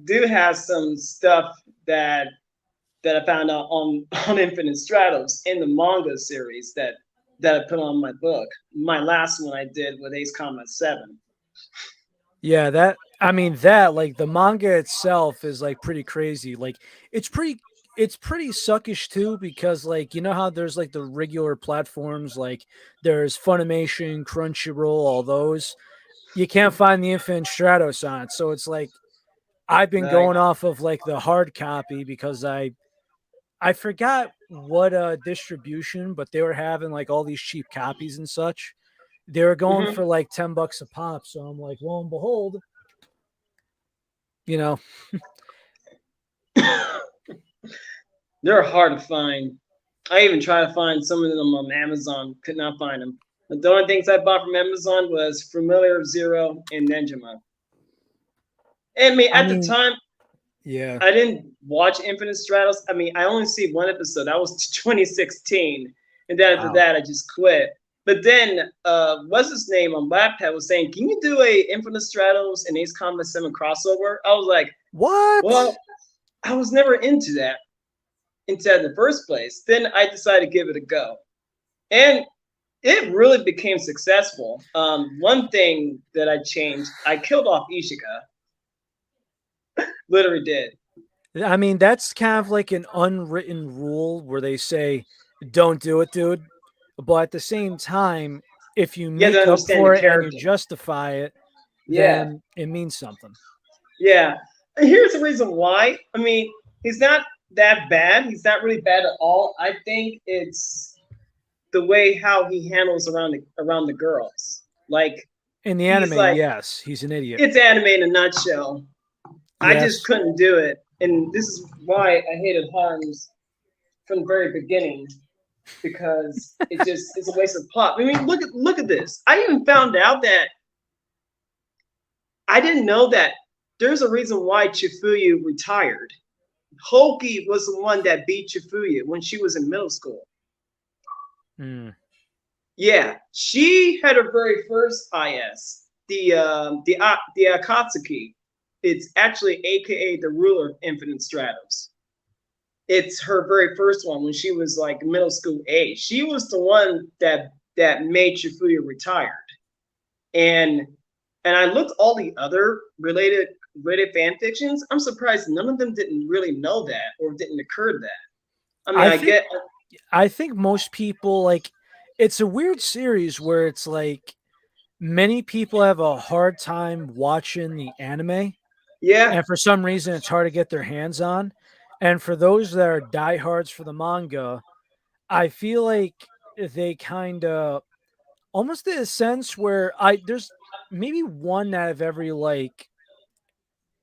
do have some stuff that I found out on on Infinite Stratos in the manga series that I put on my book. My last one I did with Ace Combat 7. Yeah, that like the manga itself is like pretty crazy. Like it's pretty it's pretty suckish too because like you know how there's like the regular platforms like there's Funimation, Crunchyroll, all those. You can't find the Infinite Stratos on it. So it's like I've been Right. going off of like the hard copy because I forgot what distribution, but they were having like all these cheap copies and such. They were going Hmm. for like $10 a pop. So I'm like, lo and behold, you know, They're hard to find. I even tried to find some of them on Amazon, could not find them. But the only things I bought from Amazon was Familiar Zero and Nenjima. I mean, I at the mean, time, yeah. I didn't watch Infinite Stratos. I mean, I only see one episode. That was 2016, and then after Wow. that, I just quit. But then, what's his name on Wattpad was saying, "Can you do a Infinite Stratos and Ace Combat 7 crossover?" I was like, What? "Well, I was never into that in the first place." Then I decided to give it a go, and it really became successful. One thing that I changed, I killed off Ishika. Literally did. I mean, that's kind of like an unwritten rule where they say, don't do it, dude. But at the same time, if you You have to make up understand the for it and you character. justify it, Yeah, then it means something. yeah. And here's the reason why. I mean, he's not that bad. He's not really bad at all. I think it's the way how he handles around the girls. Like In the he's anime, like yes, he's an idiot. it's anime in a nutshell. I just Yes. couldn't do it, and this is why I hated Harms from the very beginning because it's a waste of plot. I mean, look at this. I even found out that I didn't know that there's a reason why Chifuyu retired. Hoki was the one that beat Chifuyu when she was in middle school. Mm. Yeah, she had her very first IS, the Akatsuki. It's actually AKA the ruler of Infinite Stratos. It's her very first one when she was like middle school age. She was the one that made Shifuya retired. And and I looked all the other related fan fictions. I'm surprised none of them didn't really know that or didn't occur to that. I mean, I I think get I think most people like it's a weird series where it's like many people have a hard time watching the anime yeah, and for some reason it's hard to get their hands on. And for those that are diehards for the manga, I feel like they kind of almost in a sense where I there's maybe one out of every like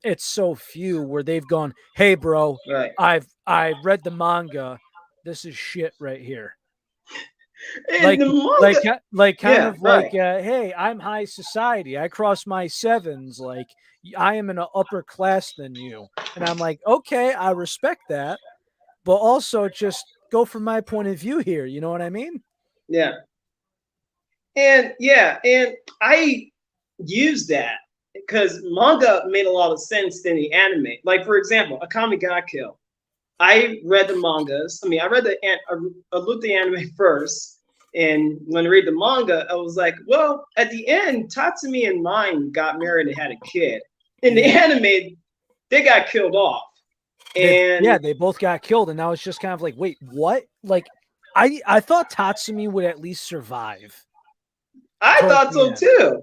it's so few where they've gone, "Hey, bro, right. I read the manga. This is shit right here." And the manga, Like kind yeah, of right. like, "Hey, I'm high society. I cross my sevens. Like I am in an upper class than you." And I'm like, "Okay, I respect that, but also just go from my point of view here." You know what I mean? Yeah. And yeah, and I use that because manga made a lot of sense than the anime. Like for example, Akame ga Kill. I read the mangas. I mean, I looked at the anime first, and when I read the manga, I was like, well, at the end, Tatsumi and Mine got married and had a kid. In the Yeah. anime, they got killed off, and They both got killed, and now it's just kind of like, wait, what? Like, I thought Tatsumi would at least survive I towards thought the so end. too.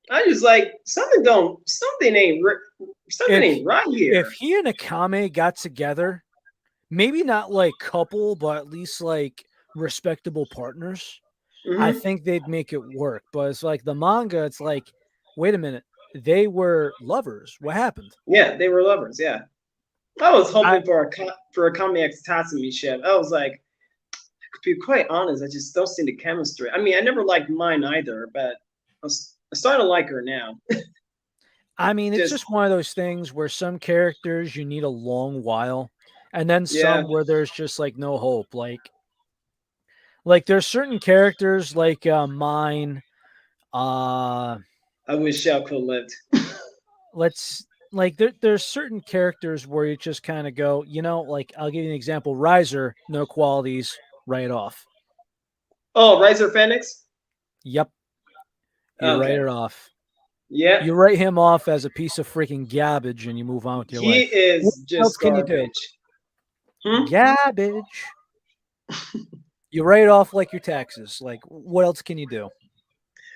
I just like something If ain't right if here. he and Akame got together, maybe not like couple, but at least like respectable partners, I Hmm. think they'd make it work. But it's like the manga, it's like, wait a minute, they were lovers. What happened? Yeah, they were lovers. Yeah, I was I hoping for a Kami X Tatsumi ship. I was like, to be quite honest, I just don't see the chemistry. I mean, I never liked mine either, but I'm starting to like her now. I mean, it's Just just one of those things where some characters you need a long while, and then yeah, some where there's just like no hope. Like there's certain characters like mine. Uh, I wish Shell could have lived. let's. like there's certain characters where you just kind of go, like I'll give you an example. Riser, no qualities, write off. Oh, Riser Phoenix. Yep, you write Okay. it off. Yeah, You write him off as a piece of freaking garbage, and you move on with your he life. What is else just can you do? garbage. Hmm? Garbage. You write off like your taxes. Like, what else can you do?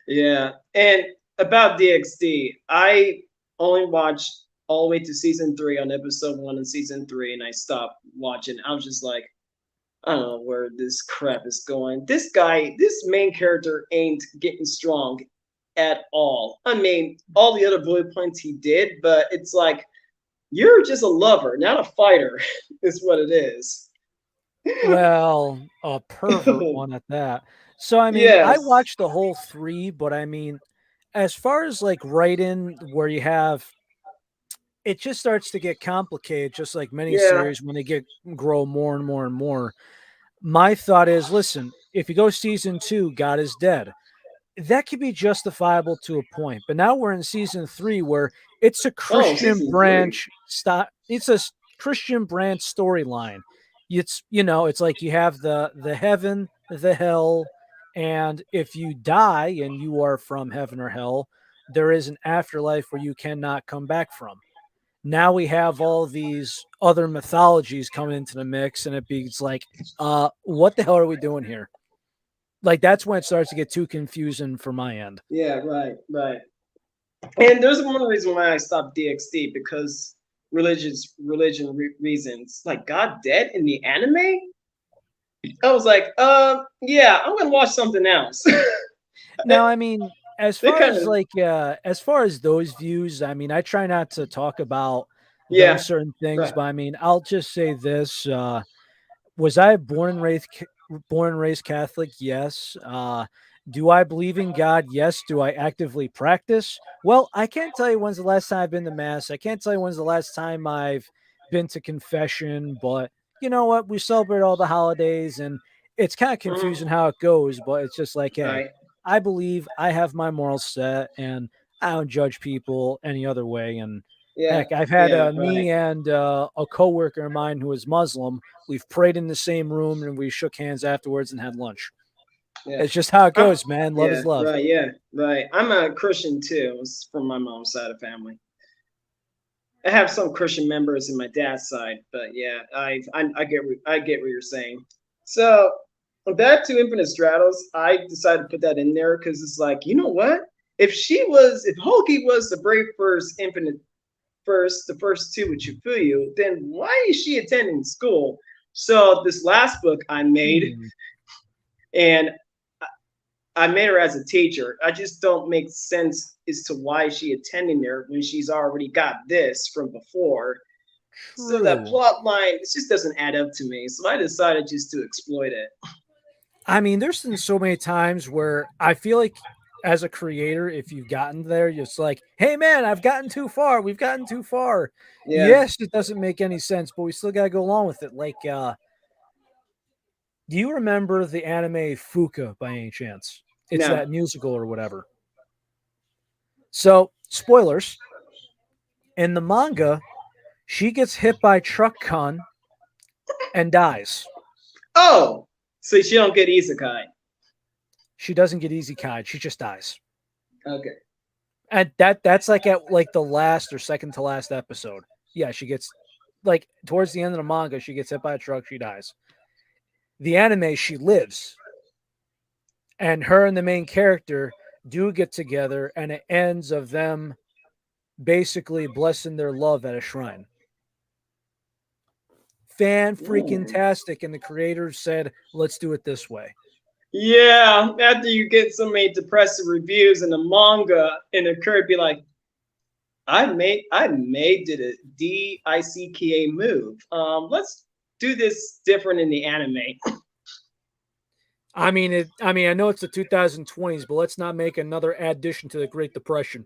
Yeah. And about DXD, I only watched all the way to season 3 on episode 1 and season 3, and I stopped watching. I was just like, I don't know where this crap is going. This guy, this main character ain't getting strong at all. I mean, all the other bullet points he did, but it's like, you're just a lover, not a fighter, is what it is. Well, a pervert one at that. So, I mean, I Yes. watched the whole three, but I mean, as far as like writing, where you have it just starts to get complicated, just like many Yeah. series when they get grow more and more and more. My thought is, listen, if you go season two, God is dead. That could be justifiable to a point, but now we're in season three where it's a Oh, Christian season 3. branch. It's a Christian branch storyline. It's it's like you have the heaven, the hell, and if you die and you are from heaven or hell, there is an afterlife where you cannot come back from. Now we have all these other mythologies coming into the mix, and it beats like, what the hell are we doing here? Like that's when it starts to get too confusing for my end. Yeah, right, right. And there's one reason why I stopped DXD because reasons. Like God dead in the anime? I was like, yeah, I'm gonna watch something else. Now, I mean, They kind of, as far as those views, I mean, I try not to talk about yeah, those certain things, right. but I mean, I'll just say this: was I born and raised Catholic? Yes. Do I believe in God? Yes. Do I actively practice? Well, I can't tell you when's the last time I've been to mass. I can't tell you when's the last time I've been to confession, but you know what? We celebrate all the holidays and it's kind of confusing Mhm. how it goes, but it's just like, hey, Right. I believe I have my morals set and I don't judge people any other way. And Yeah, heck, I've had yeah, right. me and a coworker of mine who is Muslim. We've prayed in the same room and we shook hands afterwards and had lunch. Yeah. It's just how it I'm, goes, man. Love yeah, is love. right, yeah, right. I'm a Christian too. It's from my mom's side of family. I have some Christian members in my dad's side, but yeah, I get what you're saying. So back to Infinite Stratos, I decided to put that in there because it's like, you know what? If Hoki was the very first Infinite the first two with Chifuyu, then why is she attending school? So this last book I made, Hmm. and I made her as a teacher. I just don't make sense as to why she attending there when she's already got this from before. So that True. plot line, it just doesn't add up to me. So I decided just to exploit it. I mean, there's been so many times where I feel like as a creator, if you've gotten there, it's like, hey man, I've gotten too far. We've gotten too far. Yeah. Yes, it doesn't make any sense, but we still gotta go along with it. Like, do you remember the anime Fuka by any chance? It's No. that musical or whatever. So, spoilers. In the manga, she gets hit by truck con and dies. Oh, so she don't get isekai. She doesn't get easy kite. She just dies. Okay. And that's like at like the last or second to last episode. Yeah, she gets like towards the end of the manga, she gets hit by a truck, she dies. The anime, she lives. And her and the main character do get together, and it ends of them basically blessing their love at a shrine. Fan freaking Hmm. tastic. And the creators said, let's do it this way. Yeah, after you get so many depressive reviews in the manga, and the could be like, I made did a DICKA move. Let's do this different in the anime. I know it's the 2020s, but let's not make another addition to the Great Depression.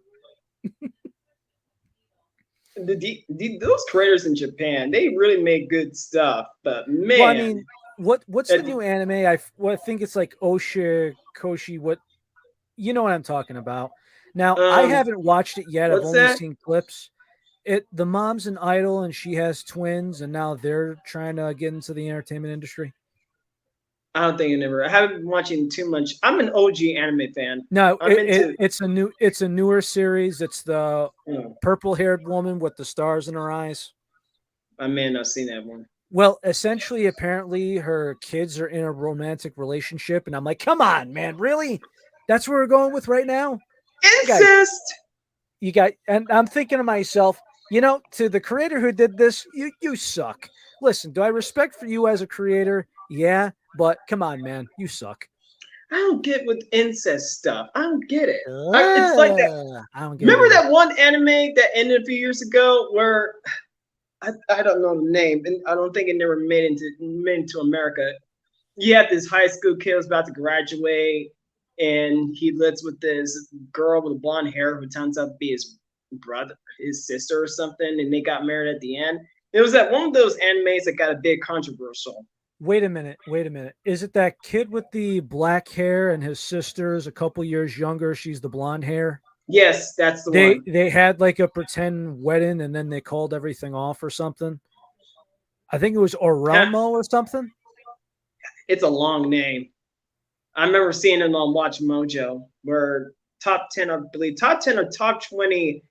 Those creators in Japan, they really make good stuff. But Well, I man, mean, what's the at new anime? I think it's like Osha Koshi. What you know what I'm talking about? Now, I um, haven't watched it yet. I've what's only that? seen clips. The mom's an idol and she has twins, and now they're trying to get into the entertainment industry. I don't think I never. I haven't been watching too much. I'm an OG anime fan. No, I'm into. it's a newer series. It's the Oh, purple haired woman with the stars in her eyes. I may not have seen that one. Well, essentially, apparently, her kids are in a romantic relationship, and I'm like, come on, man, really? That's what we're going with right now, guys. Incest. And I'm thinking to myself, to the creator who did this, you suck. Listen, do I respect for you as a creator? Yeah, but come on, man, you suck. I don't get with incest stuff. I don't get it. It's like that. I don't get it Remember either. that one anime that ended a few years ago where I don't know the name, and I don't think it never made into America. You have this high school kid who's about to graduate, and he lives with this girl with blonde hair who turns out to be his brother, his sister, or something, and they got married at the end. It was that one of those animes that got a big controversial. Wait a minute. Wait a minute. Is it that kid with the black hair and his sister's a couple years younger? She's the blonde hair. Yes, that's the They one. they had like a pretend wedding and then they called everything off or something. I think it was Orelmo or something. It's a long name. I remember seeing it on Watch Mojo, where top 10, I believe, top 10 or top 20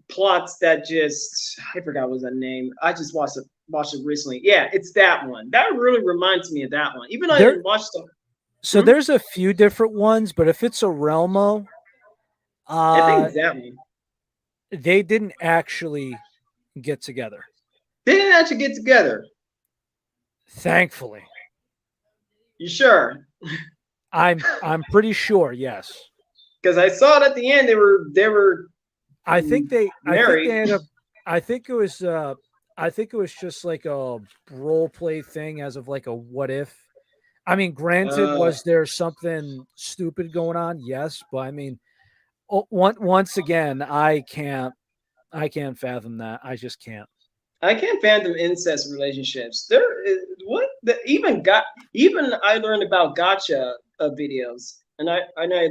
plots that just, I forgot what was that name. I just watched it recently. Yeah, it's that one. That really reminds me of that one. Even though I There didn't watch the. so there's a few different ones, but if it's Orelmo, I think it's that one. they didn't actually get together. They didn't actually get together. Thankfully. You sure? I'm pretty sure, yes. Because I saw it at the end. They were I think they married. had a I think it was just like a role play thing as of like a what if. I mean, granted, Uh, was there something stupid going on? Yes, but I mean, once again, I can't fathom that. I just can't. I can't fathom incest relationships. There is what the even I learned about gotcha videos, and I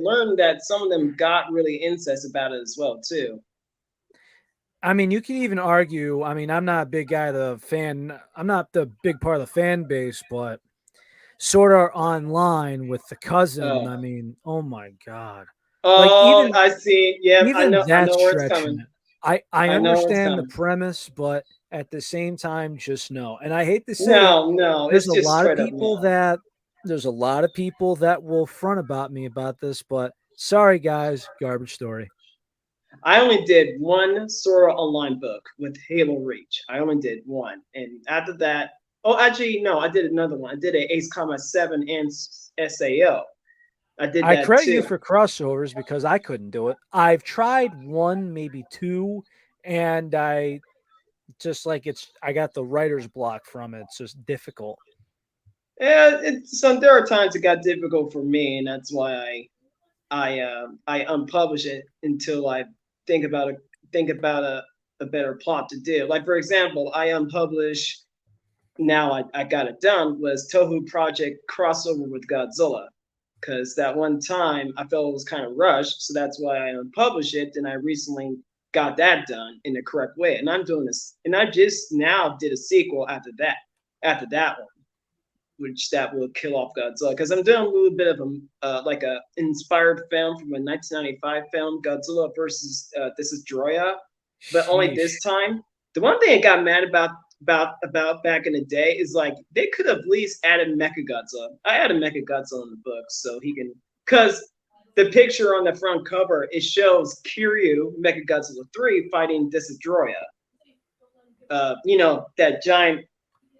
learned that some of them got really incest about it as well too. I mean, you can even argue. I mean, I'm not a big guy, the fan. I'm not the big part of the fan base, but sort of online with the cousin. Oh, I mean, oh my god, like oh, I see. Yeah, I even know. I that's know where it's stretching coming. it. I I know where it's understand the coming. premise, but at the same time, just no. And I hate to say it, No, no, there's it's a just lot of straight up people no. that will front about me about this, but sorry guys, garbage story. I only did one Sora Online book with Halo Reach. I only did one, and after that, oh, actually, no, I did another one. I did a Ace Combat 7 and SAO. I did I that credit you too. for crossovers because I couldn't do it. I've tried one, maybe two, and I just like I got the writer's block from it. It's just difficult. Yeah, there are times it got difficult for me, and that's why I unpublish it until I think about a think about a better plot to do. Like for example, I unpublished. Now I got it done was Tohu Project crossover with Godzilla, because that one time I felt it was kind of rushed, so that's why I unpublished it. And I recently got that done in the correct way, and I'm doing this, and I just now did a sequel after that one, which that will kill off Godzilla, because I'm doing a little bit of a like a inspired film from a 1995 film, Godzilla versus This Is Droya, but only this Sheesh. time. The one thing I got mad about back in the day is like they could have at least added Mechagodzilla. I added Mechagodzilla in the book so he can, because the picture on the front cover it shows Kiryu Mechagodzilla 3 fighting Destroya. That giant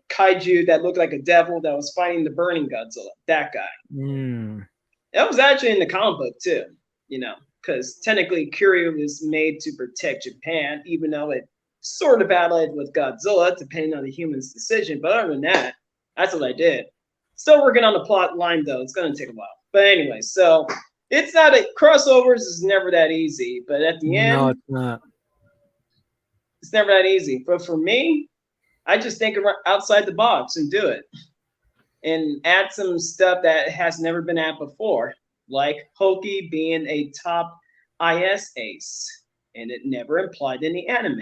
kaiju that looked like a devil that was fighting the burning Godzilla. That guy. Mm. That was actually in the comic book too. Because technically Kiryu was made to protect Japan, even though it sort of allied with Godzilla, depending on the human's decision. But other than that, that's what I did. Still working on the plot line though. It's gonna take a while. But anyway, so it's not a crossovers is never that easy. But at the No, end, it's not. it's never that easy. But for me, I just think outside the box and do it, and add some stuff that has never been added before, like Hoki being a top IS ace and it never implied in the anime.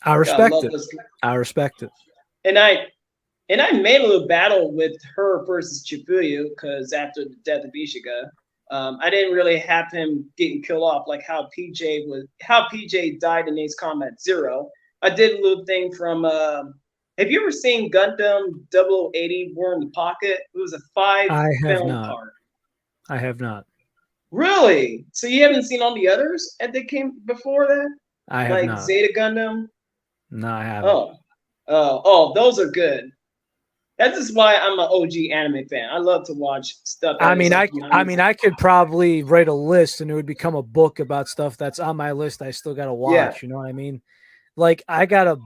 I I respect love it. this, I respect it. and I made a little battle with her versus Chifuyu because after the death of Ishiga, I didn't really have him getting killed off like how PJ died in Ace Combat Zero. I did a little thing from. Have you ever seen Gundam 0080 War in the Pocket? It was a five I have film not. part. I have not. Really? So you haven't seen all the others that came before that, I have like not. Zeta Gundam? No, I haven't. Oh, oh, those are good. That's just why I'm an OG anime fan. I love to watch stuff I that is mean, like I, I 90s. mean, I could probably write a list and it would become a book about stuff that's on my list. I still got to Yeah, watch. You know what I mean? Like I got a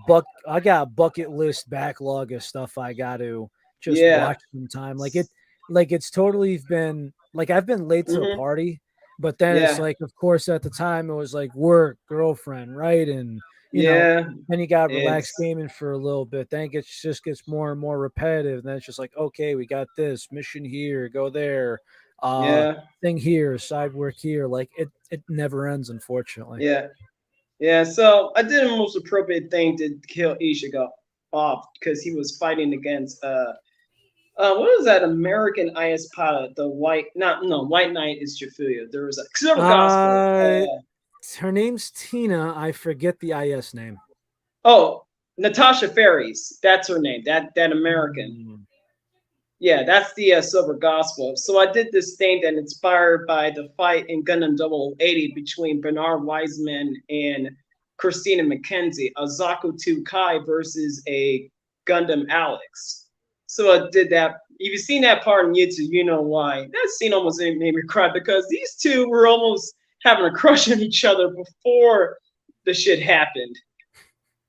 bucket list backlog of stuff I got to just yeah. watch sometime. Like it's totally been like I've been late to the Hmm. party, but then it's Yeah, like, of course, at the time it was like work, girlfriend, right? And you know, yeah. then you got relaxed It's gaming for a little bit. Then just gets more and more repetitive. And then it's just like, okay, we got this mission here, go there, uh, yeah, thing here, side work here. Like it never ends, unfortunately. yeah, yeah. So I did the most appropriate thing to kill Ishiga off because he was fighting against what was that American IS pilot? The white, not no, White Knight is Chifuya. There was a Silver Gospel. Uh, Her name's Tina. I forget the IS name. Oh, Natasha Ferries. That's her name. That American. Hmm. Yeah, that's the Silver Gospel. So I did this thing that inspired by the fight in Gundam 0080 between Bernard Wiseman and Christina McKenzie, a Zaku 2 Kai versus a Gundam Alex. So I did that. If you've seen that part on YouTube, you know why. That scene almost made me cry because these two were almost having a crush on each other before the shit happened.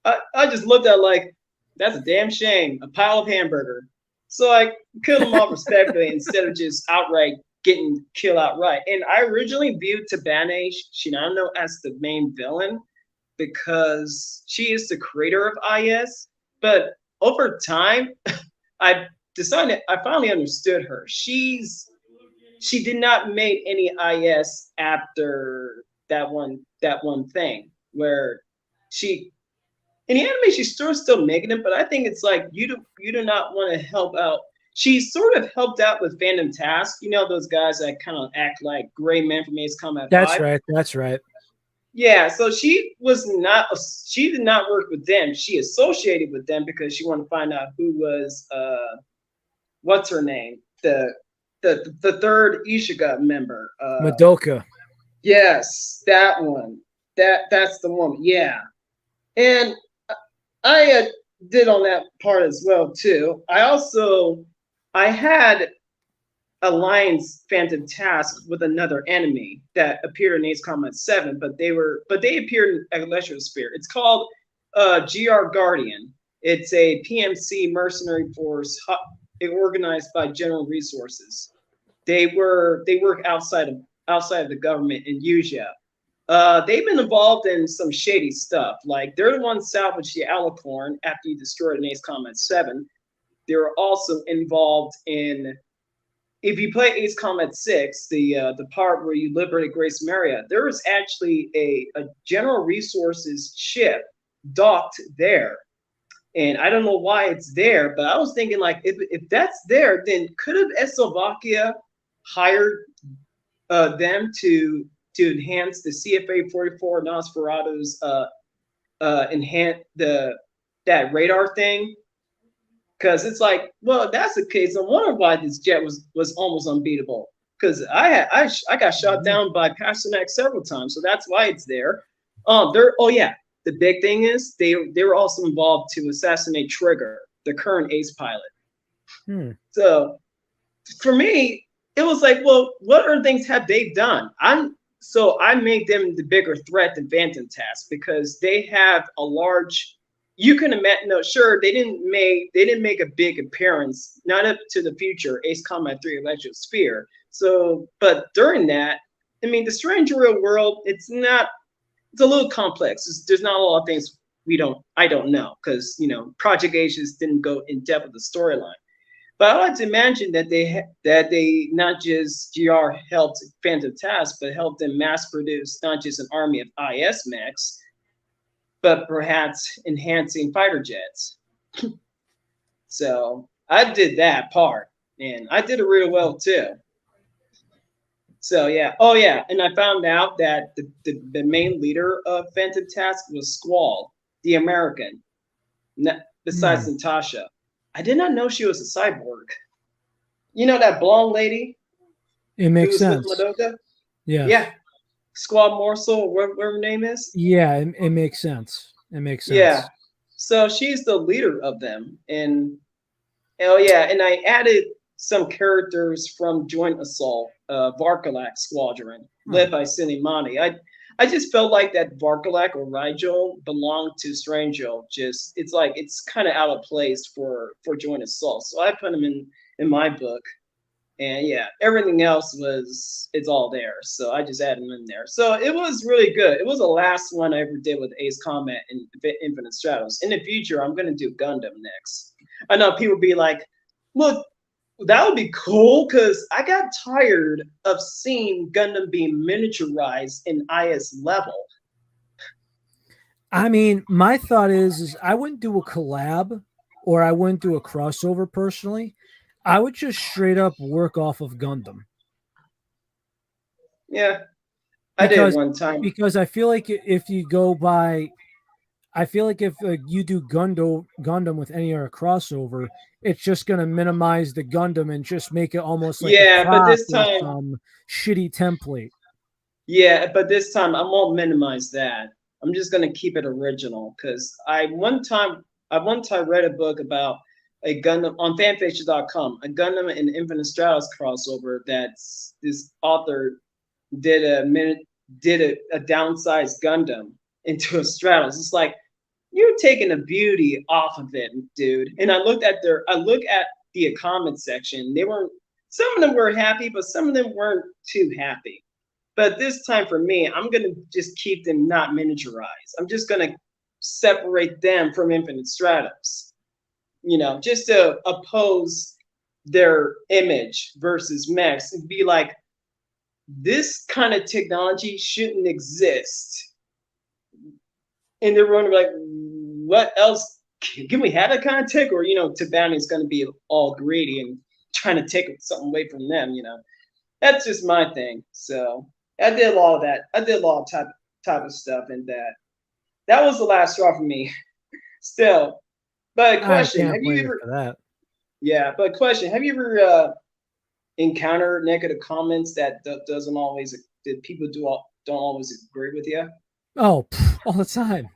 I just looked at it like, that's a damn shame. A pile of hamburger. So I killed him off respectfully instead of just outright getting killed outright. And I originally viewed Tabane Shinano as the main villain because she is the creator of IS. But over time, I I finally understood her. She did not make any IS after that one thing where she in the anime she's still making it, but I think it's like you do not want to help out. She sort of helped out with Phantom Task. You know those guys that kind of act like Gray Man from Ace Combat That's 5? right. That's right. Yeah, so she did not work with them. She associated with them because she wanted to find out who was what's her name? The third Ishiga member. Madoka. Yes, that one. That's the woman. Yeah. And I did on that part as well too. I had Alliance Phantom Task with another enemy that appeared in Ace Combat 7, but they appeared in Electro Sphere. It's called GR Guardian. It's a PMC mercenary force organized by General Resources. They work outside of the government in Yuja. They've been involved in some shady stuff. Like they're the ones salvaged the Alicorn after you destroyed an Ace Combat 7. They were also involved in if you play Ace Combat 6, the part where you liberated Grace Maria, there was actually a General Resources ship docked there. And I don't know why it's there, but I was thinking like if that's there, then could have Slovakia hired them to enhance the CFA 44 Nosferatu's enhance that radar thing? Because it's like, well, if that's the case, I wonder why this jet was almost unbeatable. Because I got shot Mhm. down by Pasternak several times, so that's why it's there. Oh yeah, the big thing is they were also involved to assassinate Trigger, the current Ace pilot. Hmm. So for me, it was like, well, what other things have they done? I made them the bigger threat than Phantom Task because they have a large. You can imagine. No, sure, they didn't make a big appearance, not up to the future Ace Combat 3 Electro Sphere. So, but during that, I mean, the Strange Real World, it's a little complex. There's not a lot of things I don't know because Project Ages didn't go in depth with the storyline. But I like to imagine that they not just GR helped Phantom Task, but helped them mass produce not just an army of IS mechs, but perhaps enhancing fighter jets. So I did that part, and I did it real well too. So yeah, oh yeah, and I found out that the main leader of Phantom Task was Squall, the American, besides Hmm. Natasha. I did not know she was a cyborg. You know that blonde lady It who makes was with sense. Madoka? Yes. Yeah, Squall Morsel, whatever her name is. Yeah, it makes sense. It makes Yeah, sense. so she's the leader of them, and oh yeah, and I added some characters from Joint Assault, Varkalak Squadron, Huh. led by Cinemani. I just felt like that Varkalak or Rigel belonged to Strangel. Just it's like it's kind of out of place for Joint Assault, so I put them in my book. And yeah, everything else was it's all there. So I just added them in there. So it was really good. It was the last one I ever did with Ace Combat and Infinite Stratos. In the future, I'm gonna do Gundam next. I know people be like, look, that would be cool because I got tired of seeing Gundam being miniaturized in IS level. I mean, my thought is I wouldn't do a collab or I wouldn't do a crossover personally. I would just straight up work off of Gundam Yeah, I did because one time. I feel like if you go by, I feel like if you do Gundam with any other crossover, it's just going to minimize the Gundam and just make it almost like a Yeah, but cop this or time, some shitty template. yeah, but this time I won't minimize that. I'm just gonna keep it original because I one time read a book about a Gundam on fanfiction.com, a Gundam and Infinite Stratos crossover that's this author did a minute did a downsized Gundam into a Stratos. It's like you're taking the beauty off of it, dude. And I look at the comment section. They weren't some of them were happy, but some of them weren't too happy. But this time for me, I'm gonna just keep them not miniaturized. I'm just gonna separate them from Infinite Stratos. You know, just to oppose their image versus mechs and be like, this kind of technology shouldn't exist. And everyone be like, what else? Can we have that kind of tech? Or, you know, Tabani is going to be all greedy and trying to take something away from them, you know. That's just my thing. So I did all of that. I did a lot of type of stuff, and that was the last straw for me. Still, but I question: can't Have you blame you ever? for that. Yeah, but question: Have you ever encountered negative comments that doesn't always that people don't always agree with you? Oh, all the time.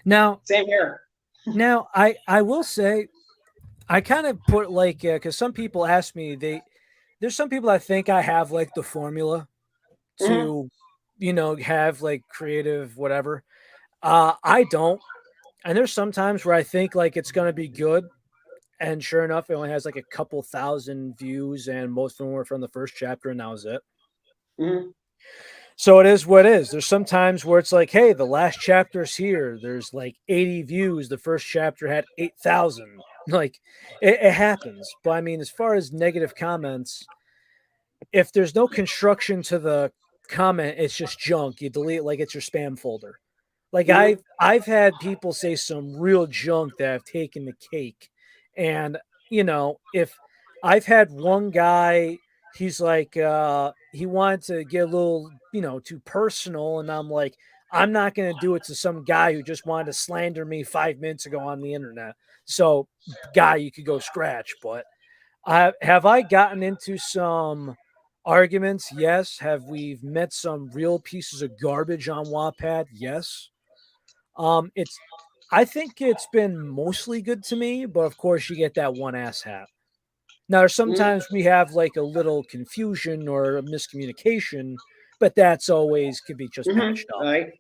Now, Same here. I will say I kind of put like because some people ask me there's some people that think I have like the formula Mm-hmm. to have like creative whatever. I don't, and there's sometimes where I think like it's gonna be good, and sure enough, it only has like a couple thousand views, and most of them were from the first chapter, and that was it. Mm-hmm. So it is what it is. There's some times where it's like, hey, the last chapter's here. There's like 80 views. The first chapter had 8,000. Like it happens. But I mean, as far as negative comments, if there's no construction to the comment, it's just junk. You delete it like it's your spam folder. Like Mm-hmm. I've had people say some real junk that have taken the cake. And if I've had one guy, he's like he wanted to get a little, too personal, and I'm like, I'm not going to do it to some guy who just wanted to slander me 5 minutes ago on the internet. So, guy, you could go scratch, but have I gotten into some arguments? Yes. Have we met some real pieces of garbage on Wattpad? Yes. It's I think it's been mostly good to me, but of course you get that one ass hat. Now Mm-hmm. sometimes we have like a little confusion or a miscommunication, but that's always could be just Mm-hmm. patched up. Right.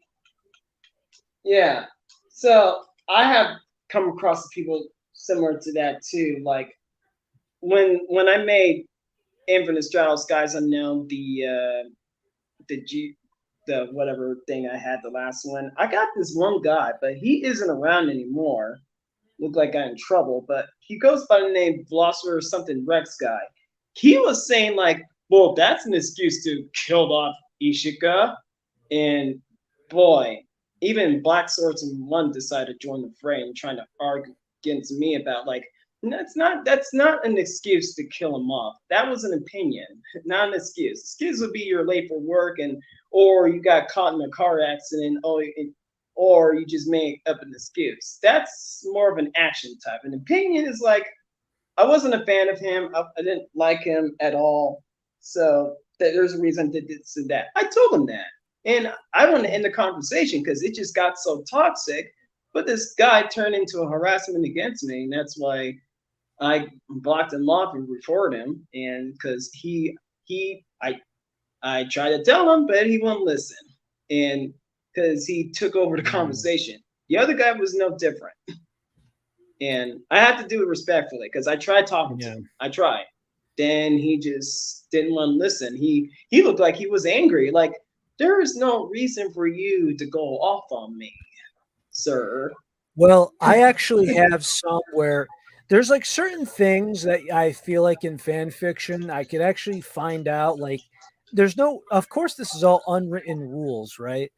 Yeah. So I have come across people similar to that too. Like when I made Infinite Stratos Guys Unknown, the G the whatever thing I had the last one. I got this one guy, but he isn't around anymore. looked like got in trouble, but he goes by the name Blosser or something Rex guy. He was saying like, well, that's an excuse to kill off Ishika. And boy, even Black Swords and One decided to join the fray and trying to argue against me about like that's not an excuse to kill him off. That was an opinion, not an excuse. Excuse would be you're late for work and or you got caught in a car accident. Or you just make up an excuse. That's more of an action type. An opinion is like I wasn't a fan of him. I didn't like him at all. So there's a reason to this and that. I told him that. And I want to end the conversation because it just got so toxic. But this guy turned into a harassment against me. And that's why I blocked him off and reported him. And because I tried to tell him, but he wouldn't listen. And because he took over the conversation. The other guy was no different. And I had to do it respectfully because I tried talking to him. I tried. Then he just didn't want to listen. He looked like he was angry. Like, there is no reason for you to go off on me, sir. Well, I actually have some where there's like certain things that I feel like in fan fiction I could actually find out. Like, there's no, of course, this is all unwritten rules, right?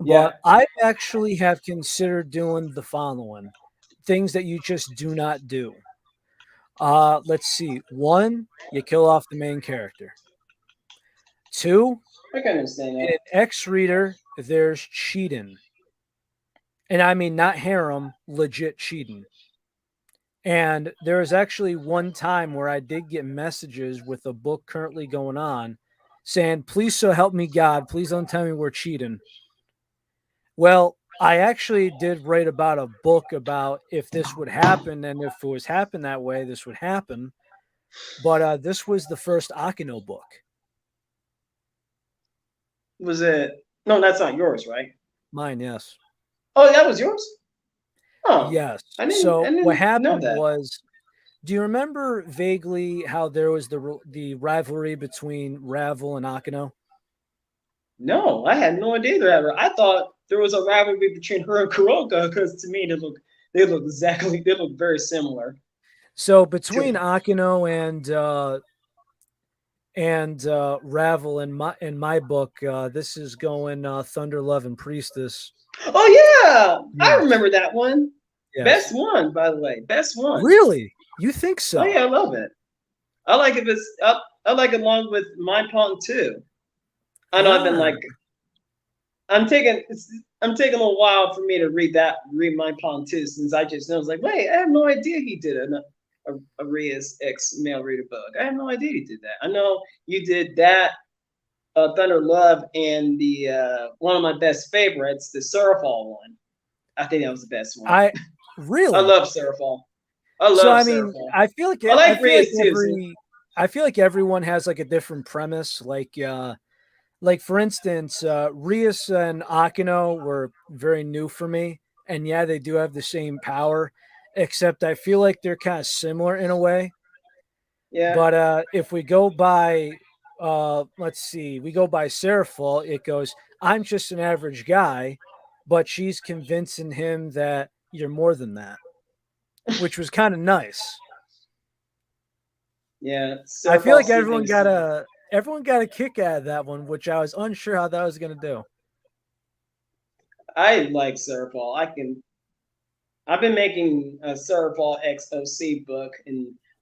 Yeah. But I actually have considered doing the following things that you just do not do. Let's see. One, you kill off the main character. Two, I can understand in that. an X reader, there's cheating. And I mean not harem, legit cheating. And there was actually one time where I did get messages with a book currently going on saying, please so help me God, please don't tell me we're cheating. Well, I actually did write about a book about if this would happen and if it was happen that way, this would happen. But this was the first Akino book. Was it? No, that's not yours, right? Mine, yes. Oh, that was yours. Oh, Yes. I didn't. So I didn't what know happened that. was, do you remember vaguely how there was the rivalry between Ravel and Akino? No, I had no idea that. I thought there was a rivalry between her and Kuroka because to me they look very similar. So between To, Akino and Ravel in my book, this is going Thunder Love and Priestess. oh yeah, I Yes. remember that one. Best Yes. one, by the way. Best one. Really? You think Oh so? yeah, I love it. I like it. I like it along with My Pawn too. I know I've been Ah, like I'm taking I'm taking a while for me to read My Pawn too since I just know it's like wait I have no idea he did a Ria's ex male reader book. I have no idea he did that. I know you did that Thunder Love and the one of my best favorites, the Surfall one. I think that was the best one. I I really. love Surfall. I So love I mean, Surfall. I feel like I like Ria's too. So, I feel like everyone has like a different premise. Like for instance, Rias and Akino were very new for me, and yeah, they do have the same power, except I feel like they're kind of similar in a way. yeah, But if we go by, let's see, we go by Seraphil, it goes, I'm just an average guy, but she's convincing him that you're more than that, which was kind of nice. yeah. I feel Surfall like see things different. everyone got a kick out of that one, which I was unsure how that was going to do. I like Surfall. I've been making a Cerebral XOC book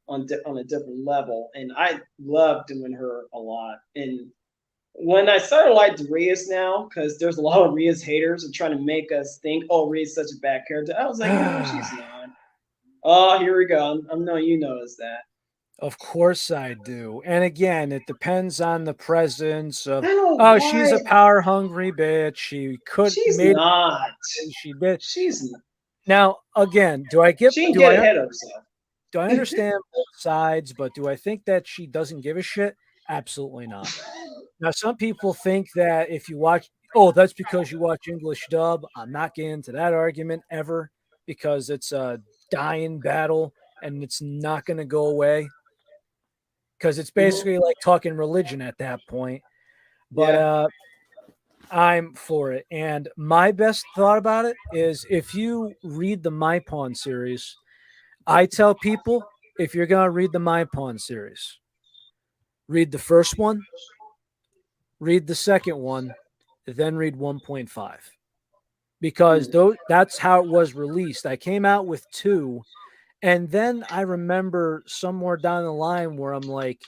on a different level, and I love doing her a lot. And when I started like Rias now, because there's a lot of Rias haters and trying to make us think, oh, Ria's such a bad character. I was like, no, she's not. Oh, here we go. I'm knowing you noticed that. Of course I do. And again, it depends on the presence I of, don't know oh, she's why a power hungry bitch. She could she's maybe not. she did. She's not. Now, again, She can get ahead of herself. do I understand both sides, but do I think that she doesn't give a shit? Absolutely not. Now, some people think that if you watch, oh, that's because you watch English dub. I'm not getting into that argument ever because it's a dying battle and it's not going to go away because it's Mhm. basically like talking religion at that point. But Yeah. I'm for it. And my best thought about it is if you read the My Pawn series, I tell people if you're going to read the My Pawn series, read the first one, read the second one, then read 1.5 because Hmm. that's how it was released. I came out with two, and then I remember somewhere down the line where I'm like,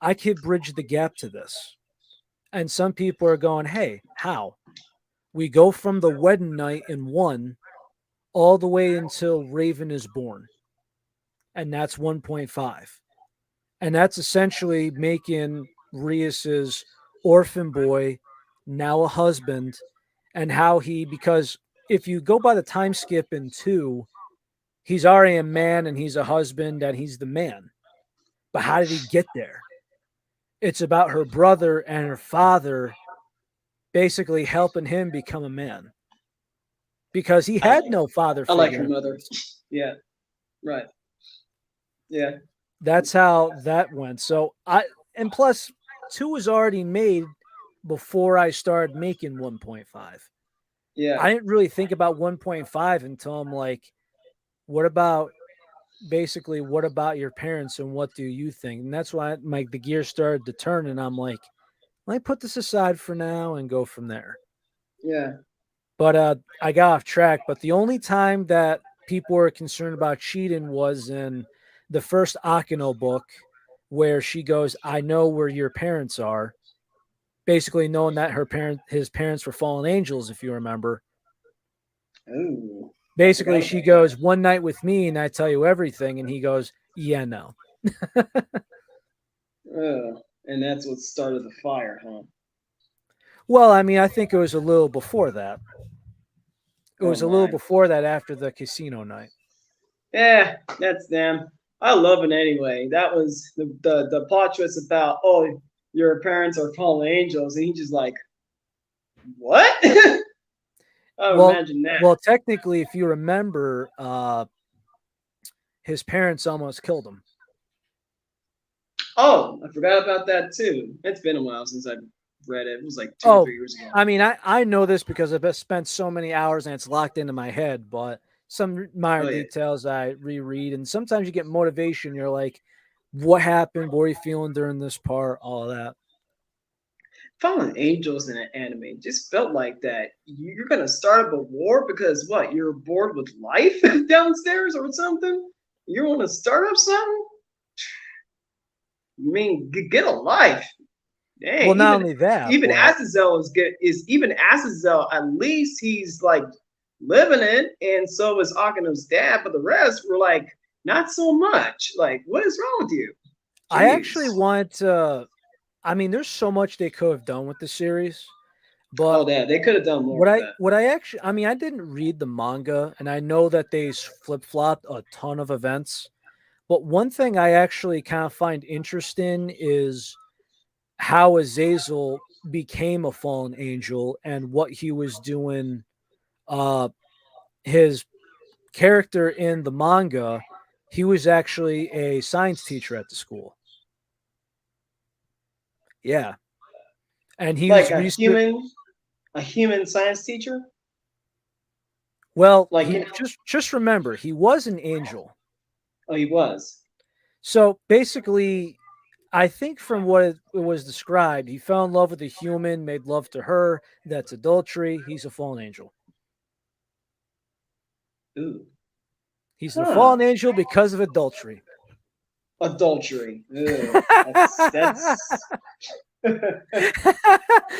I could bridge the gap to this. And some people are going, hey, how? We go from the wedding night in one all the way until Raven is born, and that's 1.5. And that's essentially making Rias's orphan boy now a husband, and how he, because if you go by the time skip in two, he's already a man and he's a husband and he's the man. But how did he get there? It's about her brother and her father basically helping him become a man because he I had no father I like figure her in mother. place. Yeah. Right. Yeah. That's how that went. So and plus, two was already made before I started making 1.5. Yeah. I didn't really think about 1.5 until I'm like, what about basically what about your parents and what do you think? And that's why the gears started to turn, and I'm like, let me put this aside for now and go from there. Yeah. But I got off track. But the only time that people were concerned about cheating was in the first Akino book, where she goes, "I know where your parents are," basically knowing that his parents were fallen angels. If you remember, Oh, I basically forgot she about that. goes, "One night with me, and I tell you everything," and he goes, "Yeah, no." And that's what started the fire, huh? Well, I mean, I think it was a little before that. It Oh was a little my. before that after the casino night. Yeah, that's them. I love it anyway. That was the plot twist about, oh, your parents are fallen angels, and he just like, what? I would Well, imagine that. well, technically, if you remember, his parents almost killed him. Oh, I forgot about that too. It's been a while since I've read it. It was like two or Oh, 3 years ago. I mean, I know this because I've spent so many hours and it's locked into my head. But some minor Oh yeah. details I reread, and sometimes you get motivation. You're like, "What happened? What are you feeling during this part?" All of that. Fallen angels in an anime just felt like that. You're gonna start up a war because what? You're bored with life downstairs or something. You want to start up something? You mean get a life? Well, Dang, not only that, even but Azazel is good. Is even Azazel? At least he's like living it, and so is Akino's dad. But the rest were like not so much. Like, what is wrong with you? I Jeez. actually want to. I mean, there's so much they could have done with the series, Oh, but yeah, they could have done more with that. what I actually, I mean, I didn't read the manga, and I know that they flip flopped a ton of events. But one thing I actually kind of find interesting is how Azazel became a fallen angel and what he was doing. Uh, his character in the manga, he was actually a science teacher at the school. Yeah, and he Like was research. a human science teacher. Well, Like, he just remember he was an angel. oh, he was. So basically, I think from what it was described, he fell in love with a human, made love to her. That's adultery. He's a fallen angel. Ooh, He's the huh? fallen angel because of adultery. Adultery. Ugh, that's.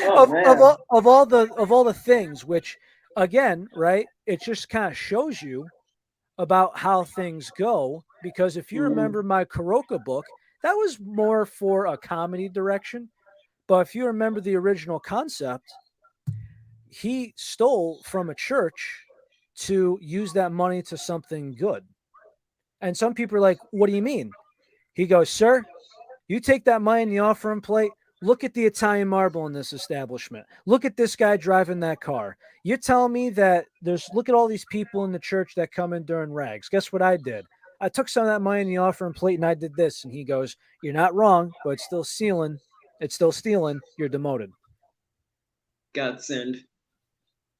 Oh man. Of all the things, which again, right? It just kind of shows you about how things go. Because if you Mhm. remember my Kuroka book, that was more for a comedy direction. But if you remember the original concept, he stole from a church to use that money to something good. And some people are like, what do you mean? He goes, sir, you take that money in the offering plate. Look at the Italian marble in this establishment. Look at this guy driving that car. You're telling me that look at all these people in the church that come in during rags. Guess what I did? I took some of that money in the offering plate and I did this. And he goes, you're not wrong, but it's still stealing. It's still stealing. You're demoted. got sinned.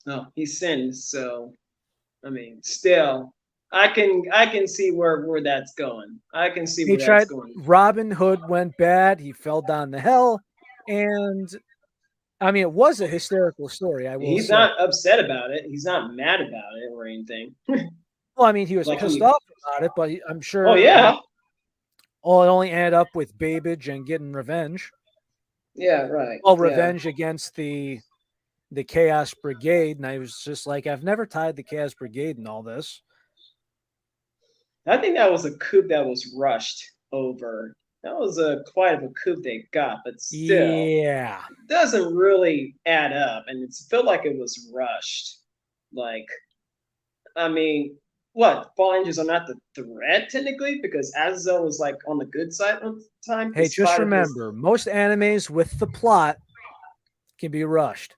No, he sinned. So I mean, still, I can see where that's going. I can see He where that's tried. going. Robin Hood went bad. He fell down the hell, and I mean, it was a hysterical story. I will He's say. not upset about it. He's not mad about it or anything. Well, I mean, he was Like pissed he, off about it, but I'm oh sure yeah, all it only ended up with Babbage and getting revenge. yeah, right, Well, yeah. revenge against the Chaos Brigade, and I was just like, I've never tied the Chaos Brigade in all this. I think that was a coup that was rushed over. That was a quite of a coup they got, but still, Yeah, it doesn't really add up, and it's felt like it was rushed. Like, I mean, what Fall Angels are not the threat technically because Azazel was like on the good side of the time, hey, just despite of his. remember, most animes with the plot can be rushed.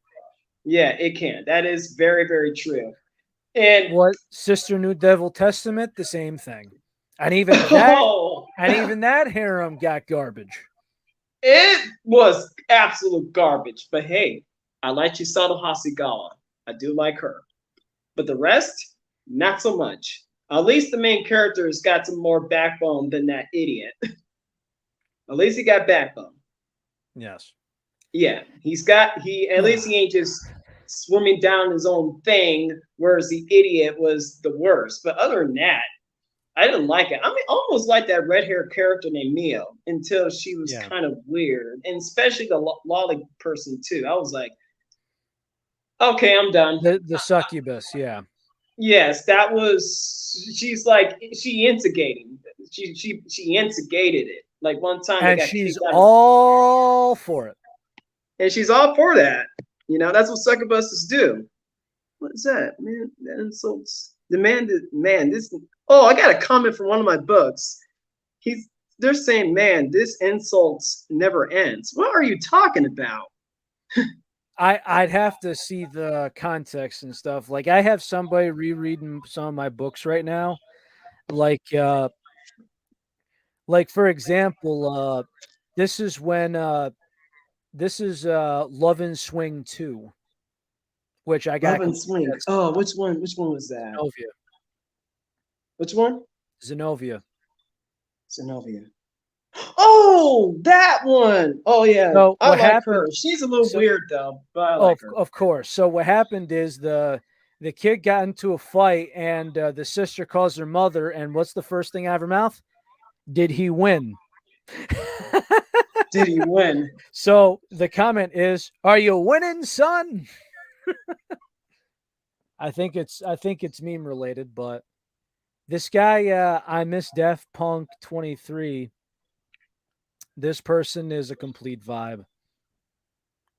Yeah, it can. That is very very true. And What Sister New Devil Testament, the same thing, and even that, oh, and even that harem got garbage. it was absolute garbage. But hey, I like Chisato Hasegawa. I do like her. But the rest, not so much. At least the main character has got some more backbone than that idiot. At least he got backbone. Yes. Yeah, he at least he ain't just swimming down his own thing, whereas the idiot was the worst. But other than that, I didn't like it. I mean, almost like that red haired character named Mio until she was Yeah. kind of weird, and especially the lolly person too. I was like, okay, I'm done. The succubus, yeah. Yes, that was. She's like she instigating. She instigated it. Like one time they And got she's kicked out, all for it. and she's all for that. You know, that's what succubuses do. What is that, man? That insults the man. Man, this. Oh, I got a comment from one of my books. He's. They're saying, man, this insults never ends. What are you talking about? I'd have to see the context and stuff. Like I have somebody rereading some of my books right now. Like for example, this is when this is Love and Swing 2, which I got Love and Swing. Oh, which one? Which one was that? Zenobia. Which one? Zenobia. Zenobia. Oh, that one. Oh yeah, So I what like happened her. She's a little so weird though, but I oh, like her. of course. So what happened is the kid got into a fight and the sister calls her mother and what's the first thing out of her mouth? Did he win? Did he win? So the comment is, "Are you winning, son?" I think it's meme related, but this guy, I miss Daft Punk 23. This person is a complete vibe.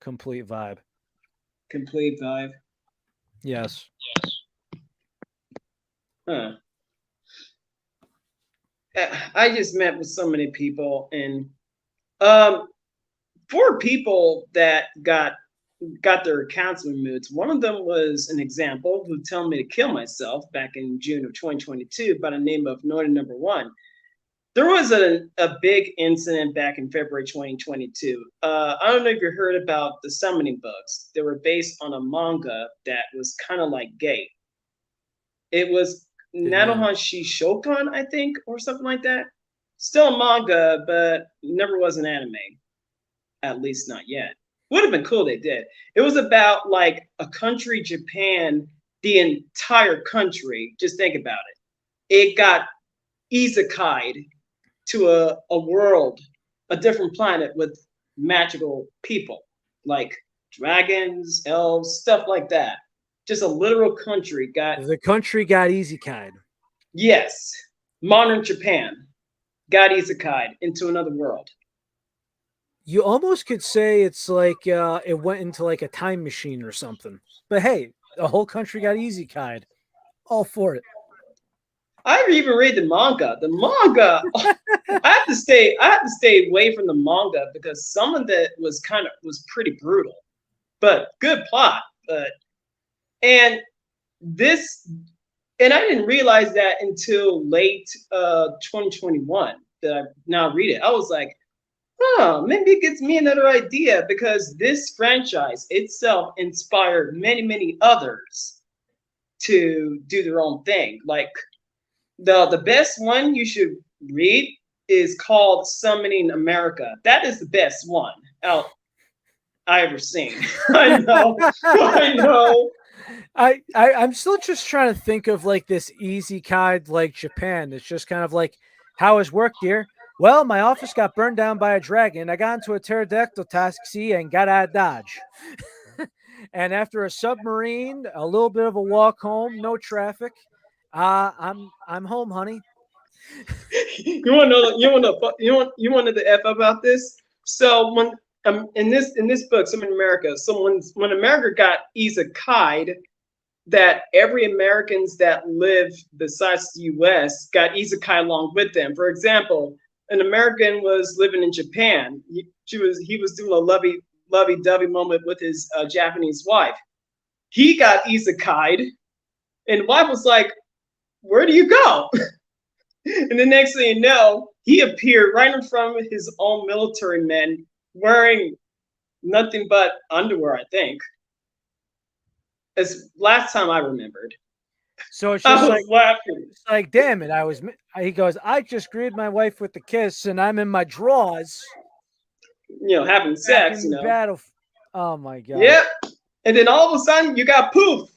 Complete vibe. Complete vibe. Yes. Huh. I just met with so many people, and um, 4 people that got their accounts removed. One of them was an example who told me to kill myself back in June of 2022 by the name of Northern Number One. There was a big incident back in February 2022. I don't know if you heard about the summoning books. They were based on a manga that was kind of like Gate. It was Didn't know. Nanohan Shishokan, I think, or something like that. Still a manga, but never was an anime. At least not yet. Would have been cool they did. It was about like a country, Japan, the entire country. Just think about it. It got isekai'd to a world, a different planet with magical people like dragons, elves, stuff like that. Just a literal country got, The country got easy kind. yes, modern Japan got isekai'd into another world. You almost could say it's like it went into like a time machine or something. But hey, the whole country got easy kind. All for it. I even read the manga. The manga, I have to stay away from the manga because some of that was pretty brutal, but good plot. But and this and I didn't realize that until late 2021 that I now read it. I was like, huh, maybe it gives me another idea because this franchise itself inspired many, many others to do their own thing. Like the best one you should read is called Summoning America. That is the best one out I ever seen. I know, I know. I'm still just trying to think of like this easy kind like Japan. It's just kind of like, how is work, dear? Well, my office got burned down by a dragon. I got into a pterodactyl taxi and got out of Dodge. And after a submarine, a little bit of a walk home, no traffic. I'm home, honey. You want to know? You want to the f about this? So when in this book, some in America, so when America got isekai'd, that every Americans that live besides the U.S. got isekai along with them. For example, an American was living in Japan. He was doing a lovey dovey moment with his Japanese wife. He got isekai'd, and the wife was like, "Where do you go?" And the next thing you know, he appeared right in front of his own military men wearing nothing but underwear, I think. As last time I remembered. So it's I just was laughing. it's like, damn it, he goes, I just greeted my wife with a kiss and I'm in my drawers Having back sex, in the battle. Oh my god. Yep. And then all of a sudden you got poof.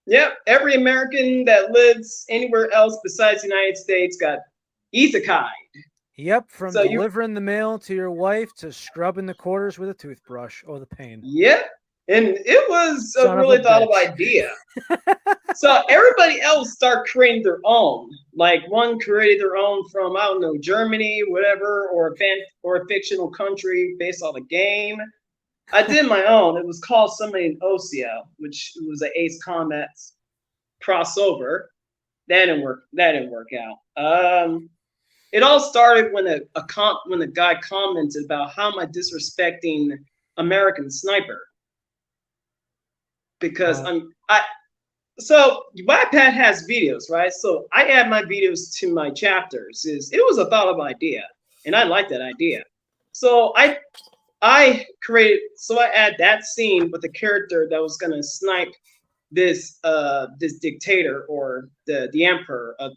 Yep. Every American that lives anywhere else besides the United States got isekai. Yep, from So you delivering the mail to your wife to scrubbing the quarters with a toothbrush. Oh, the pain. yep. And it was a Son of a really thought of bitch. idea. So everybody else start creating their own. Like one created their own from I don't know Germany, whatever, or a fictional country based on a game. I did my own. It was called Somebody in Osea, which was an Ace Combat crossover. That didn't work. That didn't work out. It all started when when a guy commented about how am I disrespecting American Sniper because so Wattpad has videos, right? So I add my videos to my chapters. It was a thought of idea, and I like that idea. So I created, so I add that scene with the character that was gonna snipe this dictator or the emperor of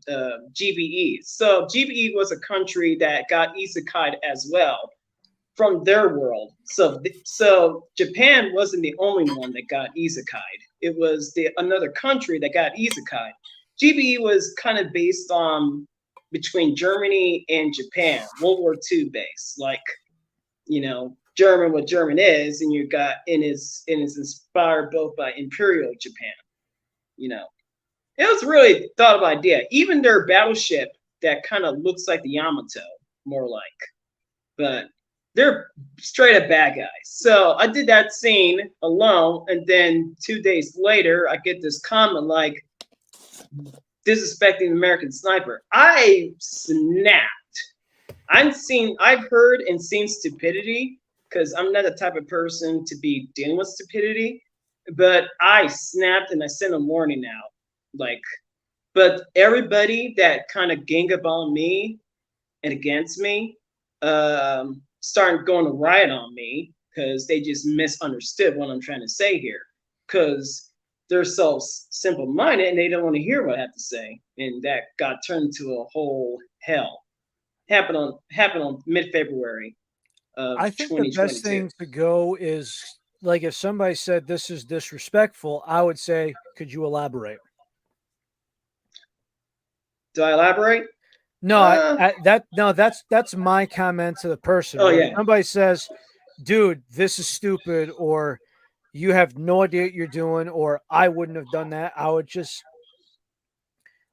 GBE. So GBE was a country that got isekai as well from their world. So Japan wasn't the only one that got isekai. It was another country that got isekai. GBE was kind of based on between Germany and Japan, World War II base, like German what German is, and you got and is inspired both by Imperial Japan. It was really thought of idea. Even their battleship that kind of looks like the Yamato, more like, but they're straight up bad guys. So I did that scene alone, and then 2 days later, I get this comment like disrespecting American Sniper. I snapped. I've heard and seen stupidity because I'm not the type of person to be dealing with stupidity. But I snapped and I sent a warning out. But everybody that kind of gang up on me and against me, started going to riot on me because they just misunderstood what I'm trying to say here. Because they're so simple-minded and they don't want to hear what I have to say, and that got turned into a whole hell. Happened on mid-February of I think the 2022. best thing to go is like if somebody said this is disrespectful, I would say, could you elaborate? Do I elaborate? No, that's my comment to the person. Oh When yeah. somebody says, "Dude, this is stupid," or "You have no idea what you're doing," or "I wouldn't have done that," I would just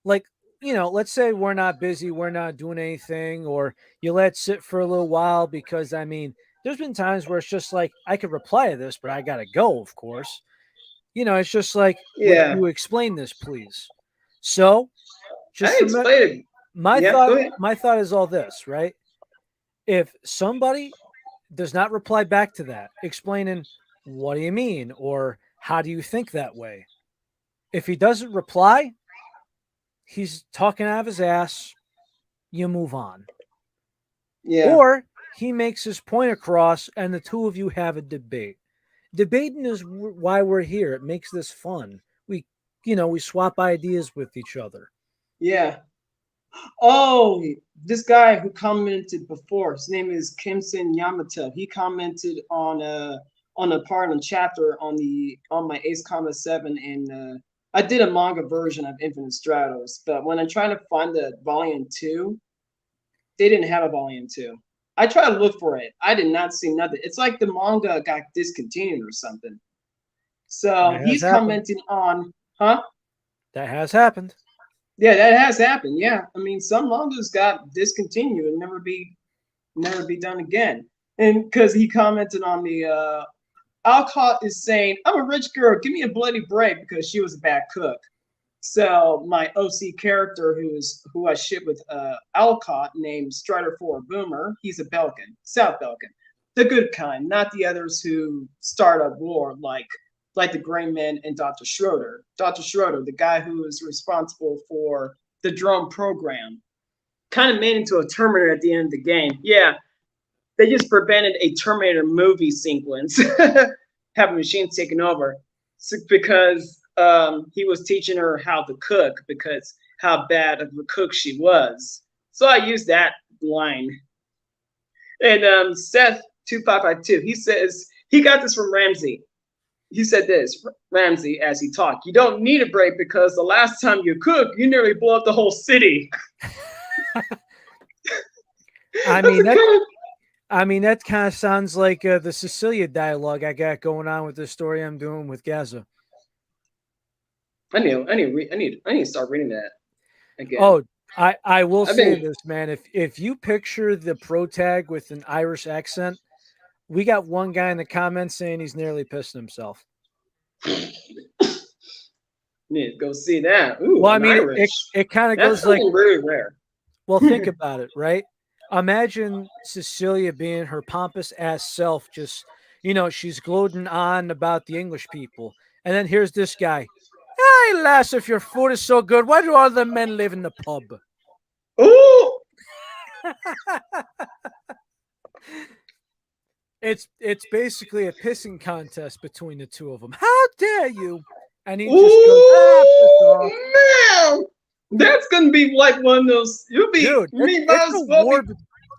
like let's say we're not busy, we're not doing anything, or you let it sit for a little while because there's been times where it's just like I could reply to this, but I gotta go, of course. It's just like, would Yeah. you explain this, please? So I just remember explained it. my Yeah, thought go ahead. my thought is all this, right? If somebody does not reply back to that, explaining what do you mean or how do you think that way? If he doesn't reply, he's talking out of his ass. You move on. Yeah. Or he makes his point across, and the two of you have a debate. Debating is why we're here. It makes this fun. We swap ideas with each other. Yeah. Oh, this guy who commented before, his name is Kimson Yamato. He commented on a part of the chapter on my Ace Combat 7, and I did a manga version of Infinite Stratos, but when I tried to find the volume 2, they didn't have a volume 2. I tried to look for it. I did not see nothing. It's like the manga got discontinued or something. So That has he's happened. commenting on, huh? That has happened. Yeah, that has happened. Yeah, I mean, some mangas got discontinued and never be done again. And because he commented on the Alcott is saying, "I'm a rich girl, give me a bloody break," because she was a bad cook. So my OC character, who I ship with Alcott, named Strider 4 Boomer, he's a Belgian, South Belgian, the good kind, not the others who start a war like the Gray Men and Dr. Schroeder. Dr. Schroeder, the guy who is responsible for the drone program, kind of made into a Terminator at the end of the game. Yeah, they just prevented a Terminator movie sequence, having machines taken over, because he was teaching her how to cook, because how bad of a cook she was. So I used that line. And Seth2552, he says he got this from Ramsey. He said this, Ramsey, as he talked, "You don't need a break because the last time you cooked, you nearly blew up the whole city." I mean that kind of sounds like the Cecilia dialogue I got going on with the story I'm doing with Gaza. I need to start reading that again. Oh, I will say this, man. If you picture the pro tag with an Irish accent, we got one guy in the comments saying he's nearly pissed himself. Need to go see that. Ooh, Well, I mean, Irish. it kind of That's goes like, really rare. well, think about it, right? Imagine Cecilia being her pompous ass self, just, she's gloating on about the English people. And then here's this guy. Hey, lass, if your food is so good, why do all the men live in the pub? Ooh! It's basically a pissing contest between the two of them. How dare you? And he just goes, off. Man, that's gonna be like one of those. You'll be, dude.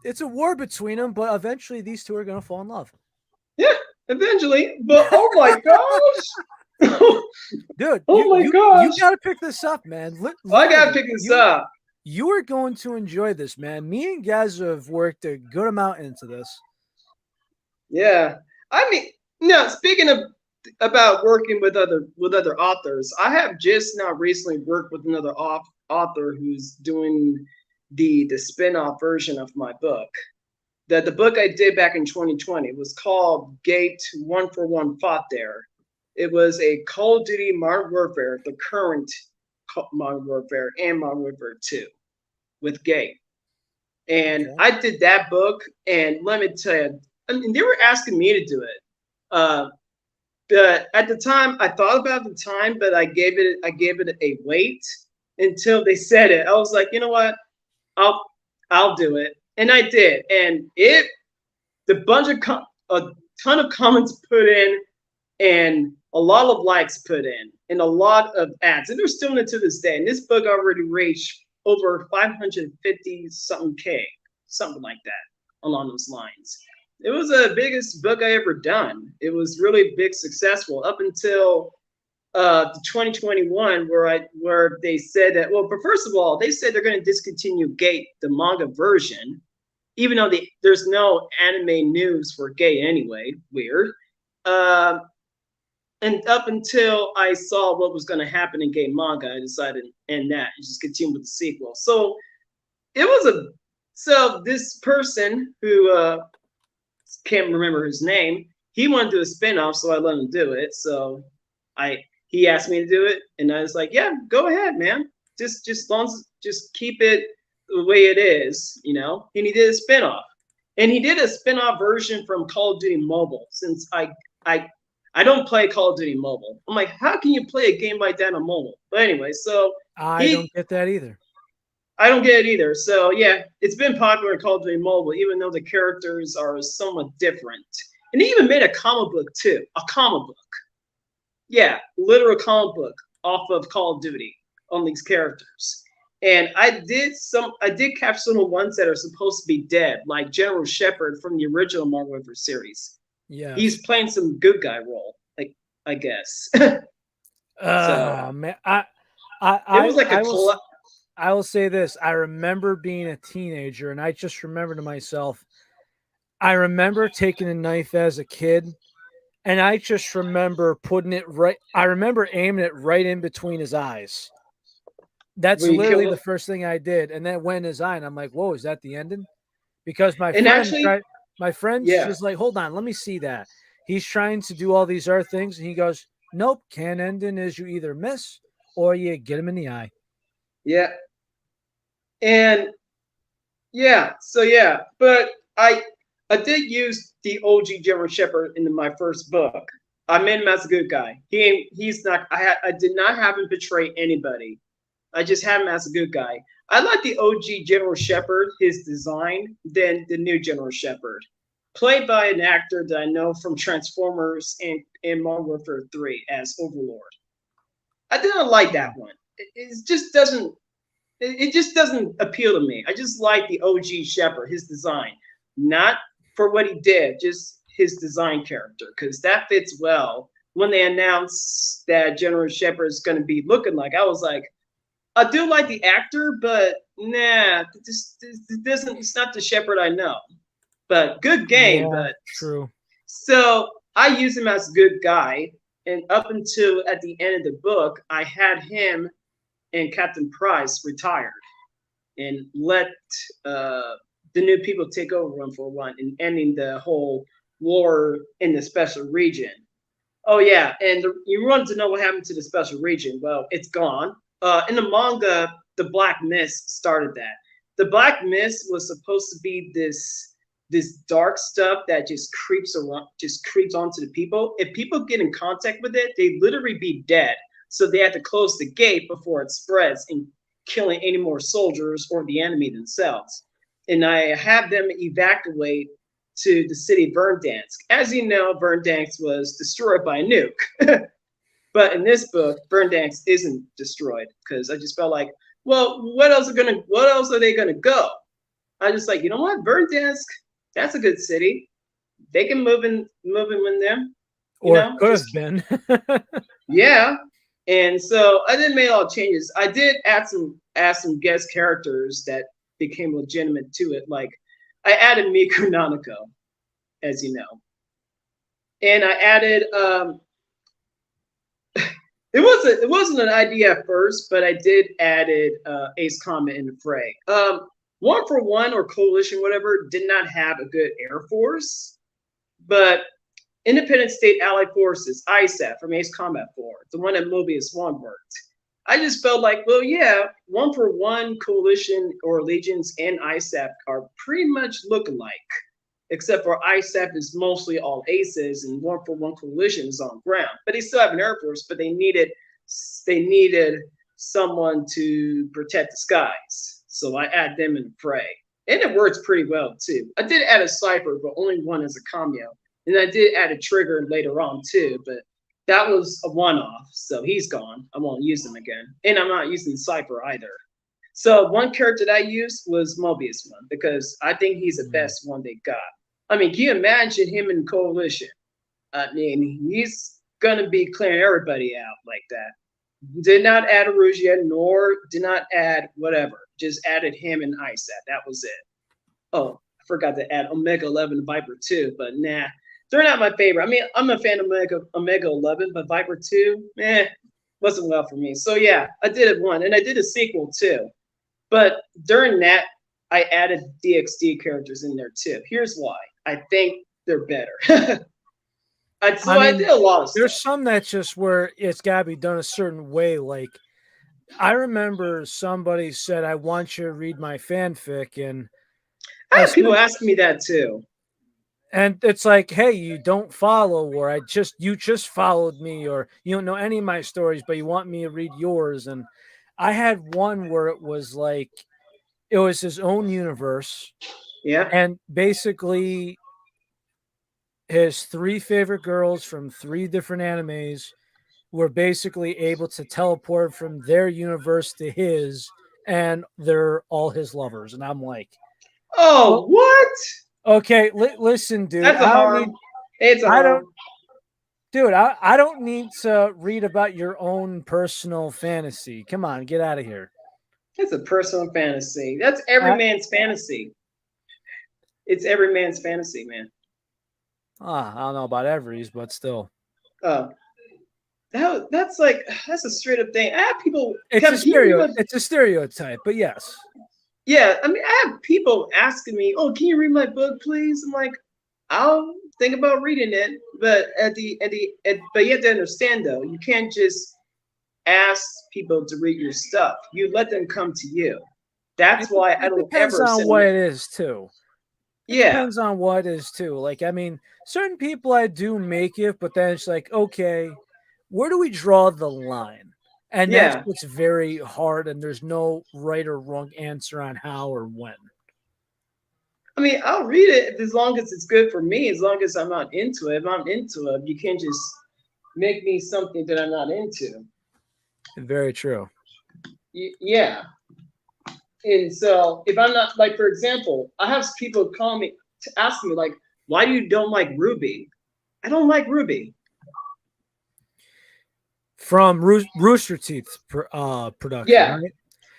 It's a war between them, but eventually these two are gonna fall in love. Yeah, eventually. But oh my gosh, dude! Oh gosh, you gotta pick this up, man. I gotta pick this up. You are going to enjoy this, man. Me and Gaz have worked a good amount into this. Yeah, I mean, speaking about working with other authors, I have just now recently worked with another author who's doing the spin-off version of my book. The book I did back in 2020 was called Gate 141 Fought There. It was a Call of Duty Modern Warfare, the current Modern Warfare and Modern Warfare 2 with Gate. And okay. I did that book, and let me tell you, I mean, they were asking me to do it. But at the time, I thought about the time, but I gave it a wait until they said it. I was like, you know what, I'll do it, and I did. And a ton of comments put in, and a lot of likes put in, and a lot of ads, and they're still in it to this day. And this book already reached over 550 something K, something like that, along those lines. It was the biggest book I ever done. It was really big, successful up until 2021, where they said that. Well, but first of all, they said they're going to discontinue Gate, the manga version, even though there's no anime news for Gate anyway. Weird. And up until I saw what was going to happen in Gate manga, I decided to end that and just continue with the sequel. So it was so this person who can't remember his name, he wanted to do a spin-off, so I let him do it. So he asked me to do it, and I was like, yeah, go ahead, man. Just keep it the way it is, And he did a spin-off. And he did a spin-off version from Call of Duty Mobile, since I don't play Call of Duty Mobile. I'm like, how can you play a game like that on mobile? But anyway, so I don't get that either. I don't get it either. So yeah, it's been popular in Call of Duty Mobile, even though the characters are somewhat different. And they even made a comic book too. A comic book. Yeah, literal comic book off of Call of Duty on these characters. And I did catch some of the ones that are supposed to be dead, like General Shepard from the original Modern Warfare series. Yes. He's playing some good guy role, like I guess. So Man, it was like a I will say this. I remember being a teenager, and I just remember to myself, I remember taking a knife as a kid, and I just remember putting it right. I remember aiming it right in between his eyes. That's where you literally kill the it. first thing I did, and then went in his eye, and I'm like, "Whoa, is that the ending?" Because And actually, my friend's yeah, just like, "Hold on, let me see that." He's trying to do all these other things, and he goes, "Nope, can ending is you either miss or you get him in the eye." yeah, and yeah, so yeah, but I did use the OG General Shepherd in my first book. I made him as a good guy. He's not. I did not have him betray anybody. I just had him as a good guy. I like the OG General Shepherd, his design, than the new General Shepherd, played by an actor that I know from Transformers and Modern Warfare 3 as Overlord. I didn't like that one. It just doesn't it just doesn't appeal to me. I just like the OG Shepard, his design, not for what he did, just his design character, because that fits well. When they announced that General Shepard is going to be looking like, I was like, I do like the actor, but nah, this doesn't. It's not the Shepard I know. But good game. Yeah, But true. so I use him as a good guy, and up until at the end of the book, I had him and Captain Price retired and let the new people take over one for one and ending the whole war in the special region. Oh yeah, and you wanted to know what happened to the special region. Well, it's gone. In the manga, the Black Mist started that. The Black Mist was supposed to be this dark stuff that just creeps around, just creeps onto the people. If people get in contact with it, they literally be dead. So they had to close the gate before it spreads and killing any more soldiers or the enemy themselves. And I have them evacuate to the city of Verdansk. As you know, Verdansk was destroyed by a nuke. But in this book, Verdansk isn't destroyed because I just felt like, well, what else are they gonna go? I just like, you know what, Verdansk, that's a good city. They can move in with them, you Or know, could just have been. yeah. And so I didn't make a lot of changes. I did add some guest characters that became legitimate to it. Like I added Miku Nanako, as you know. And I added it wasn't an idea at first, but I did added Ace Combat in the fray. One for One or Coalition, whatever, did not have a good air force, but Independent State Allied Forces, ISAF from Ace Combat 4, the one that Mobius 1 worked. I just felt like, well, yeah, One for One, Coalition, or Legions, and ISAF are pretty much look-alike, except for ISAF is mostly all aces, and One for One Coalition is on ground. But they still have an air force, but they needed someone to protect the skies. So I add them in the fray. And it works pretty well, too. I did add a Cypher, but only one as a cameo. And I did add a Trigger later on too, but that was a one-off, so he's gone. I won't use him again. And I'm not using Cypher either. So one character that I used was Mobius one, because I think he's the best one they got. I mean, can you imagine him in Coalition? I mean, he's gonna be clearing everybody out like that. Did not add Arugia, nor did not add whatever. Just added him and ISAT. That was it. Oh, I forgot to add Omega 11 and Viper 2, but nah, they're not my favorite. I mean, I'm a fan of Omega 11, but Viper 2, wasn't well for me. So yeah, I did it one, and I did a sequel too. But during that, I added DXD characters in there too. Here's why. I think they're better. I did a lot of stuff. There's some that just where it's got to be done a certain way. Like, I remember somebody said, I want you to read my fanfic. And I have people asking me that too. And it's like, hey, you don't follow, or you just followed me, or you don't know any of my stories, but you want me to read yours. And I had one where it was like It was his own universe, Yeah. and basically his three favorite girls from three different animes were basically able to teleport from their universe to his, and they're all his lovers. And I'm like, Oh, well, what? okay, listen, dude. That's a I don't harm. need. It's a I don't, harm. dude. I don't need to read about your own personal fantasy. Come on, get out of here. It's a personal fantasy. That's every I, man's fantasy. It's every man's fantasy, man. I don't know about Every's, but still, Uh, that's a straight up thing. I have people, it's a Kevin, can you read my? It's a stereotype, but yes. Yeah, I mean, I have people asking me, "Oh, can you read my book, please?" I'm like, I'll think about reading it, but but you have to understand though, you can't just ask people to read your stuff. You let them come to you. That's why I It don't depends ever on send what them. it is too. It Yeah, depends on what it is too. Like, I mean, certain people I do make it, but then it's like, okay, where do we draw the line? And that's yeah. what's very hard, and there's no right or wrong answer on how or when. I mean, I'll read it as long as it's good for me, as long as I'm not into it. If I'm into it, you can't just make me something that I'm not into. Very true. Yeah. And so if I'm not, like, for example, I have people call me to ask me, like, why you don't like Ruby? I don't like Ruby. From Rooster Teeth's production, Yeah, right?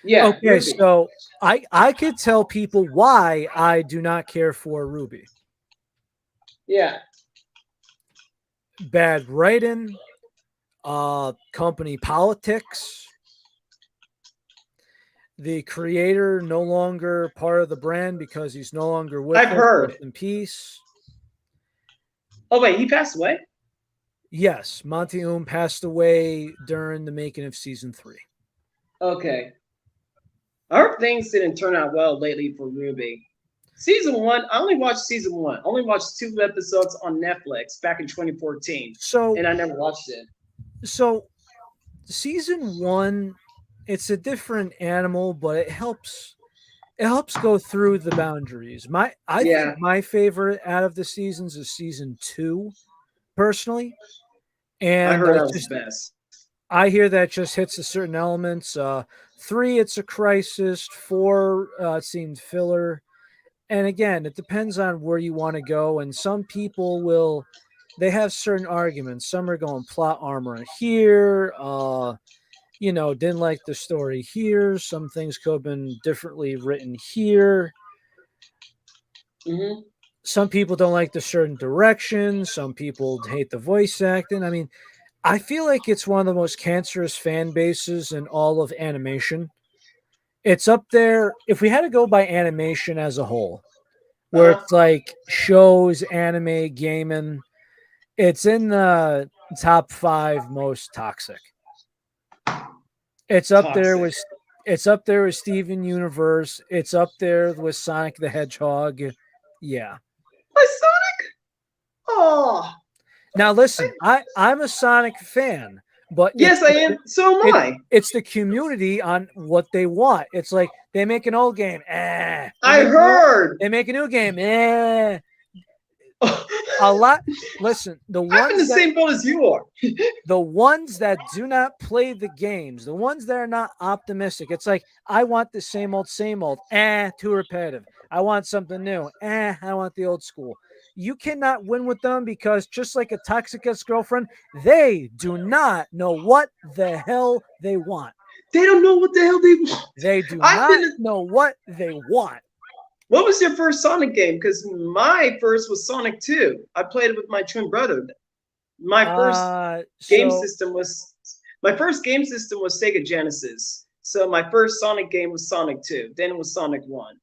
yeah, Okay, Ruby. so I could tell people why I do not care for Ruby. Yeah. Bad writing, company politics, the creator no longer part of the brand because he's no longer with I've us. heard. Rest in peace. Oh, wait, he passed away? Yes, Monty passed away during the making of season 3. Okay. I heard things didn't turn out well lately for Ruby. Season one, I only watched season one. I only watched 2 episodes on Netflix back in 2014, So and I never watched it. so season 1, it's a different animal, but it helps go through the boundaries. I think Yeah, my favorite out of the seasons is season 2 personally, I and heard that that's was just the best. I hear that just hits a certain elements. 3, it's a crisis. 4, it seemed filler. And again, it depends on where you want to go. And some people will, they have certain arguments. Some are going plot armor here. Didn't like the story here. Some things could have been differently written here. Hmm. Some people don't like the certain direction. Some people hate the voice acting. I mean, I feel like it's one of the most cancerous fan bases in all of animation. It's up there. If we had to go by animation as a whole, where Uh-huh. it's like shows, anime, gaming, it's in the top 5 most toxic. It's up there Toxic. with it's up there with Steven Universe. It's up there with Sonic the Hedgehog. Yeah. My Sonic? Oh, Now listen, I'm a Sonic fan, but yes, I am. So am it I. it's the community on what they want. It's like they make an old game, I heard. they make a new game, A lot. Listen, I'm in the same boat as you are. the ones that do not play the games, the ones that are not optimistic, it's like I want the same old, too repetitive. I want something new, I want the old school. You cannot win with them because just like a toxic ex-girlfriend, they do not know what the hell they want. They don't know what the hell they want. They do I've not been. know what they want. What was your first Sonic game? Because my first was Sonic 2. I played it with my twin brother. My first game So system was my first game system was Sega Genesis. So my first Sonic game was Sonic 2. Then it was Sonic 1.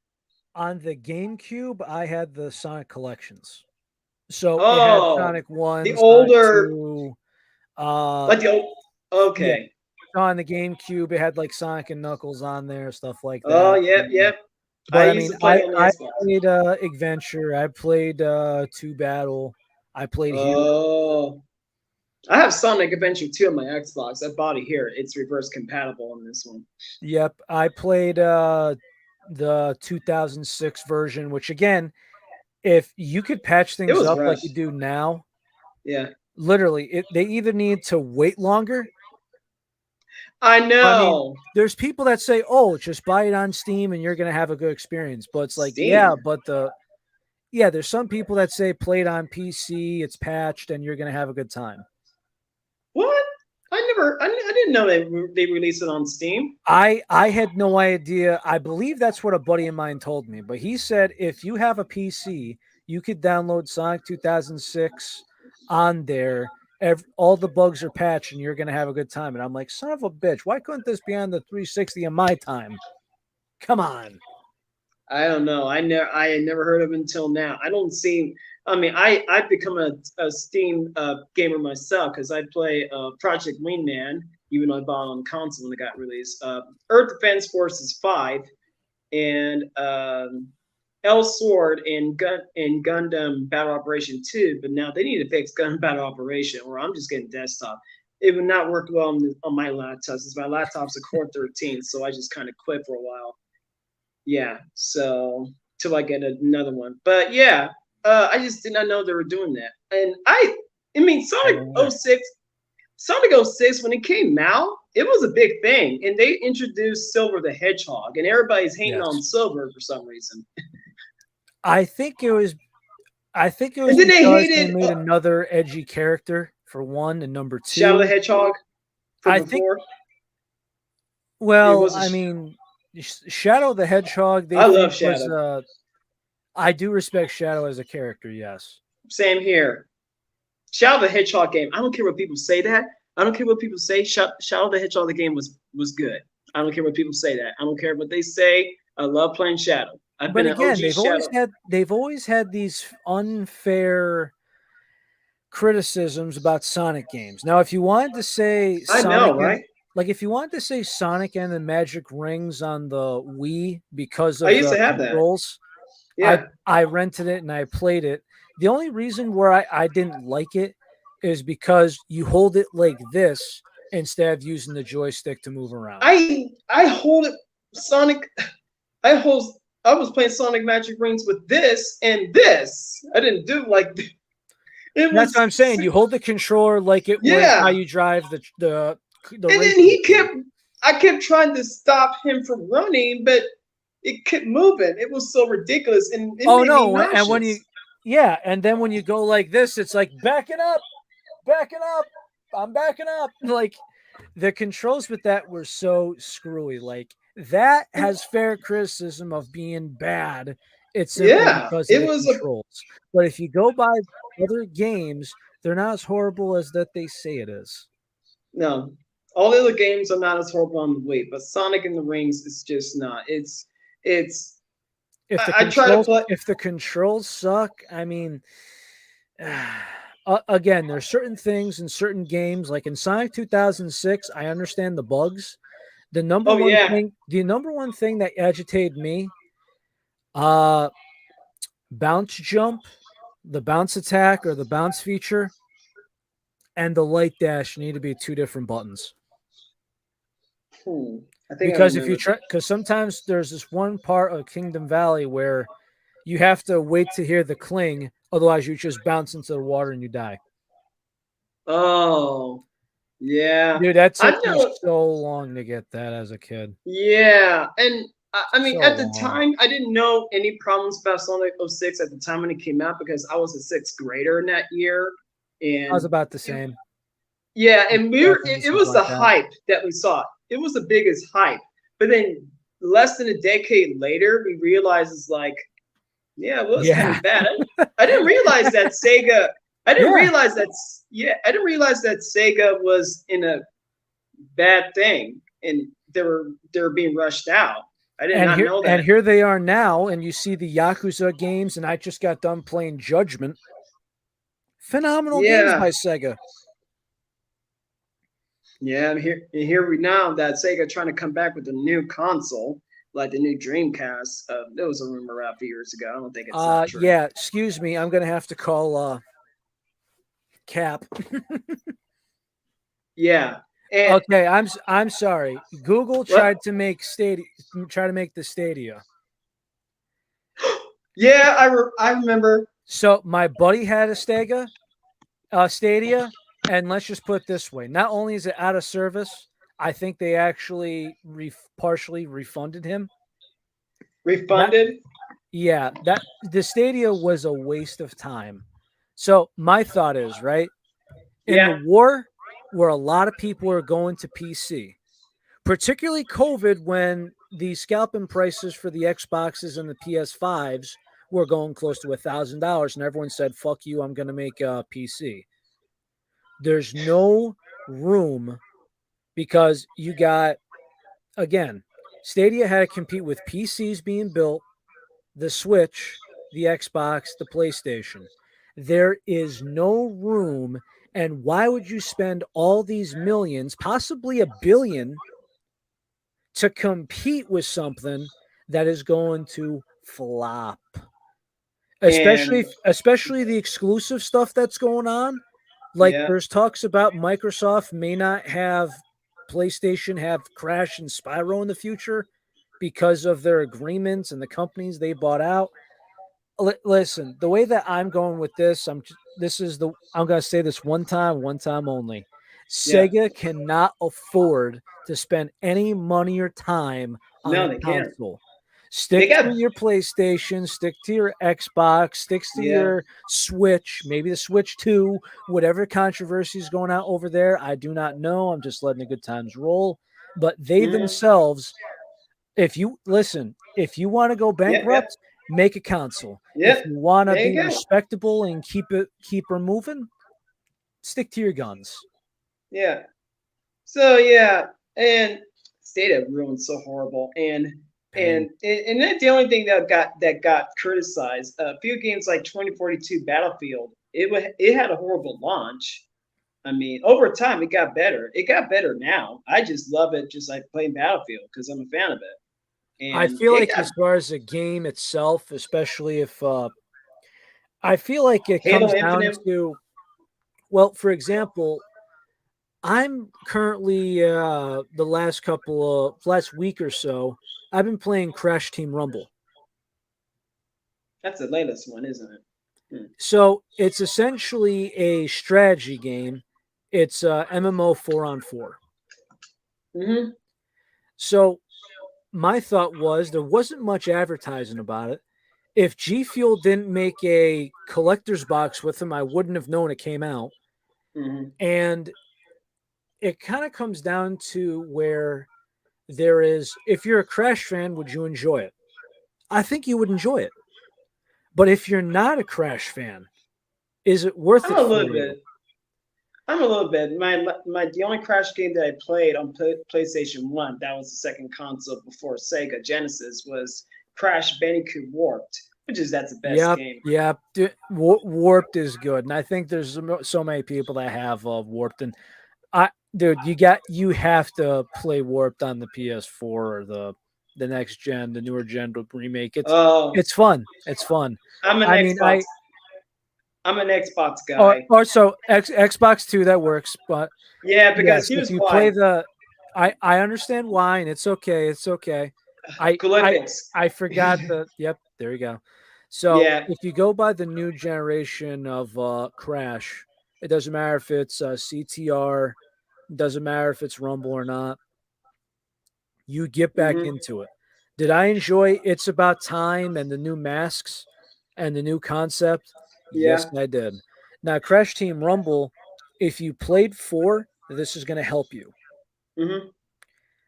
on the GameCube, I had the Sonic collections. So it had Oh, Sonic the 1, Sonic older, 2. like the old. Yeah, Okay. on the GameCube, it had like Sonic and Knuckles on there, stuff like Oh, that. yep, yep. I But I used mean, to play on the I Xbox. played Adventure. I played 2 Battle. I played Hero. Oh, I have Sonic Adventure 2 on my Xbox. I bought it here. It's reverse compatible on this one. Yep, I played the 2006 version, which again, if you could patch It things was up like you rushed. do now, Yeah, literally, they either need to wait longer. I I mean, know. there's people that say, "Oh, just buy it on Steam and you're going to have a good experience." But it's like, Steam. there's some people that say play it on PC, it's patched and you're going to have a good time. What? I didn't know they released it on Steam. I had no idea. I believe that's what a buddy of mine told me, but he said if you have a PC, you could download Sonic 2006 on there. All the bugs are patched and you're going to have a good time. And I'm like, son of a bitch, why couldn't this be on the 360 in my time? Come on. I don't know. I had never heard of it until now. I don't see. I mean, I've become a Steam gamer myself because I play Project Wingman, even though I bought it on console when it got released. Earth Defense Forces 5 and L Sword and Gundam Battle Operation 2. But now they need to fix Gundam Battle Operation, or I'm just getting desktop. It would not work well on my laptop since my laptop's a Core 13, so I just kind of quit for a while. Yeah, so till I get another one. But yeah, I just did not know they were doing that. And I mean, Sonic 06 when it came out, it was a big thing, and they introduced Silver the Hedgehog, and everybody's hating on Yes. Silver for some reason. I think it was And then they because they hated made another edgy character for one, and number Shadow the two, Hedgehog from I think before. It well, was I mean, Shadow the Hedgehog they I love think was Shadow. I do respect Shadow as a character, yes. Same here. Shadow the Hedgehog game. I don't care what people say that. I don't care what people say. Shadow the Hedgehog the game was good. I don't care what people say that. I don't care what they say. I love playing Shadow. I've But been an again, OG Shadow. they've always had these unfair criticisms about Sonic games. Now, if you wanted to say I know, right? If you wanted to say Sonic and the Magic Rings on the Wii because I of used the to have that. controls, Yeah. I rented it and I played it. The only reason where I didn't like it is because you hold it like this instead of using the joystick to move around. I hold it Sonic. I hold. I was playing Sonic Magic Rings with this and this. I didn't do like it That's what was. I'm saying. You hold the controller like it was how Yeah. you drive the And then racing game. I kept trying to stop him from running, but it kept moving. It was so ridiculous, and it Oh made me no! And when you nauseous. and then when you go like this, it's like backing up. I'm backing up. Like the controls with that were so screwy. Like that has fair criticism of being bad. It's simply Yeah, because of it the was a controls. But if you go by other games, they're not as horrible as that they say it is. no. All the other games are not as horrible on the Wii, but Sonic and the Rings is just not. It's. I try to play. If the controls suck, I mean, again, there's certain things in certain games, like in Sonic 2006. I understand the bugs. Oh yeah, The number one thing that agitated me, uh, bounce jump, the bounce attack or the bounce feature, and the light dash need to be two different buttons. I think I Because if you remember. try, because sometimes there's this one part of Kingdom Valley where you have to wait to hear the cling, otherwise you just bounce into the water and you die. Oh yeah, Dude, that I took me know. so long to get that as a kid. Yeah, and I mean, So at the long. time, I didn't know any problems about Sonic 06 at the time when it came out because I was a sixth grader in that year, I was and about the it, same. yeah, and it Stuff was the like that. hype that we saw. It was the biggest hype, but then less than a decade later, we realized it's like, yeah, it was kind Yeah. of bad. I didn't realize that Sega. I didn't Yeah. realize that. Yeah, I didn't realize that Sega was in a bad thing, and they were being rushed out. I did not know And that. here they are now, and you see the Yakuza games, and I just got done playing Judgment. Phenomenal games Yeah, by Sega. yeah. And here we now that Sega trying to come back with a new console, like the new Dreamcast. There was a rumor out a few years ago. I don't think it's not true. Yeah, excuse me. I'm gonna have to call Cap. Yeah, and Okay, I'm sorry. Google what? tried to make the Stadia. Yeah, I remember. So my buddy had a Stadia, and let's just put it this way: not only is it out of service, I think they actually partially refunded him. That Refunded. yeah, that the Stadia was a waste of time. So my thought is right in the Yeah. war where a lot of people are going to PC, particularly COVID when the scalping prices for the Xboxes and the PS5s were going close to $1,000, and everyone said, "Fuck you, I'm going to make a PC." There's no room because you got again, Stadia had to compete with PCs being built, the Switch, the Xbox, the PlayStation. There is no room. And why would you spend all these millions, possibly $1 billion, to compete with something that is going to flop? And Especially the exclusive stuff that's going on. Like yeah. there's talks about Microsoft may not have PlayStation have Crash and Spyro in the future because of their agreements and the companies they bought out. Listen, the way that I'm going with this, I'm going to say this one time only. Yeah. Sega cannot afford to spend any money or time on No, a they can't. console. They Stick to got. your PlayStation, stick to your Xbox, sticks to Yeah. your Switch, maybe the Switch 2, whatever controversy is going on over there. I do not know. I'm just letting the good times roll. But they Mhm. themselves, if you listen, if you want to go Yep. Yep. bankrupt, make a console. If Yep. you want to There you be go. respectable and keep her moving, stick to your guns. Yeah. So yeah, and State ruined so horrible, Pain. and that's the only thing that got criticized. A few games like 2042 Battlefield, it had a horrible launch. I mean, over time it got better. It got better now. I just love it, just like playing Battlefield because I'm a fan of it. I And feel it like got as far as the game itself, especially if I feel like it Halo comes down Infinite. to well, for example, I'm currently last week or so, I've been playing Crash Team Rumble. That's the latest one, isn't it? Hmm. So it's essentially a strategy game. It's MMO 4 on 4. Mm-hmm. So my thought was there wasn't much advertising about it. If G Fuel didn't make a collector's box with them, I wouldn't have known it came out. Mm-hmm. And it kind of comes down to where there is, if you're a Crash fan, would you enjoy it? I think you would enjoy it. But if you're not a Crash fan, is it worth I'm it a for little you? bit. I'm a little bit. My the only Crash game that I played on PlayStation One, that was the second console before Sega Genesis, was Crash Bandicoot Warped, which is that's the best Yep, game. yep. Warped is good, and I think there's so many people that have Warped, and dude, you have to play Warped on the PS4 or the next gen, the newer gen remake. Oh, It's fun. It's fun. I'm an I mean, Xbox. I'm an Xbox or guy. so Xbox 2 that works, but Yeah, because yes, if here's you play why. the I understand why, and it's okay. It's okay. I I Olympics. I forgot the yep, there you go. So Yeah. if you go by the new generation of Crash, it doesn't matter if it's CTR, it doesn't matter if it's Rumble or not, you get back Hmm. into it. Did I enjoy It's About Time and the new masks and the new concept? Yes, Yeah. I did. Now, Crash Team Rumble, if you played 4, this is going to help you. Hmm.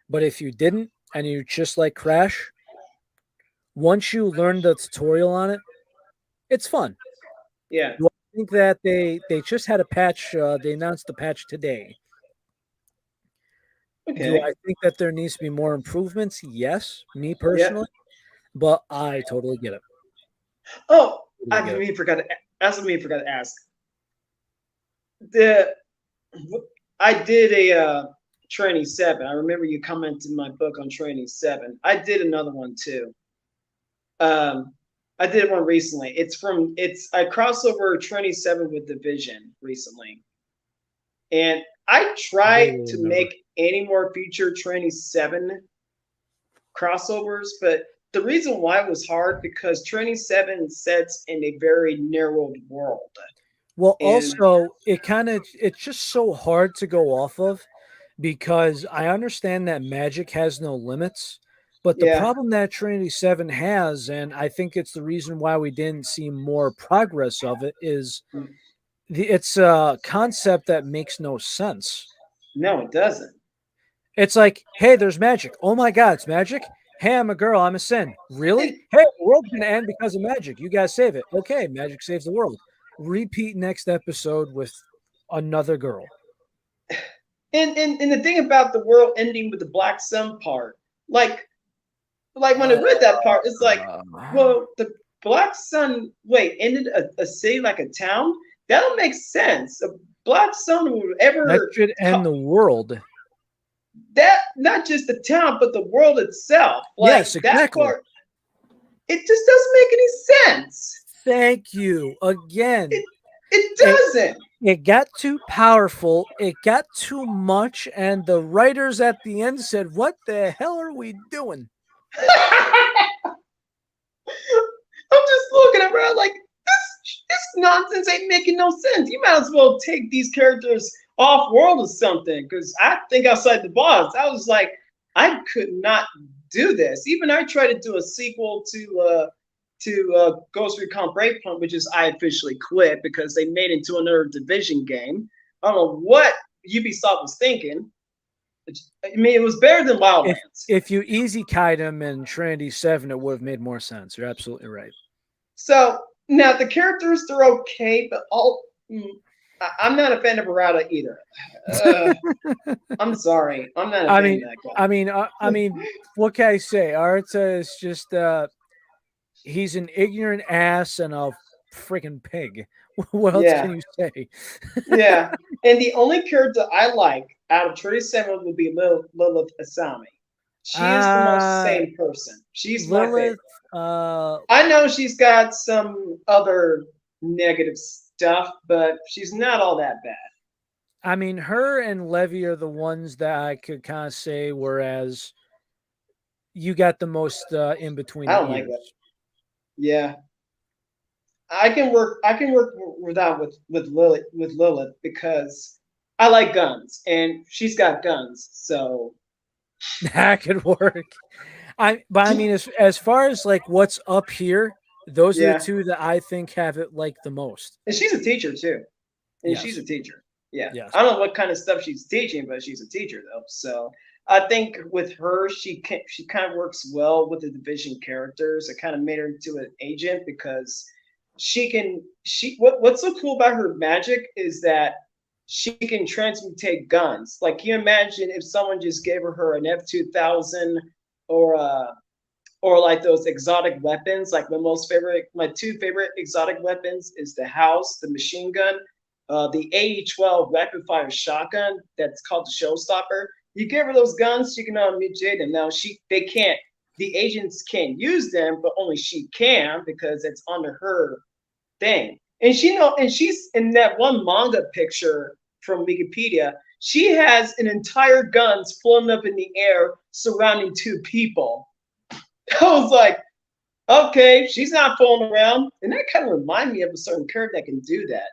But if you didn't and you just like Crash, once you learn the tutorial on it, it's fun. Yeah. Do I think that they just had a patch? They announced the patch today. Do Okay. I think that there needs to be more improvements? Yes, me Yeah. personally, but I totally get it. Oh, Totally get it. That's what me forgot to ask. The I did a training seven. I remember you commented my book on training seven. I did another one too. Um, I did one recently. It's I crossover training seven with Division recently, and I tried to Remember. make any more future training seven crossovers, but the reason why it was hard because Trinity 7 sets in a very narrowed world. Well, And also it's just so hard to go off of because I understand that magic has no limits, but the yeah, problem that Trinity 7 has, and I think it's the reason why we didn't see more progress of it, is it's a concept that makes no sense. no, it doesn't. It's like, hey, there's magic. Oh my God, it's magic. Hey, I'm a girl. I'm a sin. Really? And, Hey, the world's gonna end because of magic. You guys save it. Okay, magic saves the world. Repeat next episode with another girl. and the thing about the world ending with the Black Sun part, like when I Uh, read that part, it's like, well, the Black Sun, wait, ended a city like a town? That don't make sense. A Black Sun would that ever should end the world. that not just the town, but the world itself. Like Yes, that exactly. part, it just doesn't make any sense. Thank you again. It it It doesn't. it got too powerful. It got too much, and the writers at the end said, "What the hell are we doing?" I'm just looking around like this nonsense ain't making no sense. You might as well take these characters off world or something. Because I think outside the box, I was like, I could not do this. Even I tried to do a sequel to Ghost Recon Breakpoint, which is I officially quit because they made it into another Division game. I don't know what Ubisoft was thinking. I mean, it was better than If Wildlands. if you easy kite him in Trinity 7, it would have made more sense. You're absolutely right. So now the characters they're okay, but I'm not a fan of Barada either. Uh, I'm sorry, I'm not a I fan of mean, that I guy. mean, I mean, what can I say? Arta is just he's an ignorant ass and a freaking pig. What else Yeah, can you say? yeah. And the only character I like out of 37 would be Lilith Asami. She is the most Uh sane person. She's my favorite. Lilith, uh I know she's got some other negative stuff, but she's not all that bad. I mean, her and Levy are the ones that I could kind of say, whereas you got the most in between I the don't like that. ears. Yeah, I can work without with Lilith because I like guns and she's got guns. So That could work. But I mean, as far as like what's up here, those are the yeah, two that I think have it like the most. and she's a teacher too. And she's Yes, a teacher. Yeah, yes. I don't know what kind of stuff she's teaching, but she's a teacher though. So I think with her, she kind of works well with the division characters. It kind of made her into an agent because what's so cool about her magic is that she can transmutate guns. Like, can you imagine if someone just gave her an F-2000 or or like those exotic weapons? Like my two favorite exotic weapons is the house, the machine gun, the AE-12 rapid fire shotgun that's called the Showstopper. You give her those guns, she can mutate them. Now they can't, the agents can't use them, but only she can because it's under her thing. And she's in that one manga picture from Wikipedia. She has an entire guns floating up in the air surrounding two people. I was like, okay, she's not fooling around. And that kind of reminded me of a certain character that can do that.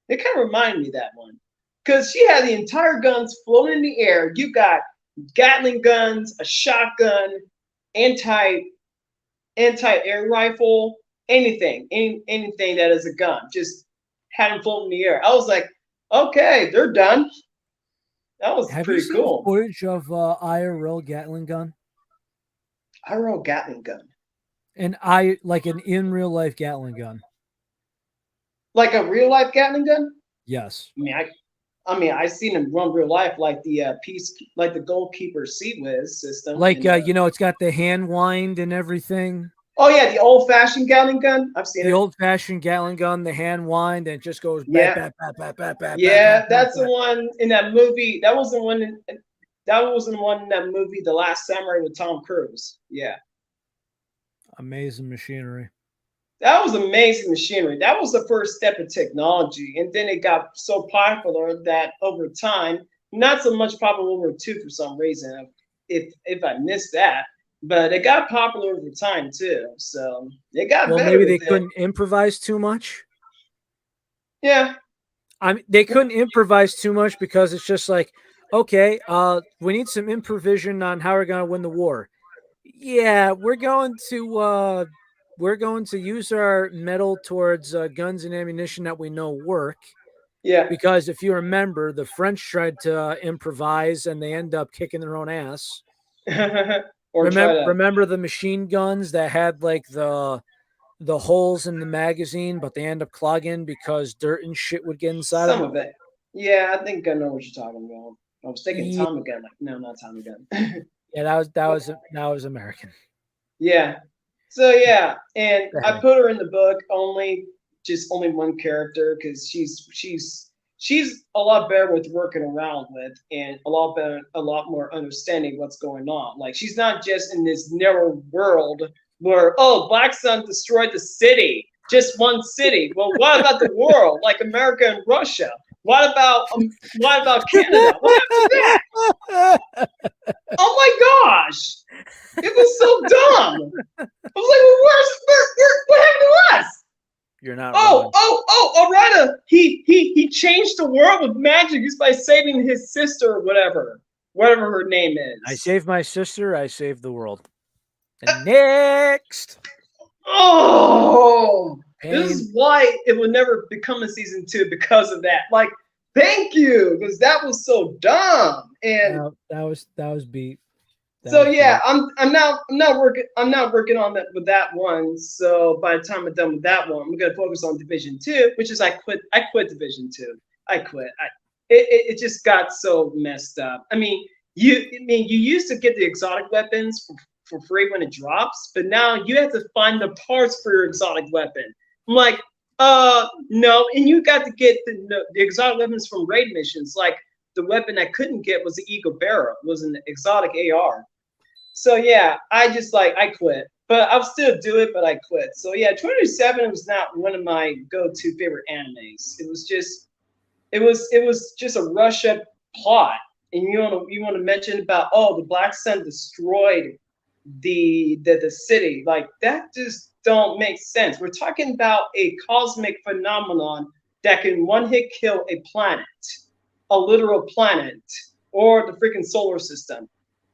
It kind of reminded me of that one. Because she had the entire guns floating in the air. You got Gatling guns, a shotgun, anti air rifle, anything that is a gun. Just had them floating in the air. I was like, okay, they're done. That was Have you pretty seen cool. footage of IRL Gatling gun? IRL Gatling gun. And I like an in real life Gatling gun. Like a real life Gatling gun? Yes. I seen them run real life, like the like the goalkeeper Sea Whiz system. Like And it's got the hand wind and everything. oh yeah, the old fashioned Gatling gun. I've seen The it. old fashioned Gatling gun, the hand wind, and it just goes bat Yeah, bat bat bat bat bat bat bat yeah, bat that's the bat. one in that movie. That was the one. That was the one in that movie, The Last Samurai with Tom Cruise. Yeah, Amazing machinery. that was amazing machinery. That was the first step of technology, and then it got so popular that over time, not so much popular World War II for some reason. If I missed that, but it got popular over time too. So it got Well, better maybe with they it. couldn't improvise too much. Yeah. I mean, they couldn't improvise too much because it's just like, okay, we need some improvisation on how we're going to win the war. Yeah, we're going to use our metal towards guns and ammunition that we know work. Yeah. Because if you remember, the French tried to improvise and they end up kicking their own ass. Or try to Remember the machine guns that had like the holes in the magazine, but they end up clogging because dirt and shit would get inside of some them. of it. Yeah, I think I know what you're talking about. I was thinking Yeah, Tommy gun. Like, no, not Tommy gun. yeah, that was American. Yeah. So yeah, and The I heck. put her in the book only just only one character because she's a lot better with working around with and a lot more understanding what's going on. Like she's not just in this narrow world where Black Sun destroyed the city, just one city. Well, what about the world, like America and Russia? What about Canada? What happened to that? Oh my gosh! It was so dumb. I was like, well, what happened to us? You're not wrong. Arata, he changed the world with magic just by saving his sister or whatever her name I is. saved my sister. I saved the world. And next, Oh, this pain. is why it will never become a season 2 because of that. Like, thank you, because that was so dumb. And No, that was beat. That so was yeah, beat. I'm not working on that with that one. So by the time I'm done with that one, I'm gonna focus on Division 2, which is I quit Division 2. I quit. It just got so messed up. You used to get the exotic weapons for free when it drops, but now you have to find the parts for your exotic weapon. I'm like, no, and you got to get the exotic weapons from raid missions. Like the weapon I couldn't get was the Eagle Barrel, was an exotic AR. So yeah, I quit. But I'll still do it, but I quit. So yeah, 27 was not one of my go-to favorite animes. It was just a rush up plot. And you want to mention about the Black Sun destroyed the city. Like that just don't make sense. We're talking about a cosmic phenomenon that can one hit kill a planet, a literal planet, or the freaking solar system.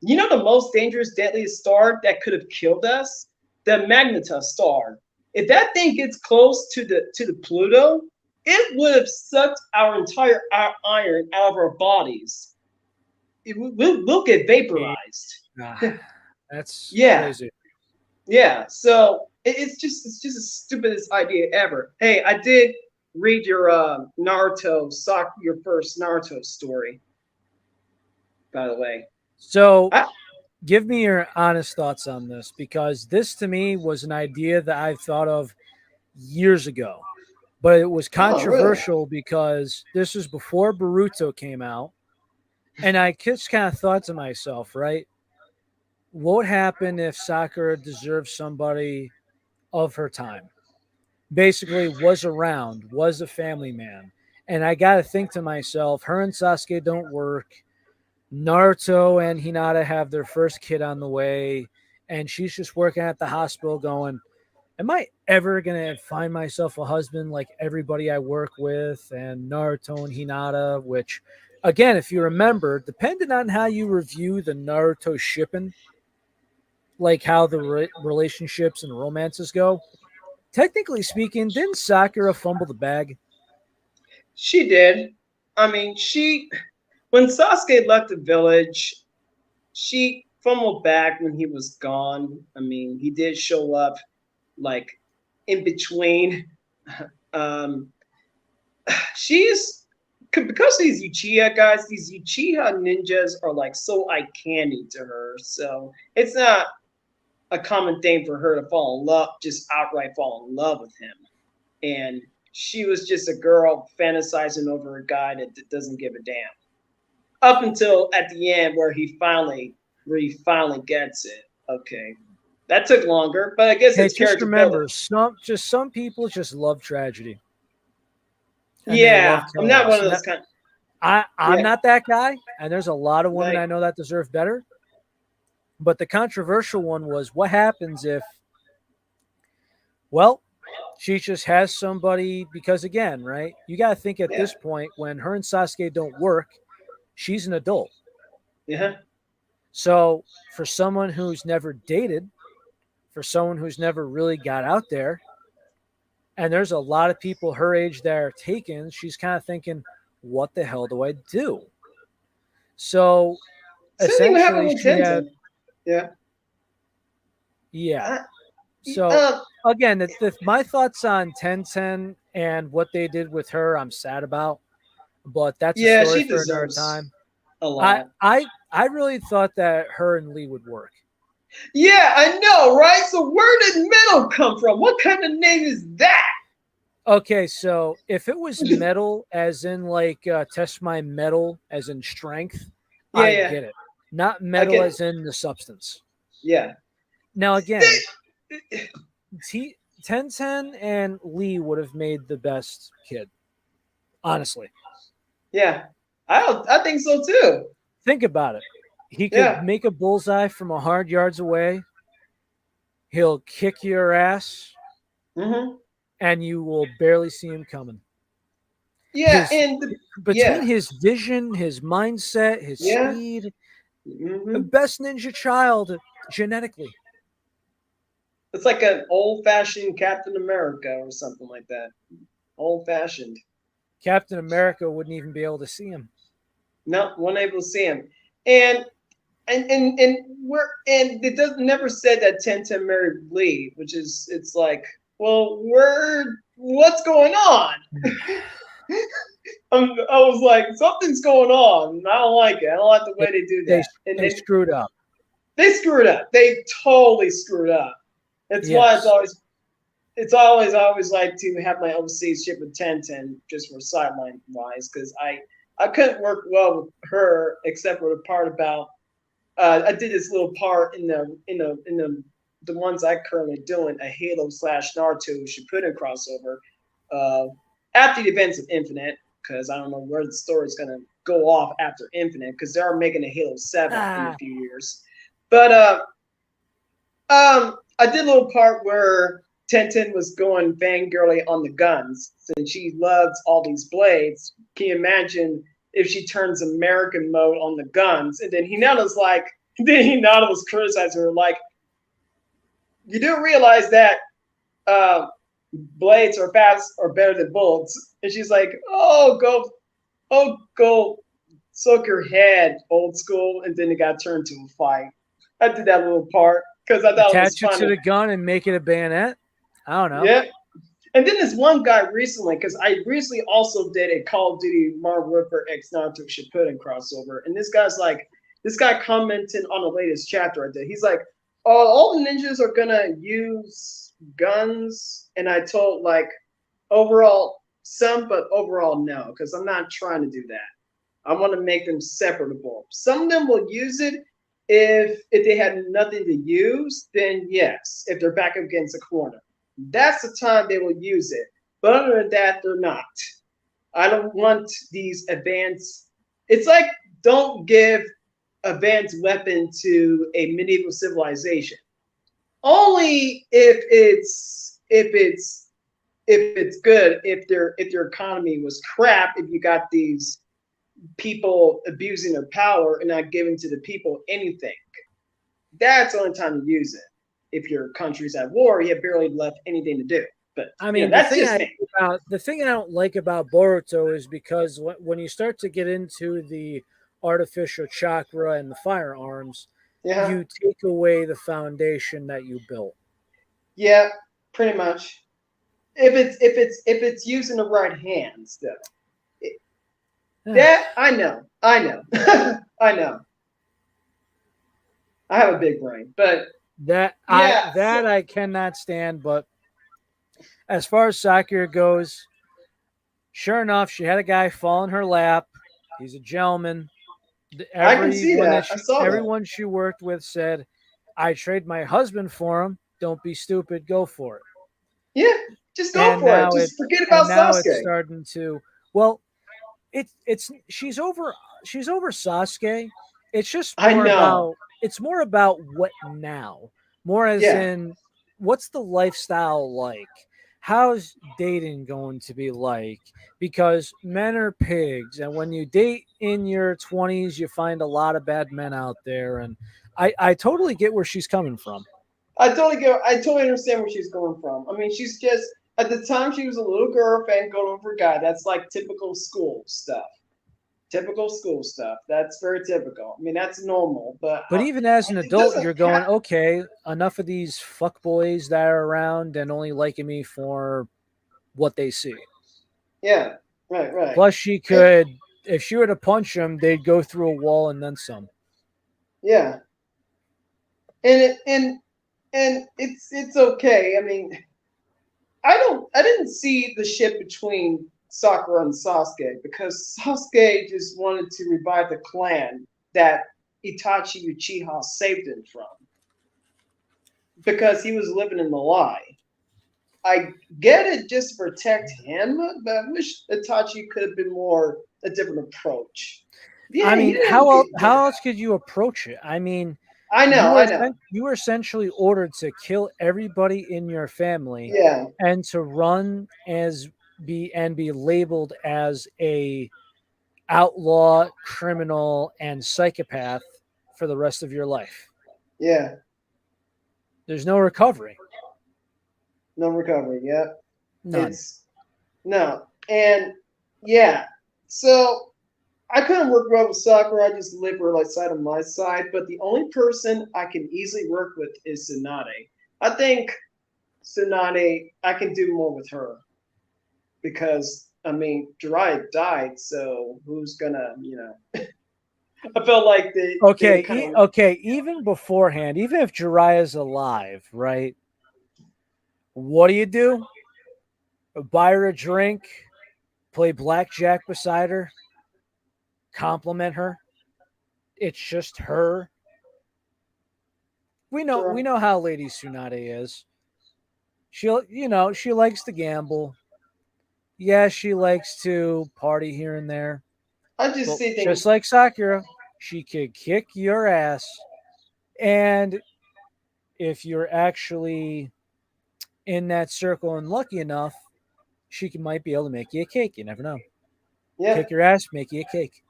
You know the most dangerous, deadliest star that could have killed us? The Magnetar star. If that thing gets close to the Pluto, it would have sucked our entire iron out of our bodies. We'll get vaporized. Ah, that's Yeah, crazy. yeah. So it's just the stupidest idea ever. Hey, I did read your your first Naruto story, by the way. So, I, give me your honest thoughts on this because this to me was an idea that I've thought of years ago, but it was oh, really? controversial because this was before Boruto came out, and I just kind of thought to myself, right? What would happen if Sakura deserved somebody of her time? Basically, was around, was a family man. And I got to think to myself, her and Sasuke don't work. Naruto and Hinata have their first kid on the way. And she's just working at the hospital going, am I ever going to find myself a husband like everybody I work with? And Naruto and Hinata, which, again, if you remember, depending on how you review the Naruto shipping, like how the relationships and romances go, technically speaking, didn't Sakura fumble the bag? She did. She when Sasuke left the village, she fumbled back when he was gone. He did show up like in between. Um, she's because these Uchiha guys, these Uchiha ninjas are like so eye candy to her. So it's not a common thing for her to fall in love, just outright fall in love with him. And she was just a girl fantasizing over a guy that doesn't give a damn. Up until at the end where he finally gets it. Okay. That took longer, but I guess Hey, it's just character building. remember, some people just love tragedy and they love Yeah, I'm not chaos. one of And those kind. I'm Yeah, not that guy, and there's a lot of women like I know that deserve better. But the controversial one was what happens if, well, she just has somebody, because again, right? You got to think at Yeah. this point when her and Sasuke don't work, she's an adult. Yeah. So for someone who's never dated, for someone who's never really got out there, and there's a lot of people her age that are taken, she's kind of thinking, what the hell do I do? So Same thing happened essentially with she had, Tenten. Yeah. yeah. Uh, So again, my thoughts on 1010 and what they did with her, I'm sad about, but that's a yeah, story she for another deserves time. a I lot. I I really thought that her and Lee would work. Yeah, I know, right? So where did Metal come from? What kind of name is that? Okay, so if it was metal, as in like test my metal, as in strength, Yeah, I yeah. get it. Not I metal get as in the substance. yeah. Now again, T 1010 and Lee would have made the best kid. Honestly, Yeah. I think so too. think about it. He could Yeah. make a bullseye from 100 yards away. He'll kick your ass, Hmm. and you will barely see him coming. Yeah, His and between yeah. his vision, his mindset, his Yeah. speed, Hmm. best ninja child genetically. It's like an old-fashioned Captain America or something like that. Old-fashioned. Captain America wouldn't even be able to see him. No, one able to see him. And and we're and it doesn't never said that Tenten married Lee, which is it's like, well, what's going on? I was like, something's going on. I don't like it. I don't like the They way they do they, that. And they screwed up. they screwed up. They totally screwed up. That's why Yes. I always like to have my overseas ship with Tenten just for sideline wise because I couldn't work well with her except for the part about I did this little part in the ones I currently doing a Halo / Naruto Shippuden crossover after the events of Infinite because I don't know where the story's gonna go off after Infinite because they are making a Halo 7 in a Ah, few years. But I did a little part where Tenten was going fangirly on the guns since she loves all these blades. Can you imagine if she turns American mode on the guns? And then Hinata's like, then Hinata was criticizing her like, you do realize that blades are fast or better than bullets. And she's like, go soak your head, old school. And then it got turned to a fight. I did that little part because I thought it was attach it to funny. the gun and make it a bayonet. I don't know. Yeah. And then this one guy recently, because I recently also did a Call of Duty Modern Warfare X Naruto Shippuden crossover, and this guy commented on the latest chapter I did. He's like, "Oh, all the ninjas are gonna use guns," and I told like, overall some, but overall no, because I'm not trying to do that. I want to make them separable. Some of them will use it if they had nothing to use, then yes, if they're back against a corner. That's the time they will use it. But other than that, they're not. I don't want these advanced. It's like don't give advanced weapon to a medieval civilization. Only if it's good. If their economy was crap, if you got these people abusing their power and not giving to the people anything, that's the only time to use it. If your country's at war, you have barely left anything to do. But I mean, that's just me. the thing I don't like about Boruto is because when you start to get into the artificial chakra and the firearms, Yeah, you take away the foundation that you built. yeah, pretty much. If it's used in the right hands, though. That I know, I know, I know. I have a big brain, but yeah, I cannot stand. But as far as Sakura goes, sure enough, she had a guy fall in her lap. He's a gentleman. I can see that. I saw that. Everyone she worked with said, "I trade my husband for him. Don't be stupid. Go for it." Yeah, just go for it. Just forget about now it's Sasuke. starting to, well, it's she's over Sasuke. It's just I more know. about it's more about what now, more as Yeah. in what's the lifestyle like? How's dating going to be like? Because men are pigs, and when you date in your 20s, you find a lot of bad men out there. And I totally get where she's coming from. I totally understand where she's going from. I mean, she's just at the time she was a little girl fan going over a guy. That's like typical school stuff. Typical school stuff. That's very typical. I mean, that's normal, but But even as an it adult, doesn't you're going, have. okay, enough of these fuck boys that are around and only liking me for what they see. Yeah, right, right. Plus, she It, could, if she were to punch them, they'd go through a wall and then some. yeah, and it's okay. I mean, I didn't see the shit between Sakura and Sasuke because Sasuke just wanted to revive the clan that Itachi Uchiha saved him from because he was living in the lie. I get it just to protect him, but I wish Itachi could have been more a different approach. I Yeah, he mean, didn't have to be a bad how else guy. could you approach it? I mean, I know. you were essentially ordered to kill everybody in your family Yeah, and to run as be labeled as a outlaw, criminal, and psychopath for the rest of your life. yeah. There's no recovery. No recovery. Yeah, None. it's no, and yeah. So I couldn't work well with Sakura. I just live her like side on my side. But the only person I can easily work with is Tsunade. I think Tsunade, I can do more with her because I mean Jiraiya died, so who's gonna I felt like they Okay, kind of okay. Even beforehand, even if Jiraiya's alive, right? What do? Buy her a drink, play blackjack beside her, compliment her. It's just her. We sure. know how Lady Tsunade is. She likes to gamble. Yeah, she likes to party here and there. I just But see just things. like Sakura, she could kick your ass. And if you're actually in that circle and lucky enough, might be able to make you a cake. You never know. Yeah, Kick your ass, make you a cake.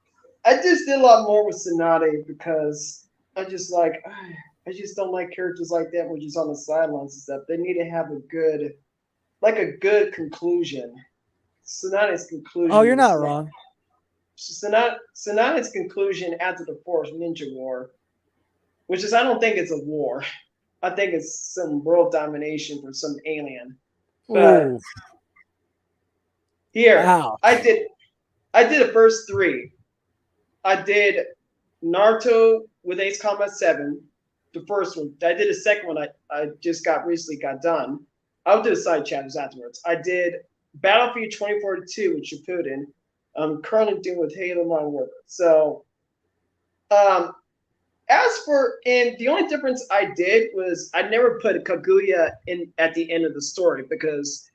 I just did a lot more with Tsunade because I just like I just don't like characters like that, which is on the sidelines and stuff. They need to have a good conclusion. Tsunade's Oh, conclusion you're not was not. wrong. Tsunade's conclusion after the Forest Ninja War, which is I don't think it's a war. I think it's some world domination for some alien. But Ooh, here, ouch. I did the first three. I did Naruto with Ace Combat 7, the first one. I did a second one I just recently got done. I'll do the side chapters afterwards. I did Battlefield 2042 with Shippuden. I'm currently doing with Halo Modern Warfare. So um, as for and the only difference I did was I never put Kaguya in at the end of the story because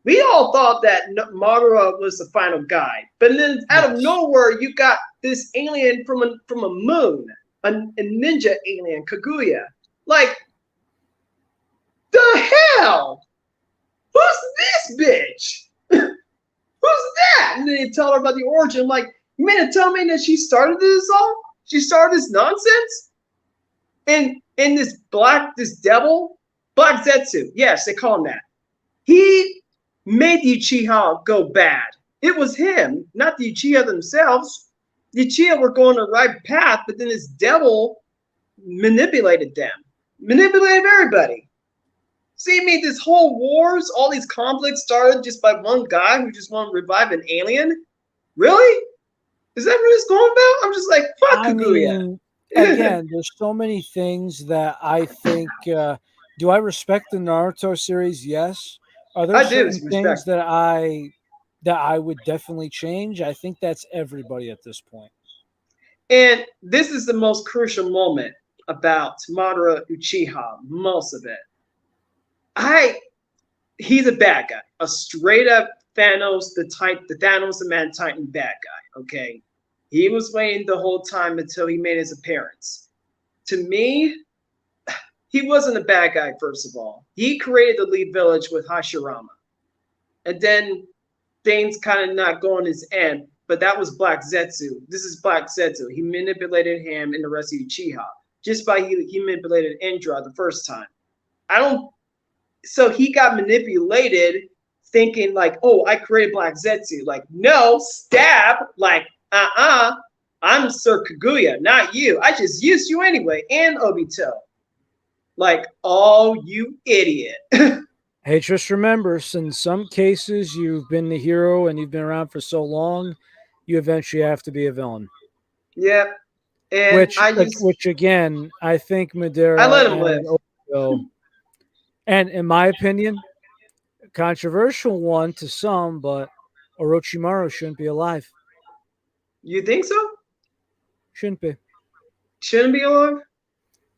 we all thought that Madara was the final guy, but then out of Yes. nowhere you got this alien from a moon, a ninja alien, Kaguya. Like the hell? Who's this bitch? Who's that? And then you tell her about the origin. I'm like, you mean to tell me that she started this all? She started this nonsense? And this devil, Black Zetsu, yes, they call him that. He made the Uchiha go bad. It was him, not the Uchiha themselves. The Uchiha were going the right path, but then this devil manipulated them, manipulated everybody. See me, this whole wars, all these conflicts started just by one guy who just wanted to revive an alien. Really? Is that what it's going about? I'm just like, fuck I Kaguya. mean, again, there's so many things that I think. Do I respect the Naruto series? Yes. Are there I do certain things respect. that I would definitely change? I think that's everybody at this point. And this is the most crucial moment about Madara Uchiha, most of it. I He's a bad guy, a straight up Thanos, the Thanos the Man Titan bad guy. Okay, he was waiting the whole time until he made his appearance to me, he wasn't a bad guy, first of all. He created the Leaf Village with Hashirama. And then things kind of not going his end. But that was Black Zetsu. This is Black Zetsu. He manipulated him and the rest of Uchiha. Just by he manipulated Indra the first time. So he got manipulated thinking like, oh, I created Black Zetsu. Like, no, stab. Like, I'm Sir Kaguya, not you. I just used you anyway. And Obito. Like, oh, you idiot. Hey, just remember, in some cases, you've been the hero and you've been around for so long, you eventually have to be a villain. Yeah. And which again, I think Madara I let him and live. Obito, and in my opinion, controversial one to some, but Orochimaru shouldn't be alive. You think so? Shouldn't be. Shouldn't be alive?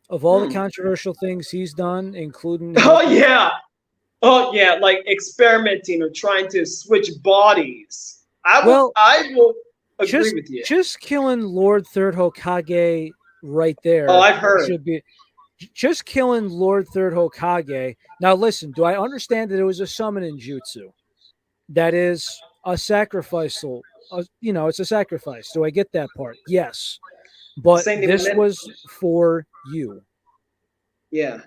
Of all the controversial things he's done, including Oh yeah, like experimenting or trying to switch bodies. I will agree with you. Just killing Lord Third Hokage right there. Oh, I've heard. Should be just killing Lord Third Hokage. Now listen, do I understand that it was a summoning jutsu? That is a sacrificial. It's a sacrifice. Do I get that part? Yes. But this was for you. Yeah.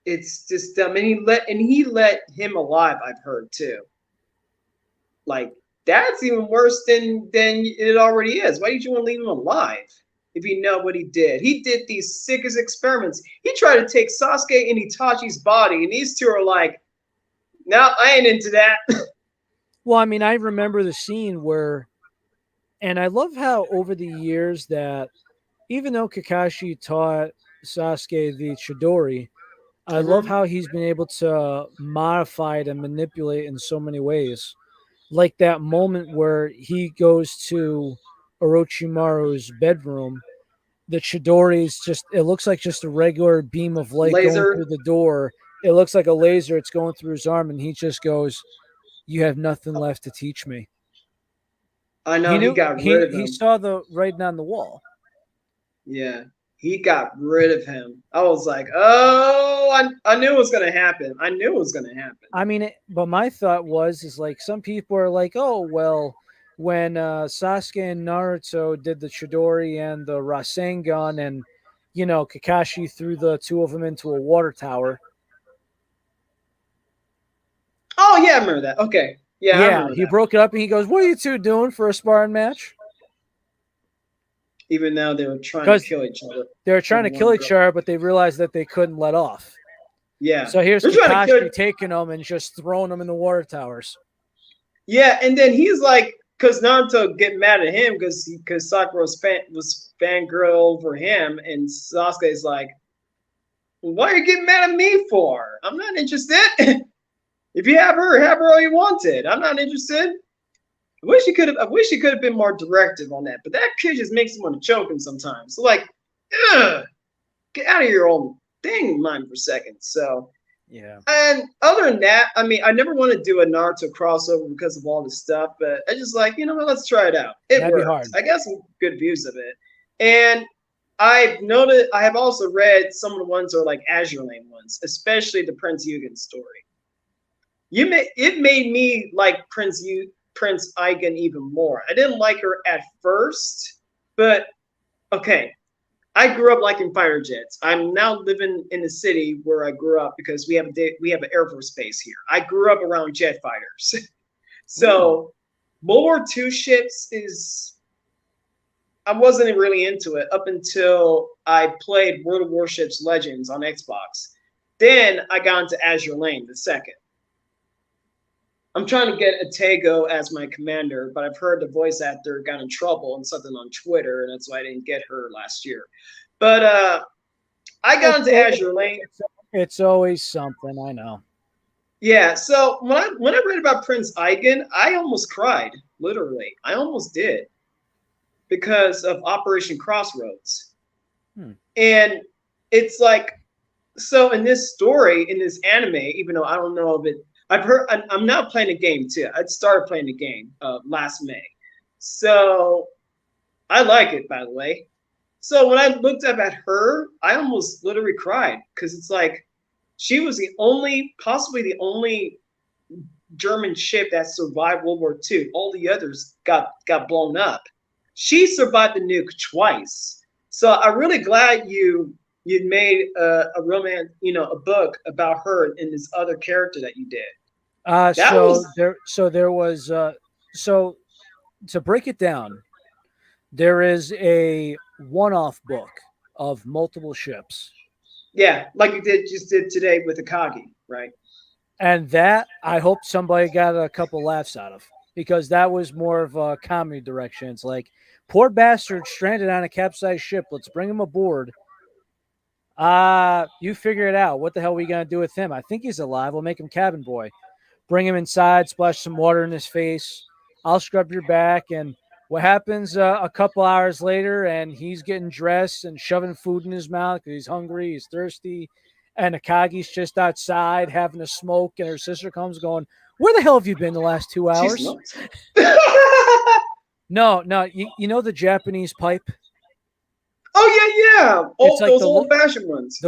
It's just dumb. And he let him alive, I've heard too. Like, that's even worse than it already is. Why did you want to leave him alive if you know what he did? He did these sickest experiments. He tried to take Sasuke and Itachi's body, and these two are like, no, I ain't into that. Well, I mean, I remember the scene where, and I love how over the years that even though Kakashi taught Sasuke the Chidori, I love how he's been able to modify it and manipulate in so many ways. Like that moment where he goes to Orochimaru's bedroom, the Chidori's it looks like just a regular beam of light going through the door. It looks like a laser. It's going through his arm, and he just goes, "You have nothing left to teach me." I know he got rid of him. He saw the writing on the wall. Yeah, he got rid of him. I was like, oh, I knew it was going to happen. I knew it was going to happen. I mean, but my thought is like, some people are like, oh, well, when Sasuke and Naruto did the Chidori and the Rasengan and, Kakashi threw the two of them into a water tower. Oh, yeah, I remember that. Okay. Yeah, he broke it up and he goes, what are you two doing for a sparring match? Even though they were trying to kill each other. They were trying to kill each other, but they realized that they couldn't let off. Yeah. So here's Kakashi taking them and just throwing them in the water towers. Yeah, and then he's like, because Naruto get mad at him because Sakura was fangirl over him, and Sasuke's like, why are you getting mad at me for? I'm not interested. If you have her all you wanted. I'm not interested. I wish he could have been more directive on that, but that kid just makes him want to choke him sometimes. So like, get out of your own thing, mind for a second. So yeah. And other than that, I mean, I never want to do a Naruto crossover because of all this stuff, but I just like, what, let's try it out. That'd be hard. I got some good views of it, and I have also read some of the ones that are like Azure Lane ones, especially the Prince Eugen story. It made me like Prince Eugen even more. I didn't like her at first, but okay. I grew up liking fighter jets. I'm now living in the city where I grew up because we have an Air Force base here. I grew up around jet fighters. So World War II ships I wasn't really into it up until I played World of Warships Legends on Xbox. Then I got into Azure Lane the second. I'm trying to get Atego as my commander, but I've heard the voice actor got in trouble and something on Twitter, and that's why I didn't get her last year. But I got into Azure Lane. It's always something, I know. Yeah, so when I read about Prince Eugen, I almost cried, literally. I almost did because of Operation Crossroads. And it's like, so in this story, in this anime, even though I don't know of it, I'm now playing a game too. I started playing the game last May. So I like it, by the way. So when I looked up at her, I almost literally cried because it's like she was possibly the only German ship that survived World War II. All the others got blown up. She survived the nuke twice. So I'm really glad you made a romance, a book about her and this other character that you did. That was There was so to break it down, there is a one-off book of multiple ships. yeah, like you did today with Akagi, right? And that I hope somebody got a couple laughs out of, because that was more of a comedy direction. It's like, poor bastard stranded on a capsized ship. Let's bring him aboard. You figure it out. What the hell are we gonna do with him? I think he's alive. We'll make him cabin boy. Bring him inside, splash some water in his face. I'll scrub your back. And what happens a couple hours later, and he's getting dressed and shoving food in his mouth because he's hungry, he's thirsty. And Akagi's just outside having a smoke, and her sister comes going, "Where the hell have you been the last 2 hours?" She's nuts. No, you know the Japanese pipe? Oh yeah. It's like Those old fashioned ones.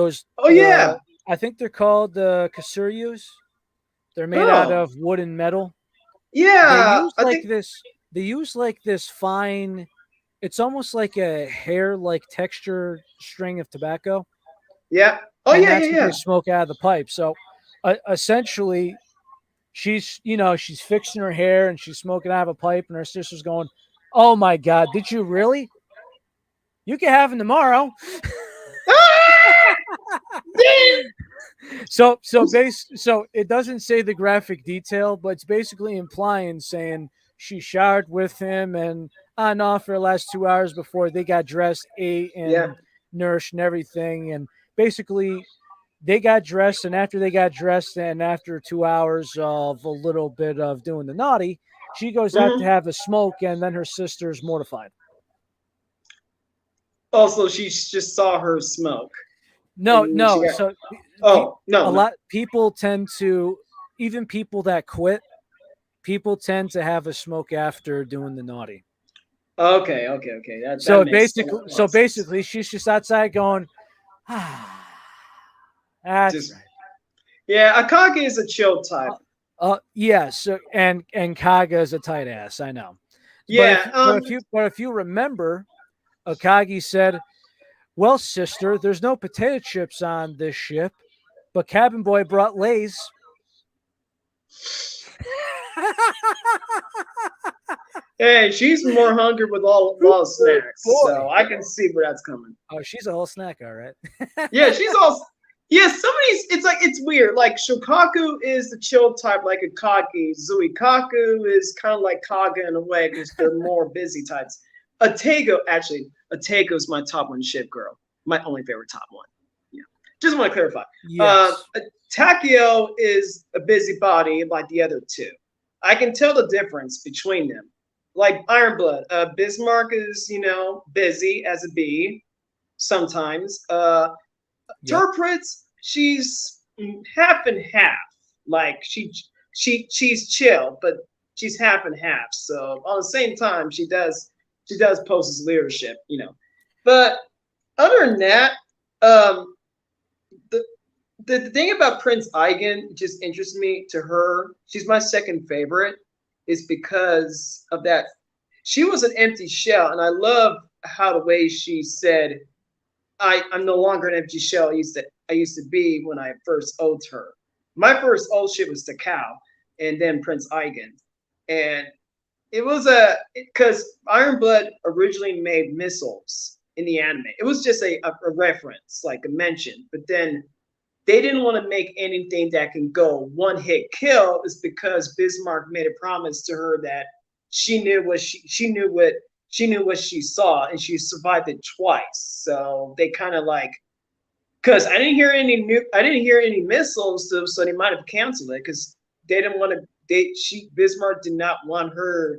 Yeah. I think they're called the kasuryus. They're made out of wood and metal. Yeah. They use like this fine. It's almost like a hair-like texture string of tobacco. Yeah. And that's what they smoke out of the pipe. So, essentially, she's fixing her hair and she's smoking out of a pipe, and her sister's going, "Oh my God, did you really? You can have him tomorrow." So it doesn't say the graphic detail, but it's basically implying saying she showered with him and on off for the last 2 hours before they got dressed, ate, and nourished and everything. And basically they got dressed, and after they got dressed and after 2 hours of a little bit of doing the naughty, she goes out to have a smoke, and then her sister's mortified. Also, she just saw her smoke. No. A no. lot people tend to, even people that quit, people tend to have a smoke after doing the naughty. Okay. That basically, she's just outside going, that's right. Yeah, Akagi is a chill type. Yeah. So and Kaga is a tight ass. I know. Yeah. But if you remember, Akagi said, "Well, sister, there's no potato chips on this ship, but cabin boy brought Lay's." Hey, she's more hungry with all of snacks, so I can see where that's coming. Oh, she's a whole snack, all right. Yeah, she's all. Yeah, it's weird. Like Shokaku is the chill type, like Akagi. Zuikaku is kind of like Kaga in a way because they're more busy types. Atego's my top one ship girl. My only favorite top one. Yeah, just want to clarify. Yes. Takeo is a busybody like the other two. I can tell the difference between them. Like Ironblood, Bismarck is busy as a bee sometimes. Turpritz, she's half and half. Like she's chill, but she's half and half. So on the same time, she does pose as leadership, But other than that, the thing about Prince Eigen just interests me to her. She's my second favorite, is because of that. She was an empty shell, and I love how the way she said, I'm no longer an empty shell I used to be when I first owed her. My first old ship was Takao, and then Prince Eigen. And it was because Ironblood originally made missiles in the anime. It was just a reference, like a mention. But then they didn't want to make anything that can go one hit kill, is because Bismarck made a promise to her that she knew what she saw, and she survived it twice. So they kind of like, because I didn't hear any missiles, so they might have canceled it because they didn't want to. Bismarck did not want her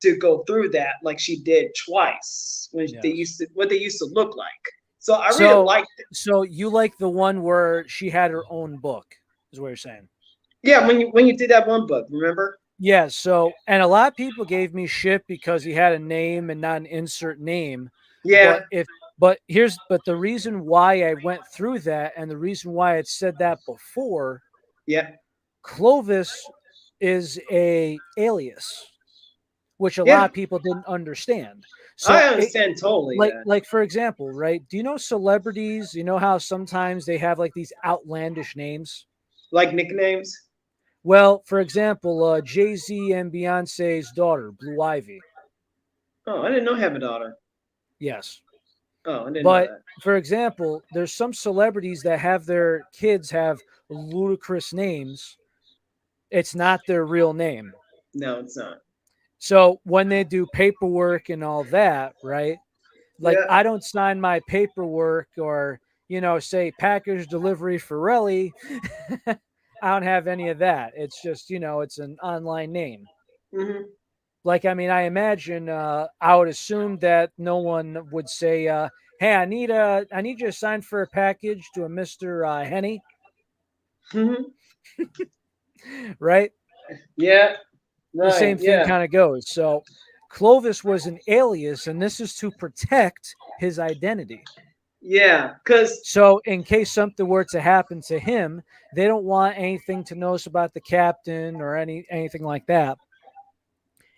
to go through that like she did twice when they used to look like. So I really liked it. So you like the one where she had her own book, is what you're saying? Yeah, when you did that one book, remember? Yeah. So, and a lot of people gave me shit because he had a name and not an insert name. Yeah. But But the reason why I went through that, and the reason why it said that before, Yeah. Clovis is a alias, which a lot Yeah. of people didn't understand. I So understand totally that. like for example, right? Do you know celebrities? You know how sometimes they have like these outlandish names? Like nicknames. Well, for example, Jay-Z and Beyonce's daughter, Blue Ivy. Oh, I didn't know I have a daughter. Yes. Oh, I didn't know But that. for example, there's some celebrities that have their kids have ludicrous names. It's not their real name. No, it's not. So when they do paperwork and all that, right? Like Yeah. I don't sign my paperwork or, say package delivery Forelli. I don't have any of that. It's just, it's an online name. Hmm. Like, I mean, I imagine I would assume that no one would say, "Hey, I need you to sign for a package to a Mister Henny," Hmm. right? Yeah. The Right. same thing Yeah. kind of goes. So, Clovis was an alias, and this is to protect his identity. Yeah. Cause So, in case something were to happen to him, they don't want anything to know about the captain or anything like that.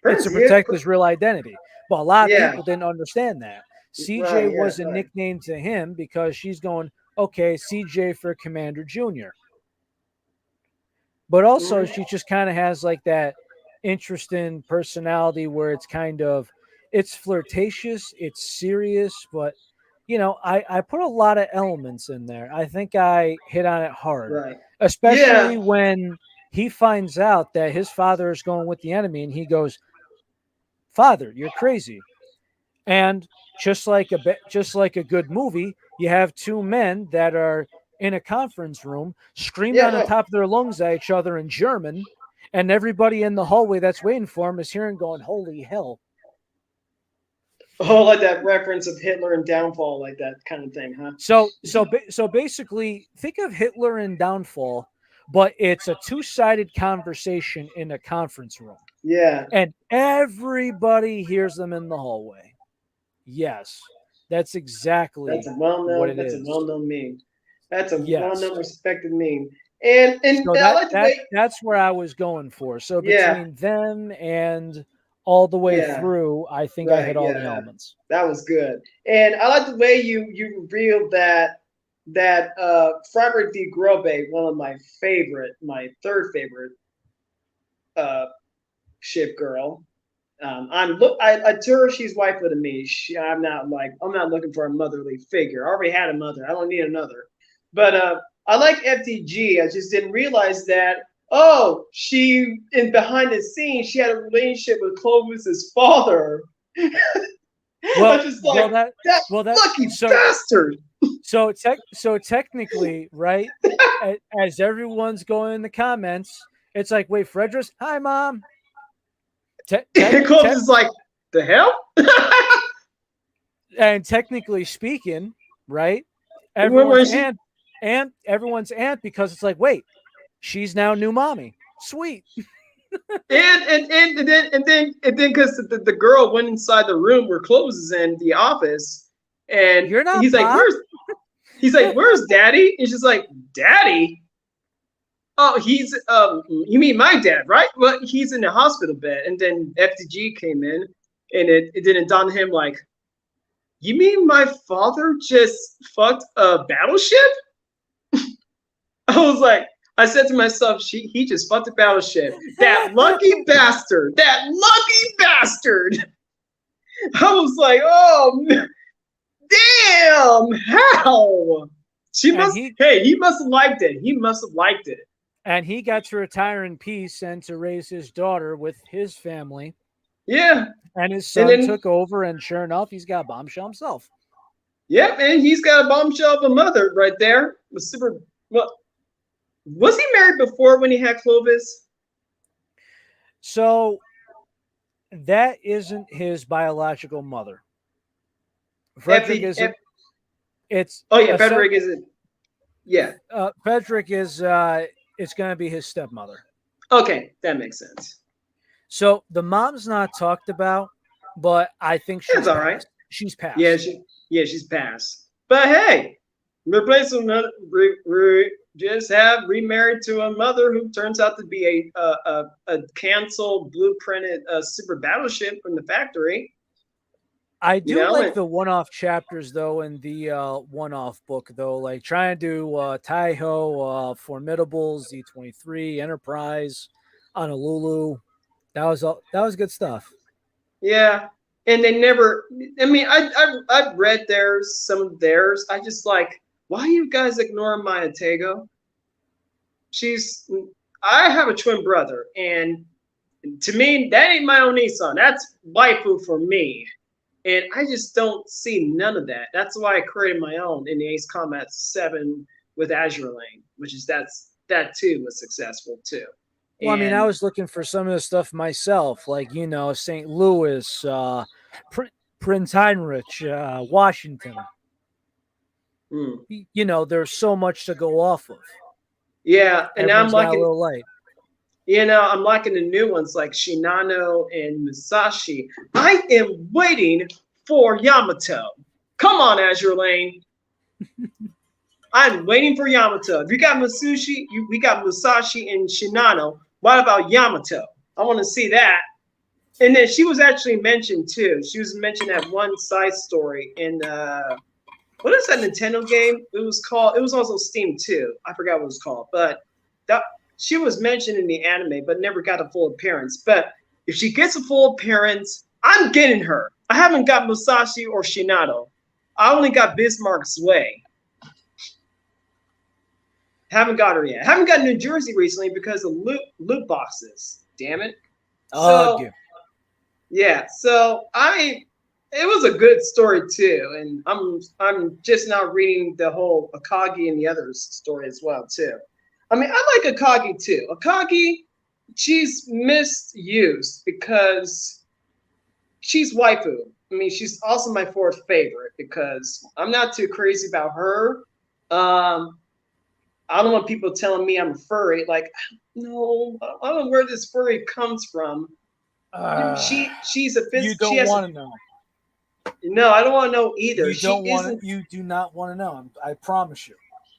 It's to Prince. Yeah. protect his real identity. But a lot of Yeah. people didn't understand that. CJ Right. Yeah. was a Right. nickname to him because she's going, okay, CJ for Commander Junior. But also, Hmm. she just kind of has like that interesting personality where it's flirtatious, it's serious, but I put a lot of elements in there. I think I hit on it hard, Right. especially Yeah. when he finds out that his father is going with the enemy and he goes, "Father, you're crazy." And just like a good movie, you have two men that are in a conference room screaming Yeah. on the top of their lungs at each other in German, and everybody in the hallway that's waiting for him is hearing going, "Holy hell!" Oh, like that reference of Hitler and downfall, like that kind of thing, huh? So basically, think of Hitler in Downfall, but it's a two-sided conversation in a conference room, Yeah. and everybody hears them in the hallway. Yes, that's That's exactly a well what known. it That's a is. well known meme. That's a well Yes. known respected meme. And So I like the way. that's where I was going for. So Yeah. between them and all the way Yeah. through, I think I Right. hit all the Yeah. elements. That was good. And I like the way you revealed that Frederick D. Grobe, one of my third favorite uh ship girl. I to her she's waifu to me. I'm not looking for a motherly figure. I already had a mother. I don't need another. But I like FTG. I just didn't realize that. Oh, she in behind the scenes she had a relationship with Clovis's father. I Well, just well like that that well that lucky so bastard. so technically, right? As everyone's going in the comments, it's like, wait, Fredris, hi mom. Te- te- And Clovis te- is like, the hell? and technically speaking, right? When Everyone's she everyone's aunt because it's like, wait, she's now new mommy. Sweet. and then because the girl went inside the room where Clovis is in the office, and You're not Bob. He's like, where's Daddy? And she's like, Daddy? Oh, he's you mean my dad, right? Well, he's in the hospital bed. And then FTG came in, and it didn't dawn on him like, you mean my father just fucked a battleship? I was like, I said to myself, he just fucked a battleship. That lucky bastard. That lucky bastard. I was like, oh damn, how? and he He must have liked it. He must have liked it. and he got to retire in peace and to raise his daughter with his family. Yeah. And his And son then took over, and sure enough, he's got a bombshell himself. yeah, man, he's got a bombshell of a mother right there. Was super well. Was he married before when he had Clovis? So that isn't his biological mother. Frederick FD, isn't. It's oh yeah, a step. Frederick isn't. Yeah. Frederick is. It's going to be his stepmother. Okay, that makes sense. So the mom's not talked about, but I think That's she's all right. passed. She's passed. She's passed. But hey, replace another. Just have remarried to a mother who turns out to be a canceled, blueprinted super battleship from the factory. I do like the one-off chapters though, in the one-off book though, like trying to do Taiho, Formidables, Z-23, Enterprise, Honolulu. That was good stuff. Yeah, and they never. I mean, I've read some of theirs. I just like, why you guys ignoring Maya Tego? I have a twin brother, and to me, that ain't my own Nissan. That's waifu for me. And I just don't see none of that. That's why I created my own in the Ace Combat 7 with Azure Lane, that too was successful too. Well, I mean, I was looking for some of the stuff myself, like, St. Louis, Prince Heinrich, Washington. There's so much to go off of. Yeah, and I'm liking a little light. I'm liking the new ones like Shinano and Musashi. I am waiting for Yamato. Come on, Azure Lane. I'm waiting for Yamato. If you got we got Musashi and Shinano. What about Yamato? I want to see that. And then she was actually mentioned too. She was mentioned at one side story in what is that Nintendo game? It was also Steam too. I forgot what it was called, but she was mentioned in the anime, but never got a full appearance. But if she gets a full appearance, I'm getting her. I haven't got Musashi or Shinado. I only got Bismarck's Way. Haven't got her yet. Haven't got New Jersey recently because of loot boxes. Damn it. Yeah. So it was a good story too, and I'm just now reading the whole Akagi and the others story as well too. I mean, I like Akagi too. Akagi, she's misused because she's waifu. I mean, she's also my fourth favorite because I'm not too crazy about her. I don't want people telling me I'm a furry. Like, no, I don't know where this furry comes from. She's a physical. You don't want to know. No, I don't want to know either. You do not want to know. I promise you.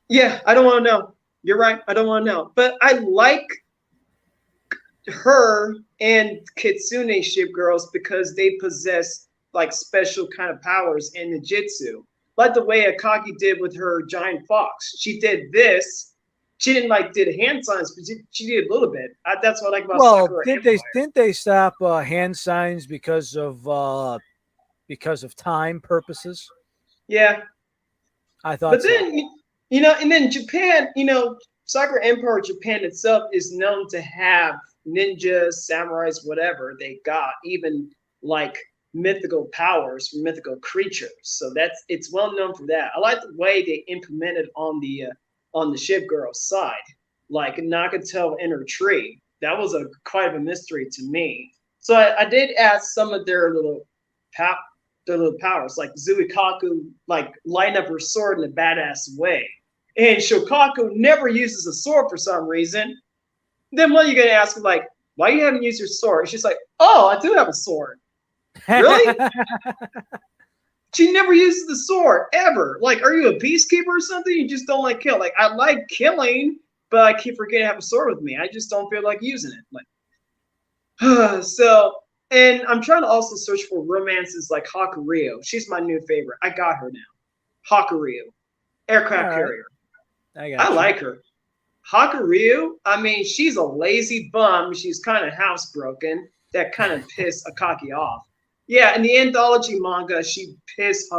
Yeah, I don't want to know. You're right. I don't want to know. But I like her and Kitsune ship girls because they possess like special kind of powers in the jitsu. Like the way Akagi did with her giant fox. She did this. She didn't did hand signs, but she did a little bit. That's what I like about Sakura Empire. Didn't they stop hand signs because of time purposes? Yeah. I thought but then and then Japan, Sakura Empire Japan itself is known to have ninjas, samurais, whatever they got, even like mythical powers from mythical creatures. So it's well known for that. I like the way they implemented on the ship girl side, like Nagato in her tree. That was quite of a mystery to me. So I did ask some of their little powers, like Zuikaku, like lighting up her sword in a badass way. And Shokaku never uses a sword for some reason. Then what are you gonna ask her, like, why you haven't used your sword? She's like, oh, I do have a sword. Really? She never uses the sword ever. Like, are you a peacekeeper or something? You just don't like kill. Like, I like killing, but I keep forgetting to have a sword with me. I just don't feel like using it. Like, so, and I'm trying to also search for romances like Hakuryu. She's my new favorite. I got her now. Hakuryu, aircraft carrier. I like her. Hakuryu, I mean, she's a lazy bum. She's kind of housebroken. That kind of pissed Akagi off. Yeah, in the anthology manga, she pissed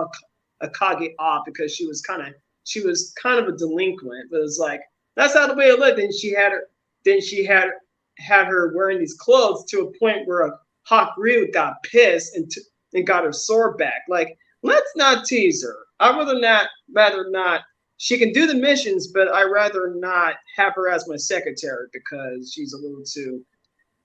Akagi off because she was kind of a delinquent. But it was like, that's how the way it lived. Then she had her wearing these clothes to a point where Hakuryu got pissed and got her sword back. Like, let's not tease her. I'd rather not. She can do the missions, but I'd rather not have her as my secretary because she's a little too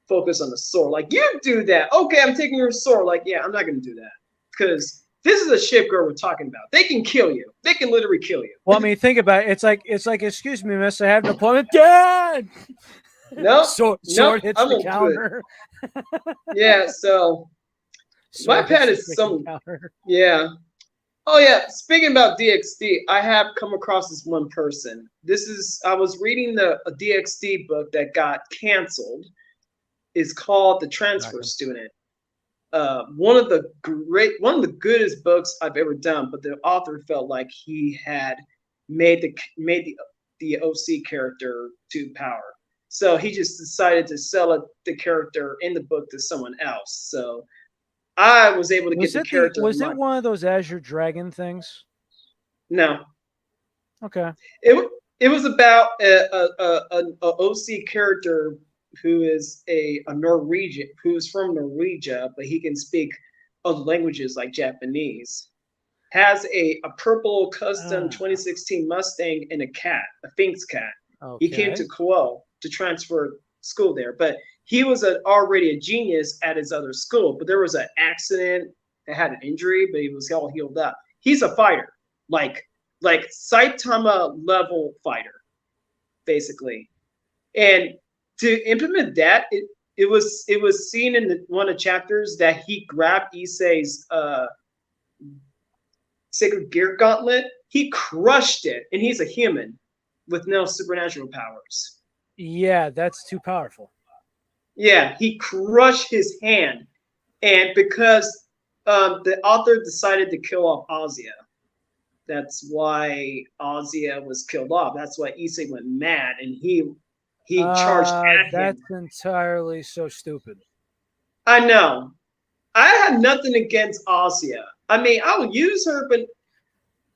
focused on the sword. Like, you do that. Okay, I'm taking your sword. Like, yeah, I'm not going to do that because this is a ship girl we're talking about. They can kill you. They can literally kill you. Well, I mean, think about it. It's like, excuse me, miss, I have an appointment. Dad! No. Sword hits the counter. Yeah, so Sorry, Wattpad it's a is quick some, encounter. yeah. Oh yeah. Speaking about DxD, I have come across this one person. I was reading a DxD book that got canceled. It's called The Transfer Shocking. Student. One of the goodest books I've ever done, but the author felt like he had made the OC character to power. So he just decided to sell the character in the book to someone else. So I was able to get the character on Was it my one of those Azure Dragon things? no. Okay. It was about an OC character who is a Norwegian who's from Norwegia, but he can speak other languages like Japanese. Has a purple custom Ah, 2016 Mustang and a cat, a Finks cat. He came to okay. Koel to transfer school there, but he was already a genius at his other school. But there was an accident that had an injury, but he was all healed up. He's a fighter, like like Saitama level fighter, basically. And to implement that, it was seen in one of the chapters that he grabbed Issei's Sacred Gear Gauntlet. He crushed it, and he's a human with no supernatural powers. Yeah, that's too powerful. Yeah, he crushed his hand, and because the author decided to kill off Ozia, that's why Ozia was killed off. That's why Issei went mad, and he charged at him. That's entirely so stupid. I know. I had nothing against Ozia. I mean, I would use her, but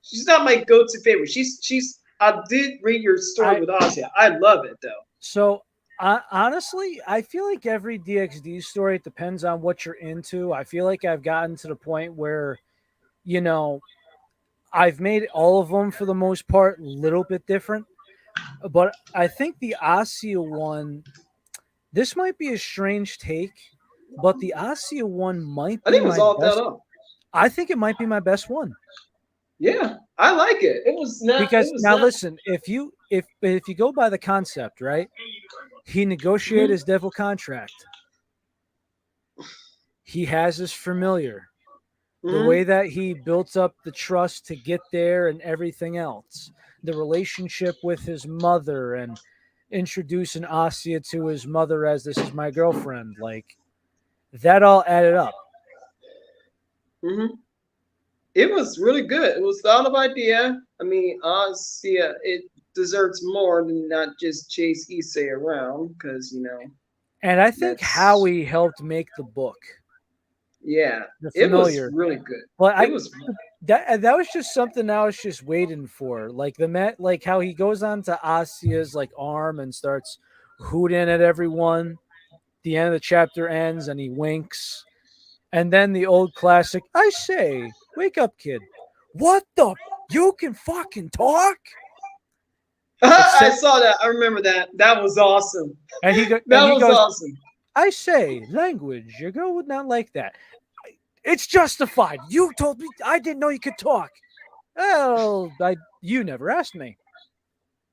she's not my go-to favorite. She's. I did read your story I with Ozia. I love it though. so honestly, I feel like every DxD story, it depends on what you're into. I feel like I've gotten to the point where, you know, I've made all of them for the most part a little bit different. But I think the Asia one, this might be a strange take, but the Asia one might I be think it was my all thought best. up. I think it might be my best one. Yeah, I like it. It was not. It Because was now not. listen, if you go by the concept, right? He negotiated Mhm, his devil contract. He has his familiar. The way mhm. that he built up the trust to get there and everything else. The relationship with his mother and introducing Asia to his mother as this is my girlfriend. Like that all added up. Mhm. It was really good. It was thought of idea. I mean, Ozia, it deserves more than not just chase Issei around because And I think that's Howie helped make the book, yeah. the It was familiar. really good. But It I was. that was just something I was just waiting for. Like like how he goes onto Asia's like arm and starts hooting at everyone. The end of the chapter ends and he winks. And then the old classic, I say, wake up, kid. What the? You can fucking talk? I Except, saw that. I remember that. That was awesome. and That he was goes, awesome. I say, language. Your girl would not like that. It's justified. You told me I didn't know you could talk. Well, you never asked me.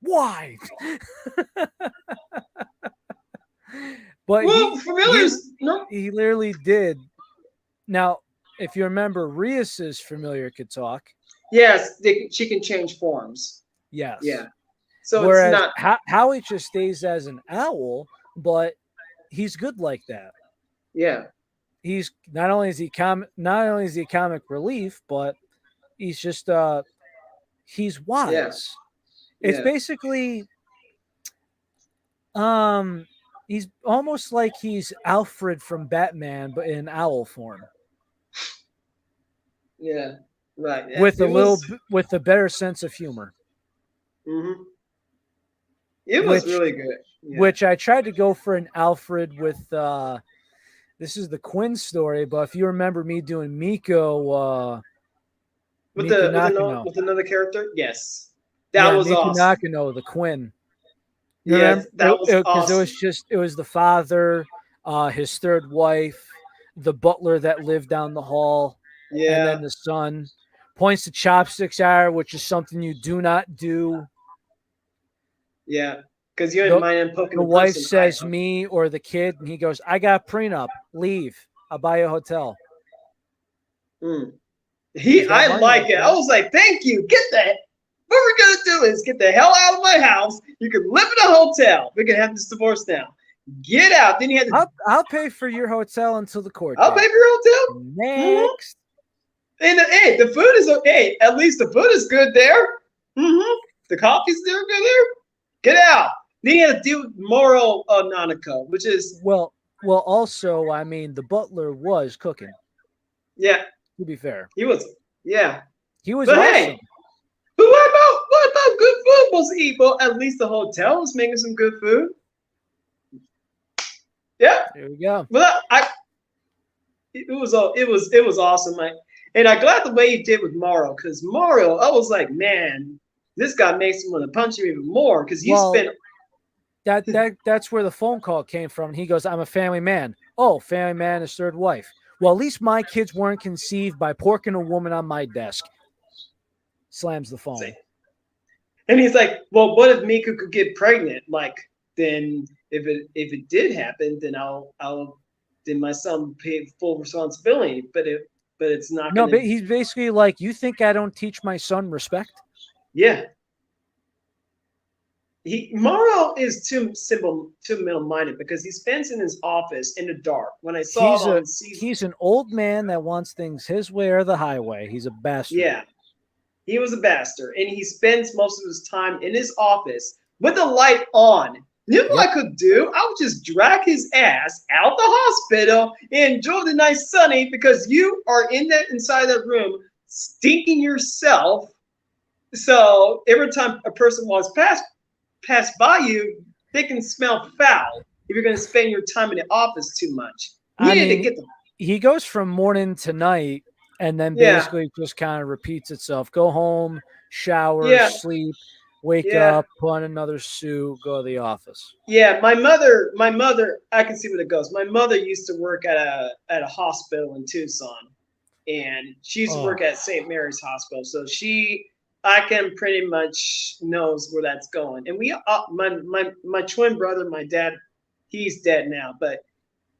Why? But Well, familiars. No. he literally did. Now, if you remember, Rias's familiar could talk. Yes, she can change forms. Yes. Yeah. So it's Whereas not. Howie just stays as an owl, but he's good like that. Yeah. He's not only is he comic relief, but he's just he's Yeah. wise. It's Yeah. basically um he's almost like he's Alfred from Batman, but in owl form. Yeah. Right. Yeah. With It was. with a better sense of humor. Hmm. It was Which really good. Yeah. which I tried to go for an Alfred with this is the Quinn story, but if you remember me doing Miko Nakano. With another character. Yes. That Yeah, was Miko awesome. Nakano, the Quinn. You remember? Yes, that was Because awesome. it was the father, his third wife, the butler that lived down the hall, and then Yeah. the son. Points to chopsticks at her, which is something you do not do. Yeah. Because you didn't The mind him poking the the wife person eye says out. me or the kid, and he goes, I got prenup. Leave. I'll buy you a hotel. Mm. He's got I money like like it. I that. was like, thank you. Get that. What we're gonna do is get the hell out of my house. You can live in a hotel. We can have this divorce now. Get out. Then you had to. I'll pay for your hotel until the court I'll pay date. for your hotel. Mm-hmm. Next. And hey, the food is okay. At least the food is good there. Mm-hmm. The coffee's there, good there. Get out. Then you had to deal with moral Nanako, which is Well, also, I mean, the butler was cooking, yeah, to be fair. he was yeah. He was But awesome. hey, but what about good food was to eat? Well, at least the hotel was making some good food. Yeah. There we go. But it was awesome. And I'm glad the way he did with Mario, because Mario, I was like, man, this guy makes me want to punch him even more because you Well, spent that's where the phone call came from. He goes, "I'm a family man." Oh, family man, his third wife. Well, at least my kids weren't conceived by porking a woman on my desk. Slams the phone. and he's like, well, what if Miku could get pregnant? Like, then if it did happen, then then my son pay full responsibility. But it's not No, gonna. but he's basically like, you think I don't teach my son respect? Yeah. Mario is too simple, too middle-minded because he spends in his office in the dark. When I saw it on season, He's an old man that wants things his way or the highway. He's a bastard. yeah, he was a bastard, and he spends most of his time in his office with the light on. You know what I could do? I would just drag his ass out the hospital and enjoy the nice sunny because you are inside that room stinking yourself. So every time a person walks pass by you, they can smell foul if you're going to spend your time in the office too much. You need to get them. He goes from morning to night and then basically just kind of repeats itself. Go home, shower, sleep, wake up, put on another suit, go to the office. Yeah, my mother, I can see where it goes. My mother used to work at a hospital in Tucson, and she used to work at St. Mary's Hospital. So I can pretty much knows where that's going. And my twin brother, my dad, he's dead now, but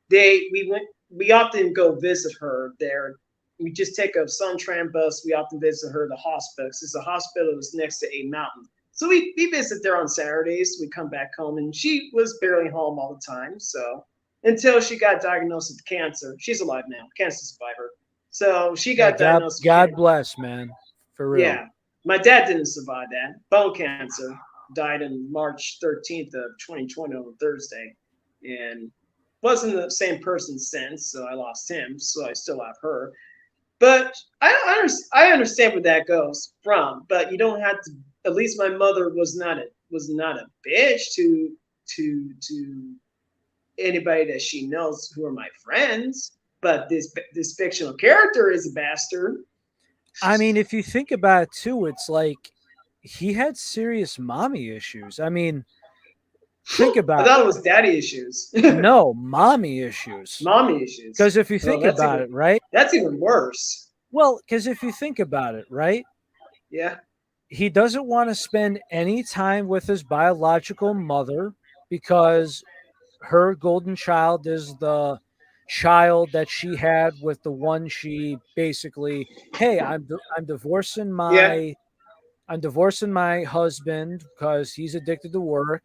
we often go visit her there. We just take a Suntran bus. We often visit her at the hospital. Since the hospital is next to a mountain. So we visit there on Saturdays. We come back home, and she was barely home all the time. So until she got diagnosed with cancer. She's alive now, cancer survivor. So she got diagnosed with cancer. God bless, man. For real. Yeah. My dad didn't survive that. Bone cancer. Died on March 13th of 2020 on Thursday. And wasn't the same person since, so I lost him, so I still have her. But I understand where that goes from, but you don't have to. At least my mother was not a bitch to anybody that she knows who are my friends. But this fictional character is a bastard. I mean, if you think about it too, it's like he had serious mommy issues. I mean, think about it. I thought it was daddy issues. No, mommy issues. Mommy issues. Because if you think about it, right? That's even worse. Well, because if you think about it, right? Yeah. He doesn't want to spend any time with his biological mother because her golden child is the child that she had with the one she basically, hey, I'm divorcing my husband because he's addicted to work.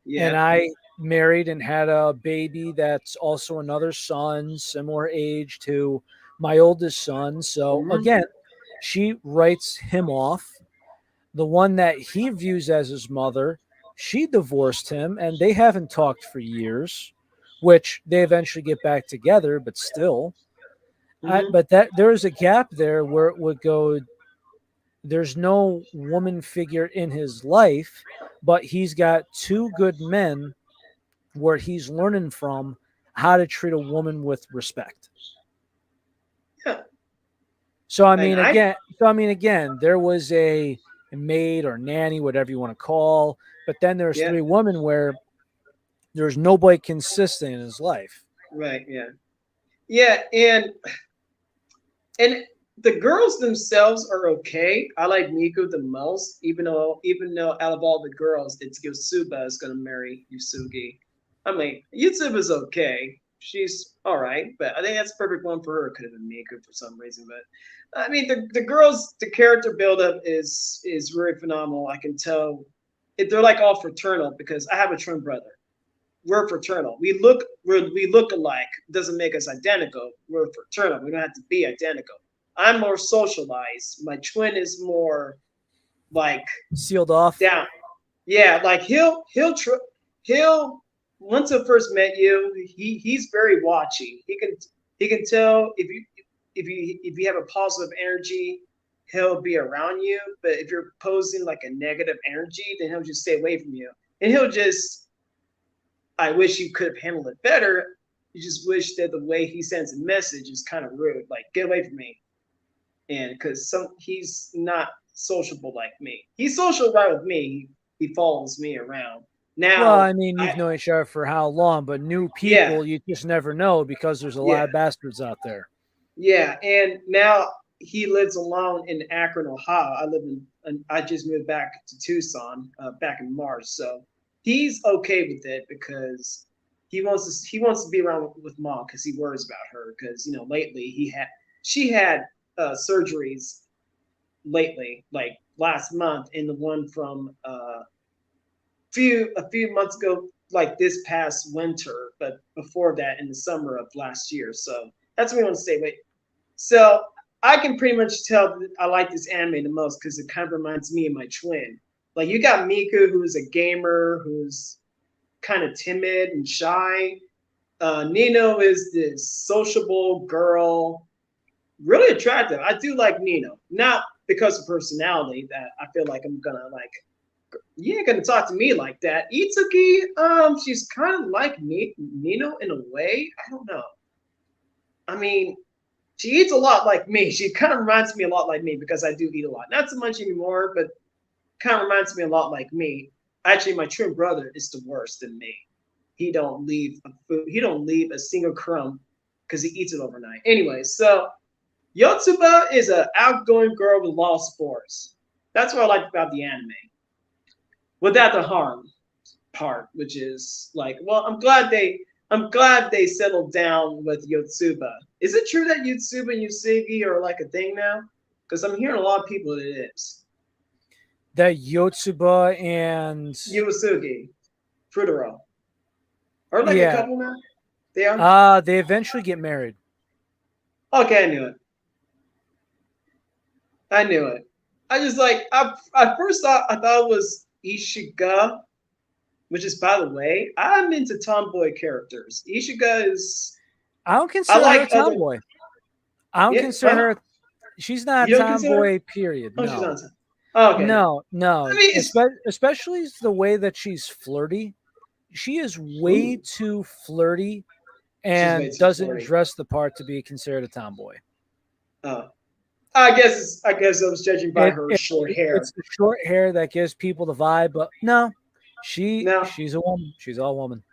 Yeah. And I married and had a baby that's also another son, similar age to my oldest son. So again, she writes him off. The one that he views as his mother, she divorced him and they haven't talked for years, which they eventually get back together, but still. But there is a gap there where it would go, there's no woman figure in his life, but he's got two good men where he's learning from how to treat a woman with respect. Yeah. So I mean, again, there was a maid or nanny, whatever you want to call, but then there's three women where there's nobody consistent in his life. Right. Yeah. Yeah. And the girls themselves are okay. I like Miku the most, even though out of all the girls, it's Yosuba is going to marry Yusugi. I mean, Yutsuba's okay. she's all right, but I think that's the perfect one for her. It could have been Miku for some reason, but I mean, the girls, the character buildup is really phenomenal. I can tell they're like all fraternal because I have a twin brother. We're fraternal. We look alike. Doesn't make us identical. We're fraternal. We don't have to be identical. I'm more socialized. My twin is more like Sealed off. down. Yeah, like he'll once I first met you, he's very watchy. He can tell if you have a positive energy, he'll be around you. But if you're posing like a negative energy, then he'll just stay away from you. And he'll just I wish you could have handled it better. You just wish that the way he sends a message is kind of rude. Like, get away from me. And because he's not sociable like me. He's social right with me. He follows me around. Well, Now, I mean, you've I known each other for how long, but new yeah, people, you just never know because there's a lot yeah, of bastards out there. yeah. And now he lives alone in Akron, Ohio. I just moved back to Tucson back in March, so he's okay with it because he wants to be around with mom because he worries about her because lately she had surgeries lately like last month and the one from a few months ago like this past winter but before that in the summer of last year, so that's what we want to say. Wait, so I can pretty much tell that I like this anime the most because it kind of reminds me of my twin. Like you got Miku, who's a gamer, who's kind of timid and shy. Nino is this sociable girl, really attractive. I do like Nino, not because of personality that I feel like I'm gonna like. You ain't gonna talk to me like that. Itsuki, she's kind of like Nino in a way. I don't know. I mean, she eats a lot like me. She kind of reminds me a lot like me because I do eat a lot. Not so much anymore, but kind of reminds me a lot like me. Actually, my twin brother is the worst than me. He don't leave a food. He don't leave a single crumb because he eats it overnight. Anyway, so Yotsuba is an outgoing girl with lost spores. That's what I like about the anime. Without the harm part, which is like, well, I'm glad they settled down with Yotsuba. Is it true that Yotsuba and Yusigi are like a thing now? Because I'm hearing a lot of people that it is. That Yotsuba and Yusugi, Futuro, are like a yeah, couple now. They are. they eventually get married. Okay, I knew it. I knew it. I just like I first I thought it was Ishiga, which is by the way, I'm into tomboy characters. Ishiga is I don't I consider her a like other tomboy. I don't yeah, consider huh? her. She's not a You don't consider her? tomboy. Period. Oh, she's No, not. Oh, okay. no, I no. mean, it's Especially the way that she's flirty. She is way ooh, too flirty she's way and too doesn't flirty. dress the part to be considered a tomboy. Oh, I guess I was judging by It, her it short hair. it's the short hair that gives people the vibe, but no, No, she's a woman. She's all woman.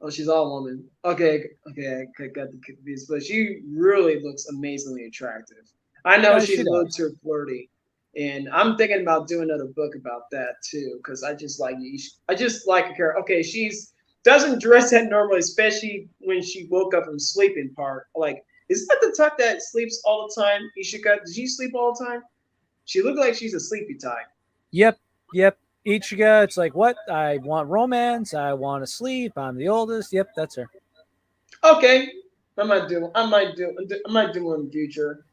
oh, she's all woman. Okay, okay, I got the confused, but she really looks amazingly attractive. I know she's She a little does. too flirty, and I'm thinking about doing another book about that too, because I just like a character. Okay, she's doesn't dress that normally, especially when she woke up from sleeping part. Like, is that the type that sleeps all the time? Ishika, does she sleep all the time? She looked like she's a sleepy type. Yep, yep. Ichiga, it's like what I want romance. I want to sleep. I'm the oldest. Yep, that's her. Okay, I might do one in the future.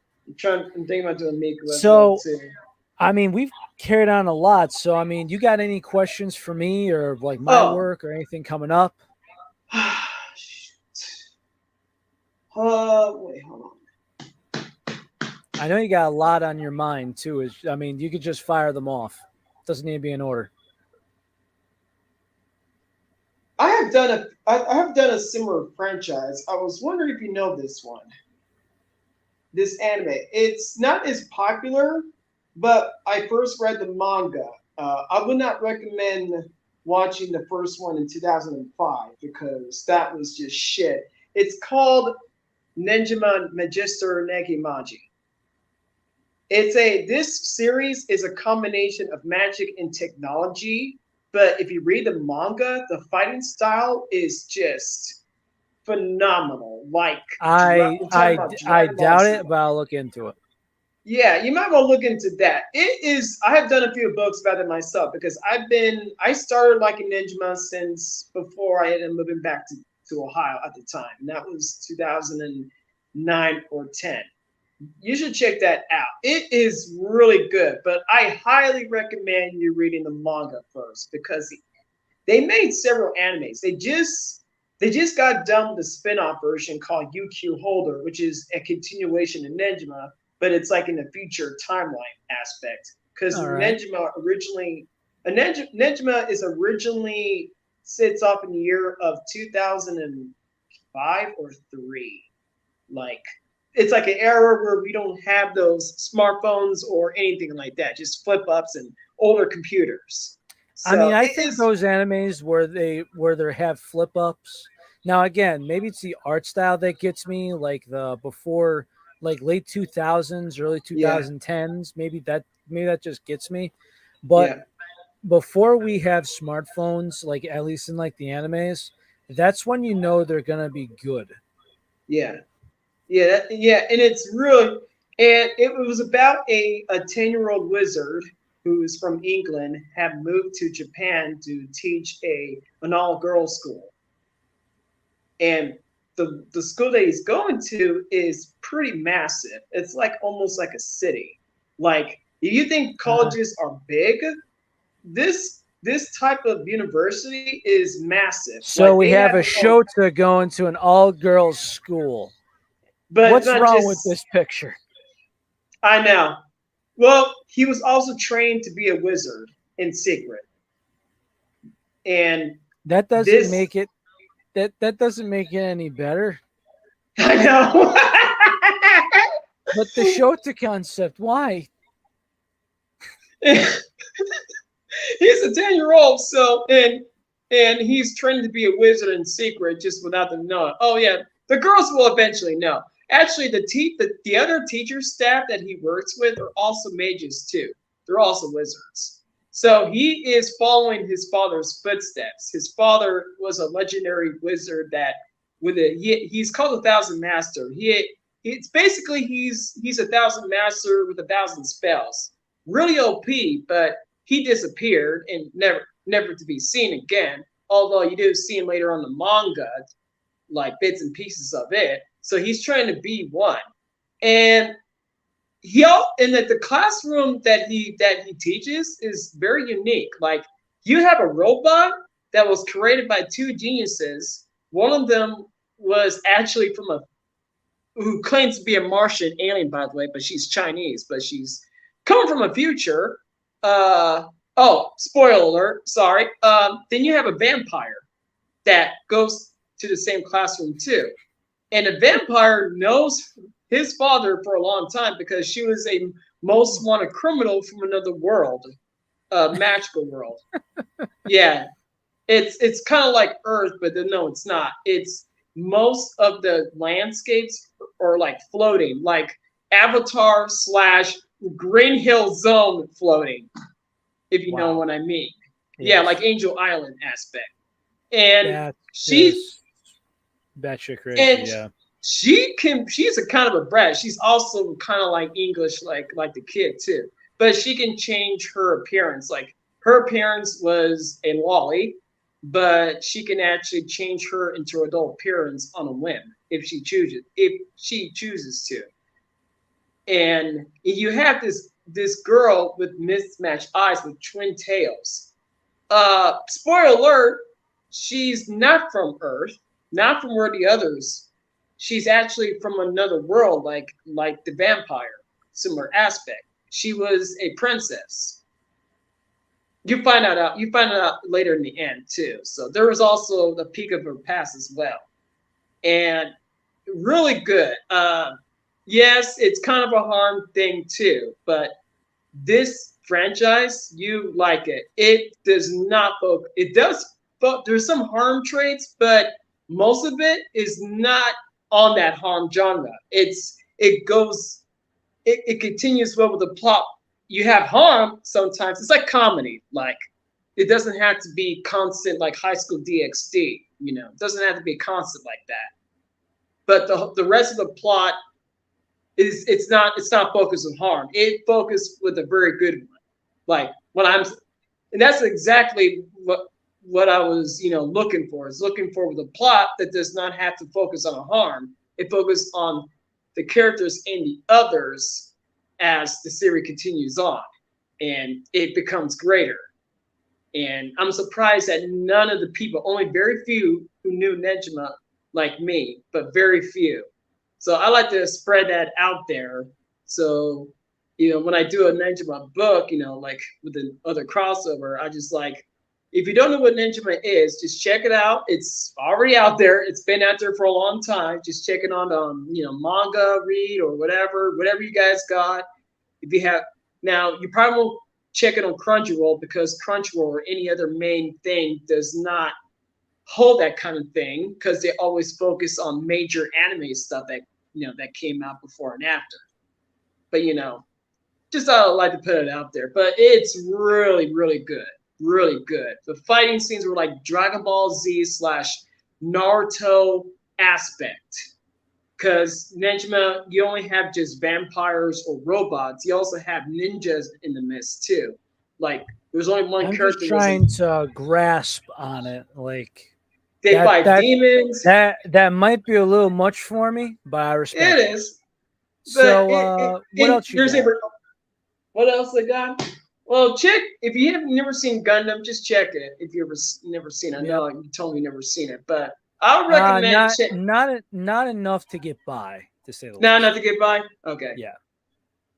I'm thinking about doing Miku as well So too. I mean, we've carried on a lot. So I mean, you got any questions for me or like my Oh, work or anything coming up? wait, hold on. I know you got a lot on your mind too. Is I mean, you could just fire them off. Doesn't need to be in order. I have done a similar franchise. I was wondering if you know this one, this anime. It's not as popular, but I first read the manga. I would not recommend watching the first one in 2005 because that was just shit. It's called Ninjaman Magister Negimaji. This series is a combination of magic and technology, but if you read the manga, the fighting style is just phenomenal. Like, I we're talking I about I Dragon Ball doubt Z. it, but I'll look into it. Yeah, you might want to look into that. It is. I have done a few books about it myself because I started liking Ninja since before I ended up moving back to Ohio at the time. And that was 2009 or 10. You should check that out. It is really good, but I highly recommend you reading the manga first because they made several animes. They just got done with a spin-off version called UQ Holder, which is a continuation of Nejima, but it's like in the future timeline aspect. Because All right. Nejima is originally sits off in the year of 2005 or 3. Like it's like an era where we don't have those smartphones or anything like that, just flip ups and older computers. I mean, So I it think is, those animes where they have flip ups. Now again, maybe it's the art style that gets me, like the before like late 2000s, early yeah, 2010s, maybe that just gets me. But yeah, before we have smartphones, like at least in like the animes, that's when you know they're going to be good. yeah. Yeah, and it's really, and it was about a 10-year-old wizard who is from England, had moved to Japan to teach an all girls school, and the school that he's going to is pretty massive. It's like almost like a city. Like if you think Uh, colleges are big, this type of university is massive. so Like we they have have a Shota going to an all girls school. but it's What's not wrong with just. this picture? I know. Well, he was also trained to be a wizard in secret. And That doesn't this, make it that doesn't make it any better. I know. But the Shota concept, why? He's a 10-year-old, so and he's trained to be a wizard in secret just without them knowing. Oh yeah, the girls will eventually know. Actually, the other teacher staff that he works with are also mages too. They're also wizards. So he is following his father's footsteps. His father was a legendary wizard that he's called a thousand master. It's basically he's a thousand master with 1,000 spells. Really OP, but he disappeared and never to be seen again. Although you do see him later on the manga, like bits and pieces of it. So he's trying to be one, and and that the classroom that he teaches is very unique. Like you have a robot that was created by two geniuses. One of them was actually from a who claims to be a Martian alien, by the way, but she's Chinese, but she's coming from a future. Oh, spoiler alert! Sorry. Then you have a vampire that goes to the same classroom too, and the vampire knows his father for a long time because she was a most wanted criminal from another world, magical world. Yeah, it's kind of like Earth, but no, it's not. It's most of the landscapes are like floating, like Avatar slash Green Hill Zone floating, if you know Wow. what I mean. Yeah, like Yes. Angel Island aspect. And That's she just batshit crazy. and Yeah. she's a kind of a brat. She's also kind of like English, like the kid too. But she can change her appearance. Like her appearance was a lolly, but she can actually change her into adult appearance on a whim if she chooses to. And you have this girl with mismatched eyes with twin tails. Spoiler alert, she's not from Earth, not from where the others. She's actually from another world, like the vampire, similar aspect. She was a princess. You find out later in the end too. So there was also the peak of her past as well, and really good. Yes, it's kind of a harm thing too, but this franchise, you like it. It does not focus. It does. But there's some harm traits, but most of it is not on that harm genre. It continues well with the plot. You have harm sometimes. It's like comedy. Like it doesn't have to be constant like high school DxD. It doesn't have to be constant like that. But the rest of the plot it's not focused on harm. It focused with a very good one. Like and that's exactly what I was looking for. Is looking for with a plot that does not have to focus on a harm. It focuses on the characters and the others as the series continues on, and it becomes greater. And I'm surprised that none of the people, only very few who knew Nejima like me, but very few. So I like to spread that out there. So, when I do a Nejima book, like with the other crossover, I just like, if you don't know what Nejima is, just check it out. It's already out there. It's been out there for a long time. Just check it on, manga read or whatever you guys got. If you have, now you probably won't check it on Crunchyroll because Crunchyroll or any other main thing does not hold that kind of thing because they always focus on major anime stuff that came out before and after. But just I like to put it out there. But it's really, really good. Really good. The fighting scenes were like Dragon Ball Z / Naruto aspect. Because Nejima, you only have just vampires or robots. You also have ninjas in the midst too. Like there's only one character. I'm just trying to grasp on it. Like they fight demons. That might be a little much for me, but I respect it. Is. So what else you got? What else I got? Well, check if you have never seen Gundam, just check it. If you ever never seen it, I know you told me you never seen it, but I would recommend not enough to get by, to say the least. No, not to get by. Okay. Yeah.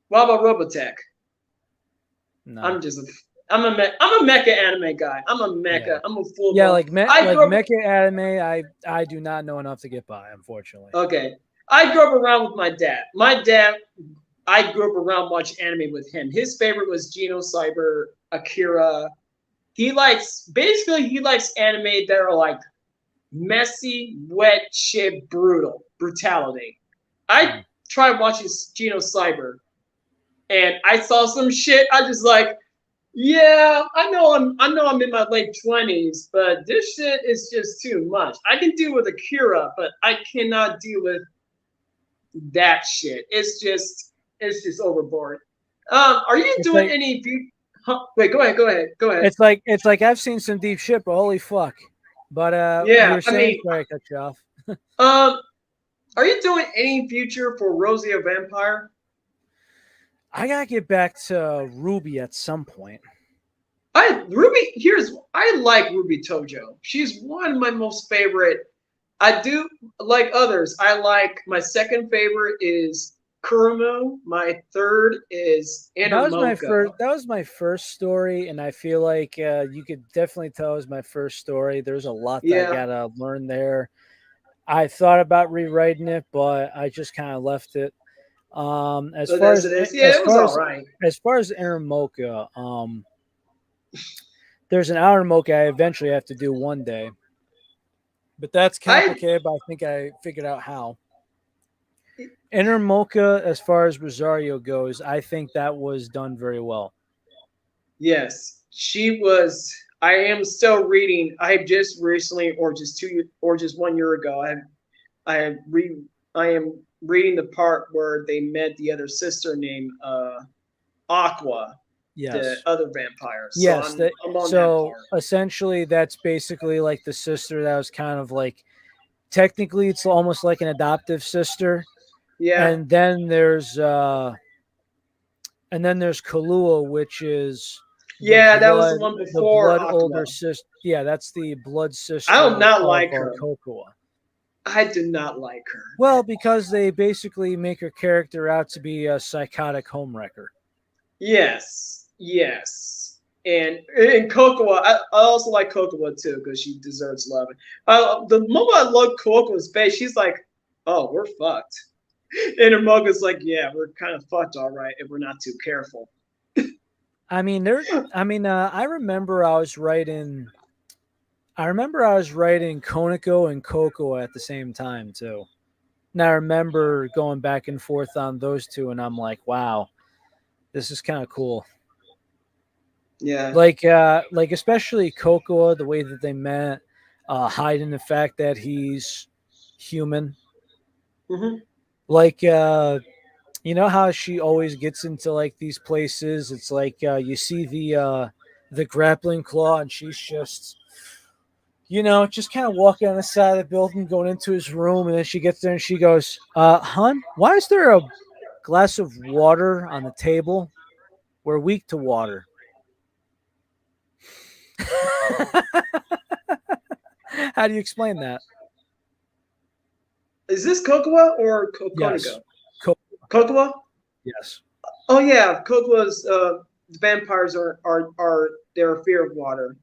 What about Robotech? No. I'm a mecha anime guy. I'm a mecha. Yeah. I'm a full. Yeah, like mecha anime. I do not know enough to get by, unfortunately. Okay. I grew up around with my dad. I grew up around watching anime with him. His favorite was Cyber, Akira. He likes anime that are like messy, wet shit, brutality. I tried watching Cyber, and I saw some shit. I just like, yeah, I know I'm in my late 20s, but this shit is just too much. I can deal with Akira, but I cannot deal with that shit. It's just overboard. Are you doing any? Wait, go ahead. It's like I've seen some deep shit, but holy fuck. But yeah, sorry, I cut you off. Are you doing any future for Rosie a Vampire? I gotta get back to Ruby at some point. I like Ruby Tojo. She's one of my most favorite. I do like others. I like my second favorite is Kurumu. My third is Anamoka. That was my first story, and I feel like you could definitely tell it was my first story. There's a lot that I gotta learn there. I thought about rewriting it, but I just kind of left it. As far as Anamoka, there's an Anamoka I eventually have to do one day, but that's complicated. But I think I figured out how. Anamoka, as far as Rosario goes, I think that was done very well. Yes, she was. I am still reading. I have just recently, or just 1 year ago, I am reading the part where they met the other sister named Aqua. Yes. The other vampires. Yes. So essentially, that's basically like the sister that was kind of like, technically, it's almost like an adoptive sister. Yeah. And then there's Kahlua, which is that was the one before the blood older sister. Yeah, that's the blood sister. I do not like her. Cocoa. I do not like her. Well, because they basically make her character out to be a psychotic homewrecker. Yes. And Cocoa, I also like Cocoa too because she deserves love. The moment I look Cocoa's face, she's like, "Oh, we're fucked." And her mug is like, "Yeah, we're kind of fucked, all right, if we're not too careful." I remember I was writing Konako and Coco at the same time too. And I remember going back and forth on those two, and I'm like, wow, this is kind of cool. Yeah. Like especially Cocoa, the way that they met, hiding the fact that he's human. Hmm. Like you know how she always gets into like these places. It's like you see the grappling claw, and she's just just kind of walking on the side of the building, going into his room, and then she gets there and she goes, "Hun, why is there a glass of water on the table? We're weak to water." How do you explain that? Is this Kokoa or Yes. Kokoniko? Co- Kokoa? yes. Oh yeah, Kokoa's vampires are their fear of water.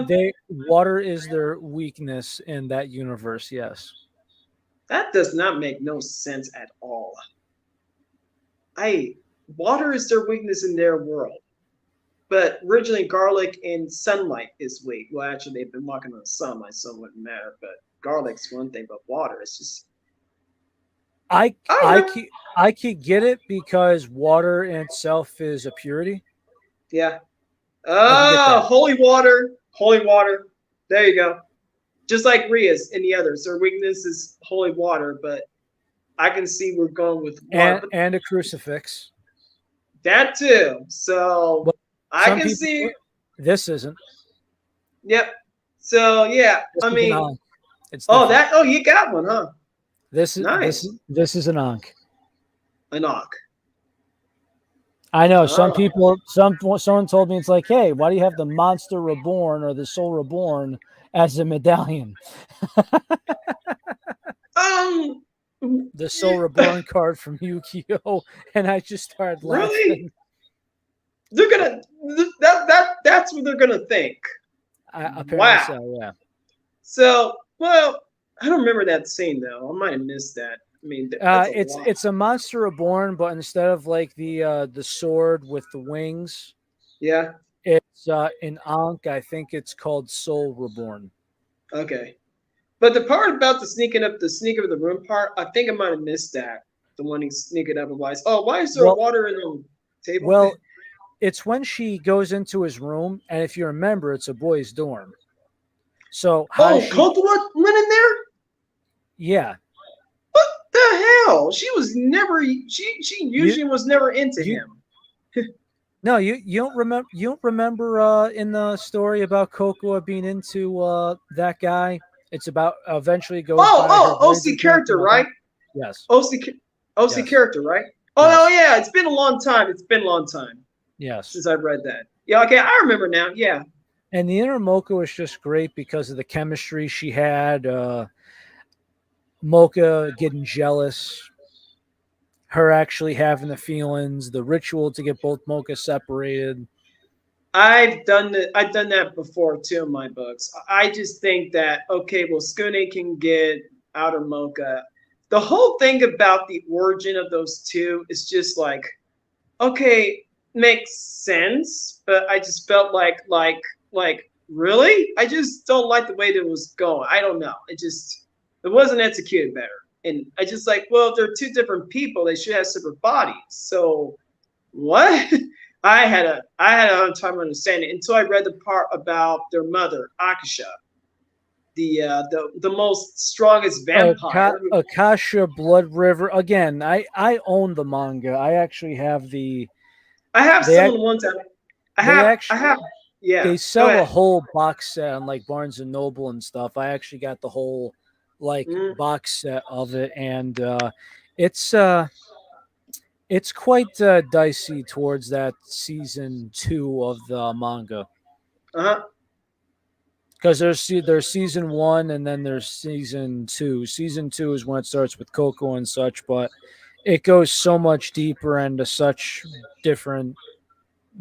They water is their weakness in that universe. Yes. That does not make no sense at all. I Water is their weakness in their world. But originally, garlic and sunlight is weak. Well, actually, they've been walking on the sunlight, so it wouldn't matter. But garlic's one thing, but water is just. I I don't I know. could I could get it because water in itself is a purity. Yeah. I can get that. Holy water, holy water. There you go. Just like Ria's and the others, their weakness is holy water. But I can see we're going with water, but And a crucifix. that too. So But I some can people see. this isn't. Yep. So yeah, This I is an mean, ankh. It's different. you got one, huh? This is this Nice. is this is an ankh. A knock. I know some Oh. people. Someone told me it's like, hey, why do you have the monster reborn or the soul reborn as a medallion? Um. The soul reborn card from Yu-Gi-Oh, and I just started Really? laughing. They're gonna that's what they're gonna think. Apparently Wow. so. Yeah. So well, I don't remember that scene though. I might have missed that. I mean, that's a lot. It's a monster reborn, but instead of like the sword with the wings, Yeah. it's in Ankh. I think it's called Soul Reborn. Okay. But the part about the sneak of the room part, I think I might have missed that. The one he's sneaking up and why? Oh, why is there Well, water in the table? well, it's when she goes into his room, and if you remember, it's a boys' dorm. So how does Oh, she? Cocoa went in there. Yeah, What the hell? She was never. She you usually was never into you him. no, you don't remember in the story about Cocoa being into that guy. It's about eventually goes by her grades are OC good and character, all that. right? Yes, OC OC yes, character, right? Oh yes, yeah, it's been a long time. It's been a long time yes. since I've read that. Yeah, okay, I remember now. Yeah, And the inner Mocha was just great because of the chemistry she had. Mocha getting jealous, her actually having the feelings, the ritual to get both Mocha separated. I've done that before too in my books. I just think that okay, well, Skune can get outer Mocha. The whole thing about the origin of those two is just like okay, makes sense, but I just felt like really, I just don't like the way that it was going. I don't know. It wasn't executed better, and I just like well, they're two different people. They should have separate bodies. So what? I had a hard time understanding it until I read the part about their mother, Akasha, the most strongest vampire. Akasha Blood River. Again, I own the manga. I actually have the I have they some of ac- the ones that they I actually have. Yeah, they go sell a ahead. whole box set on like Barnes and Noble and stuff. I actually got the whole like Mm, box set of it, and it's uh it's quite dicey towards that season 2 of the manga uh-huh. because there's season 1 and then there's season 2. Season 2 is when it starts with Coco and such, but it goes so much deeper into such different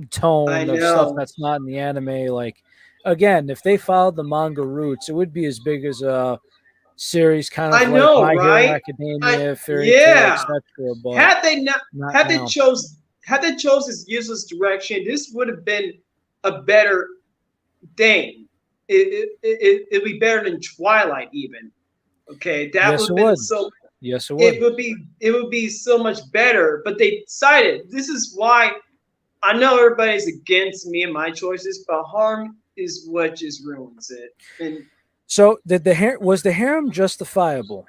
I tone of stuff know. that's not in the anime. Like again, if they followed the manga roots, it would be as big as a series, kind I of like know, My Hero right? I Academia, Fairy Tail, yeah. etc. But Had they not not now. had they chose this useless direction, this would have been a better thing. It'd be better than Twilight even. Okay, that would Yes, have it been would. so Yes, it would. it would be so much better. But they decided this is why I know everybody's against me and my choices, but harm is what just ruins it. And So did was the harem justifiable?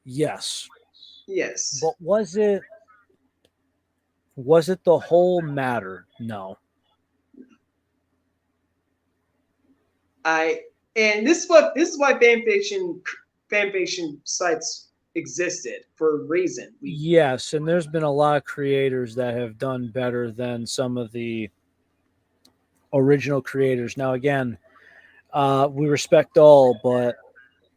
Yes. yes, But was it the whole matter? No. I and this is why fan fiction sites existed for a reason. We Yes, and there's been a lot of creators that have done better than some of the original creators. Now, again, we respect all, but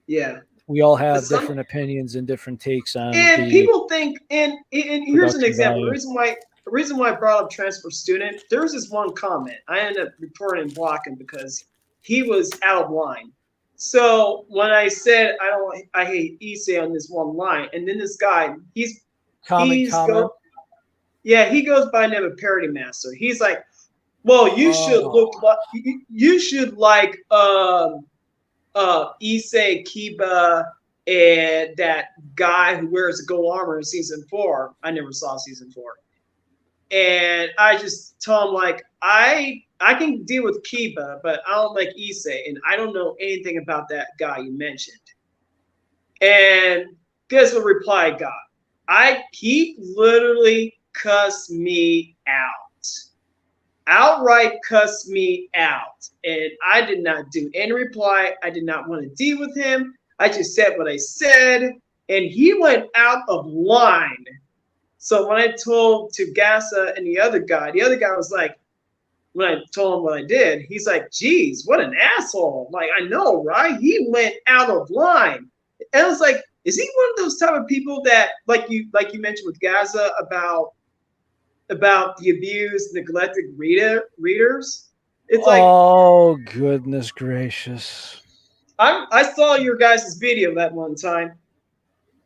yeah. we all But have some different opinions and different takes on and the people think and here's an production example. The value. reason why I brought up transfer student, there's this one comment. I ended up reporting and blocking because he was out of line. So when I said I hate Issei on this one line, and then this guy, he's Comment. he goes by the name of Parody Master. He's like, well, you should Oh, look like you should like Issei Kiba and that guy who wears the gold armor in season 4. I never saw season 4. And I just told him like I can deal with Kiba, but I don't like Issei, and I don't know anything about that guy you mentioned. And guess what reply I got? He literally cussed me out. Outright cussed me out. And I did not do any reply. I did not want to deal with him. I just said what I said. And he went out of line. So when I told Tugasa and the other guy was like, when I told him what I did, he's like, geez, what an asshole. Like, I know, right? He went out of line. And I was like, is he one of those type of people that, like you mentioned with Gaza about the abused, neglected readers? It's like, oh goodness gracious! I saw your guys' video that one time.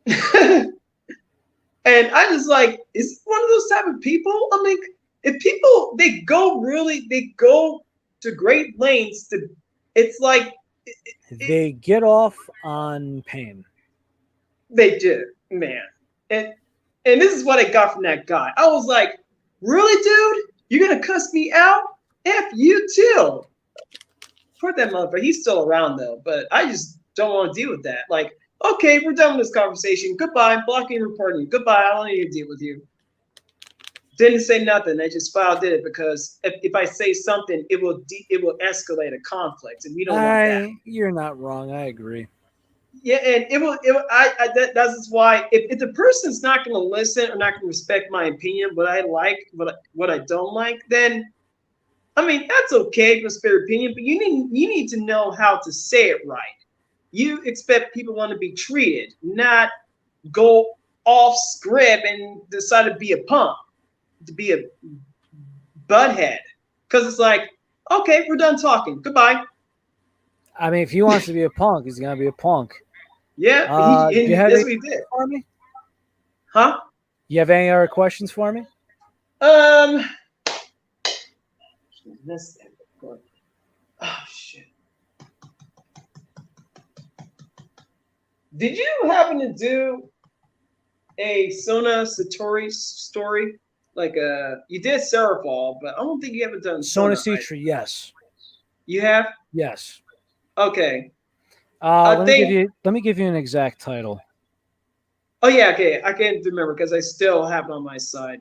And I just like, is one of those type of people? I mean, if people they go to great lengths to, it's like They get off on pain. they do, man. And this is what I got from that guy. I was like, really, dude? You're gonna cuss me out? F you too. Poor that motherfucker. He's still around though, but I just don't want to deal with that. Like, okay, we're done with this conversation. Goodbye. I'm blocking and reporting you. Goodbye. I don't need to deal with you. Didn't say nothing. I just filed it because if I say something, it will escalate a conflict, and we don't want that. You're not wrong. I agree. Yeah, and that's why if the person's not going to listen or not going to respect my opinion, what I like, what I don't like, then I mean that's okay, respect your opinion, but you need to know how to say it right. You expect people want to be treated, not go off script and decide to be a punk, to be a butthead, because it's like, okay, we're done talking. Goodbye. I mean, if he wants to be a punk, he's gonna be a punk. Yeah, that's what he did. For me? Huh? You have any other questions for me? Oh shit. Did you happen to do a Sona Satori story? Like you did Serafall, but I don't think you haven't done Sona Sona. Citri, yes. You have? Yes. Okay. Let me give you an exact title. Oh yeah, okay. I can't remember because I still have it on my side.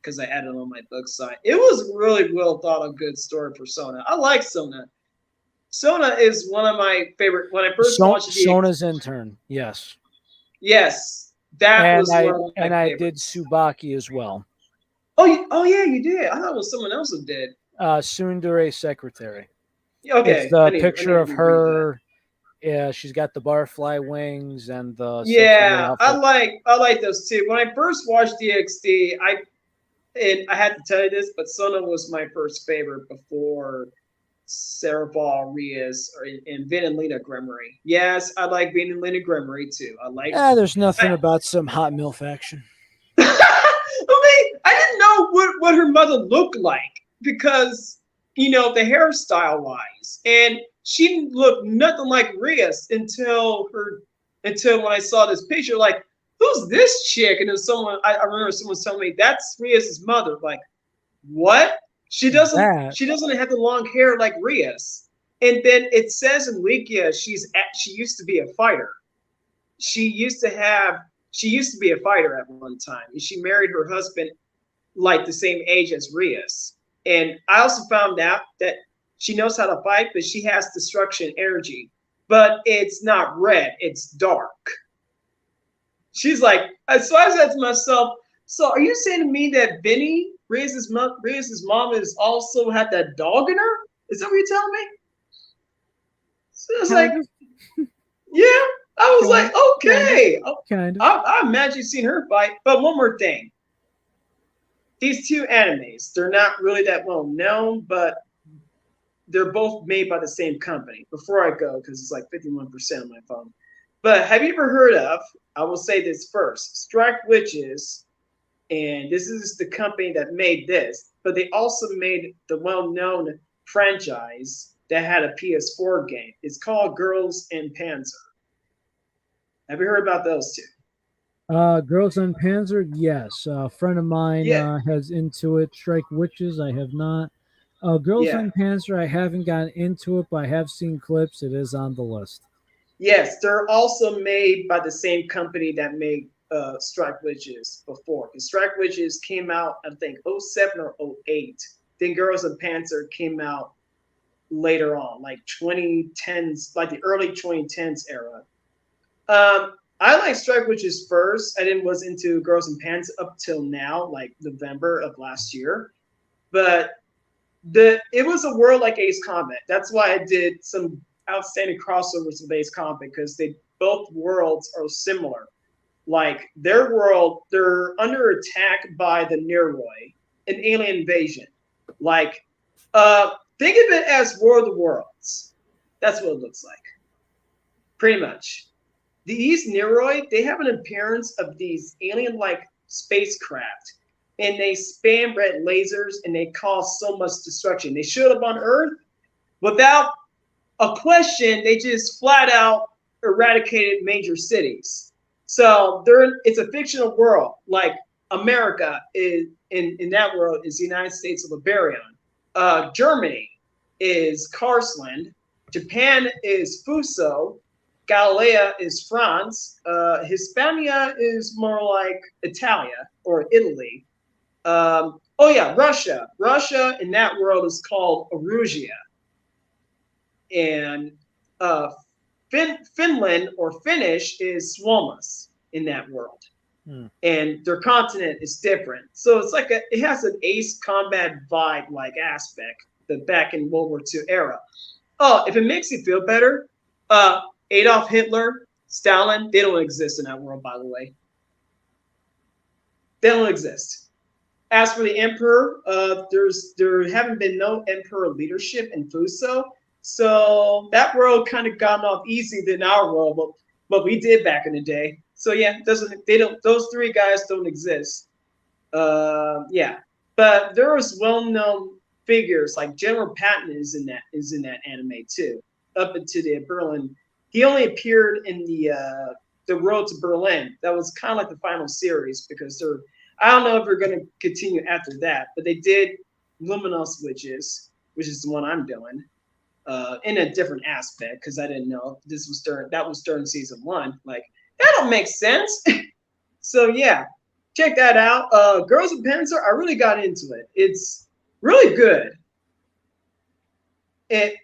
Because I added it on my book side. It was really well thought of, good story for Sona. I like Sona. Sona is one of my favorite. When I first watched Sona's intern, yes. Yes, that was one of my I favorites. did Tsubaki as well. Oh yeah, you did. I thought it was someone else who did. Tsundere secretary. Okay, it's the picture of her. Yeah, she's got the barfly wings and the I like those too. When I first watched DxD, I had to tell you this, but Sona was my first favorite before Serafall, Rias, and Vin and Lena Gremory. Yes, I like Vin and Lena Gremory too. I like. There's nothing about some hot MILF action. I mean, I didn't know what her mother looked like because the hairstyle wise, and she didn't look nothing like Rias until when I saw this picture. Like, who's this chick? And then I remember someone telling me that's Rias' mother. Like, what? She doesn't. That She doesn't have the long hair like Rias. And then it says in Wikia she used to be a fighter. She used to have. She used to be a fighter at one time, and she married her husband like the same age as Rias. And I also found out that she knows how to fight, but she has destruction energy. But it's not red; it's dark. She's like, so I said to myself, so are you saying to me that Benny Rias's mom is also had that dog in her? Is that what you're telling me? So I was like, kind of, yeah. I was kind like, of, okay. kind of. I imagine seen her fight. But one more thing. These two animes, they're not really that well known, but they're both made by the same company. Before I go, because it's like 51% on my phone. But have you ever heard of, I will say this first, Strike Witches, and this is the company that made this, but they also made the well-known franchise that had a PS4 game. It's called Girls in Panzer. Have you heard about those two? Girls on Panzer, yes. A friend of mine Yeah, has into it. Strike Witches, I have not. Girls yeah. on Panzer, I haven't gotten into it, but I have seen clips. It is on the list. Yes, they're also made by the same company that made Strike Witches before. Because Strike Witches came out, I think, '07 or '08. Then Girls of Panzer came out later on, like 2010s, like the early 2010s era. I like Strike Witches first. I didn't was into Girls and Pants up till now, like November of last year. But it was a world like Ace Combat. That's why I did some outstanding crossovers with Ace Combat because they both worlds are similar. Like their world, they're under attack by the Neroi, an alien invasion. Like, think of it as War of the Worlds. That's what it looks like, pretty much. These Neroi, they have an appearance of these alien-like spacecraft, and they spam red lasers, and they cause so much destruction. They showed up on Earth without a question. They just flat out eradicated major cities. So it's a fictional world. Like America is in that world is the United States of Liberion. Germany is Karsland. Japan is Fuso. Galilea is France. Hispania is more like Italia or Italy. Oh yeah, Russia. Russia in that world is called Erusia. And Finland or Finnish is Suomas in that world. And their continent is different. So it's like it has an Ace Combat vibe like aspect the back in World War II era. Oh, if it makes you feel better, Adolf Hitler, Stalin, they don't exist in that world, by the way. They don't exist. As for the emperor, there haven't been no emperor leadership in Fuso, so that world kind of gotten off easy than our world, but we did back in the day. So yeah, those three guys don't exist. Yeah, but there's well-known figures like General Patton is in that anime too. Up into the Berlin, he only appeared in the Road to Berlin. That was kind of like the final series because I don't know if they're going to continue after that, but they did Luminous Witches, which is the one I'm doing, in a different aspect because I didn't know that was during season 1. Like that don't make sense. So yeah, check that out. Girls of Panzer, I really got into it. It's really good. It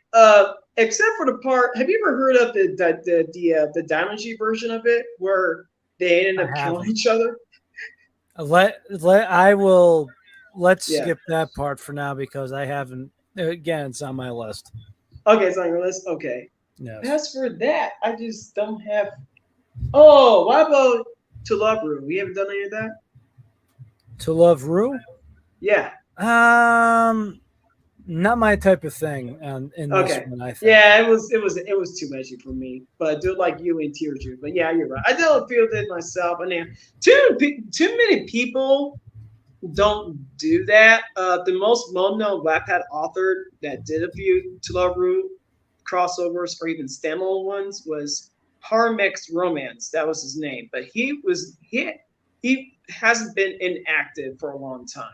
except for the part. Have you ever heard of the Diamond version of it where they ended up killing each other? Let's Yeah. skip that part for now because I haven't. Again, it's on my list. Okay, it's on your list. Okay. Yes. As for that, I just don't have. Oh, what about To Love Ru? We haven't done any of that. To Love Ru? Yeah. Not my type of thing. In this one, I think. Yeah, it was too much for me. But I do like you and Tearju. But yeah, you're right. I don't feel that myself. And then too many people don't do that. The most well-known Wattpad author that did a few To Love Ru crossovers or even standalone ones was Harmex Romance. That was his name. But he hasn't been inactive for a long time.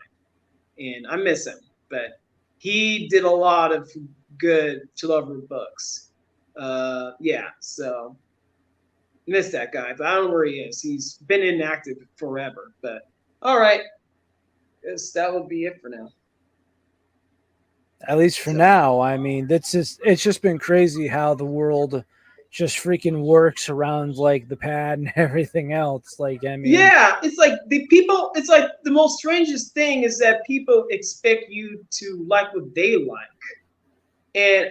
And I miss him. But he did a lot of good to love her books. Yeah, so miss that guy, but I don't know where he is. He's been inactive forever. But all right, guess that would be it for now. At least for So now. I mean, it's just been crazy how the world just freaking works around like the pad and everything else. Like, I mean, yeah, it's like the people. It's like the most strangest thing is that people expect you to like what they like. And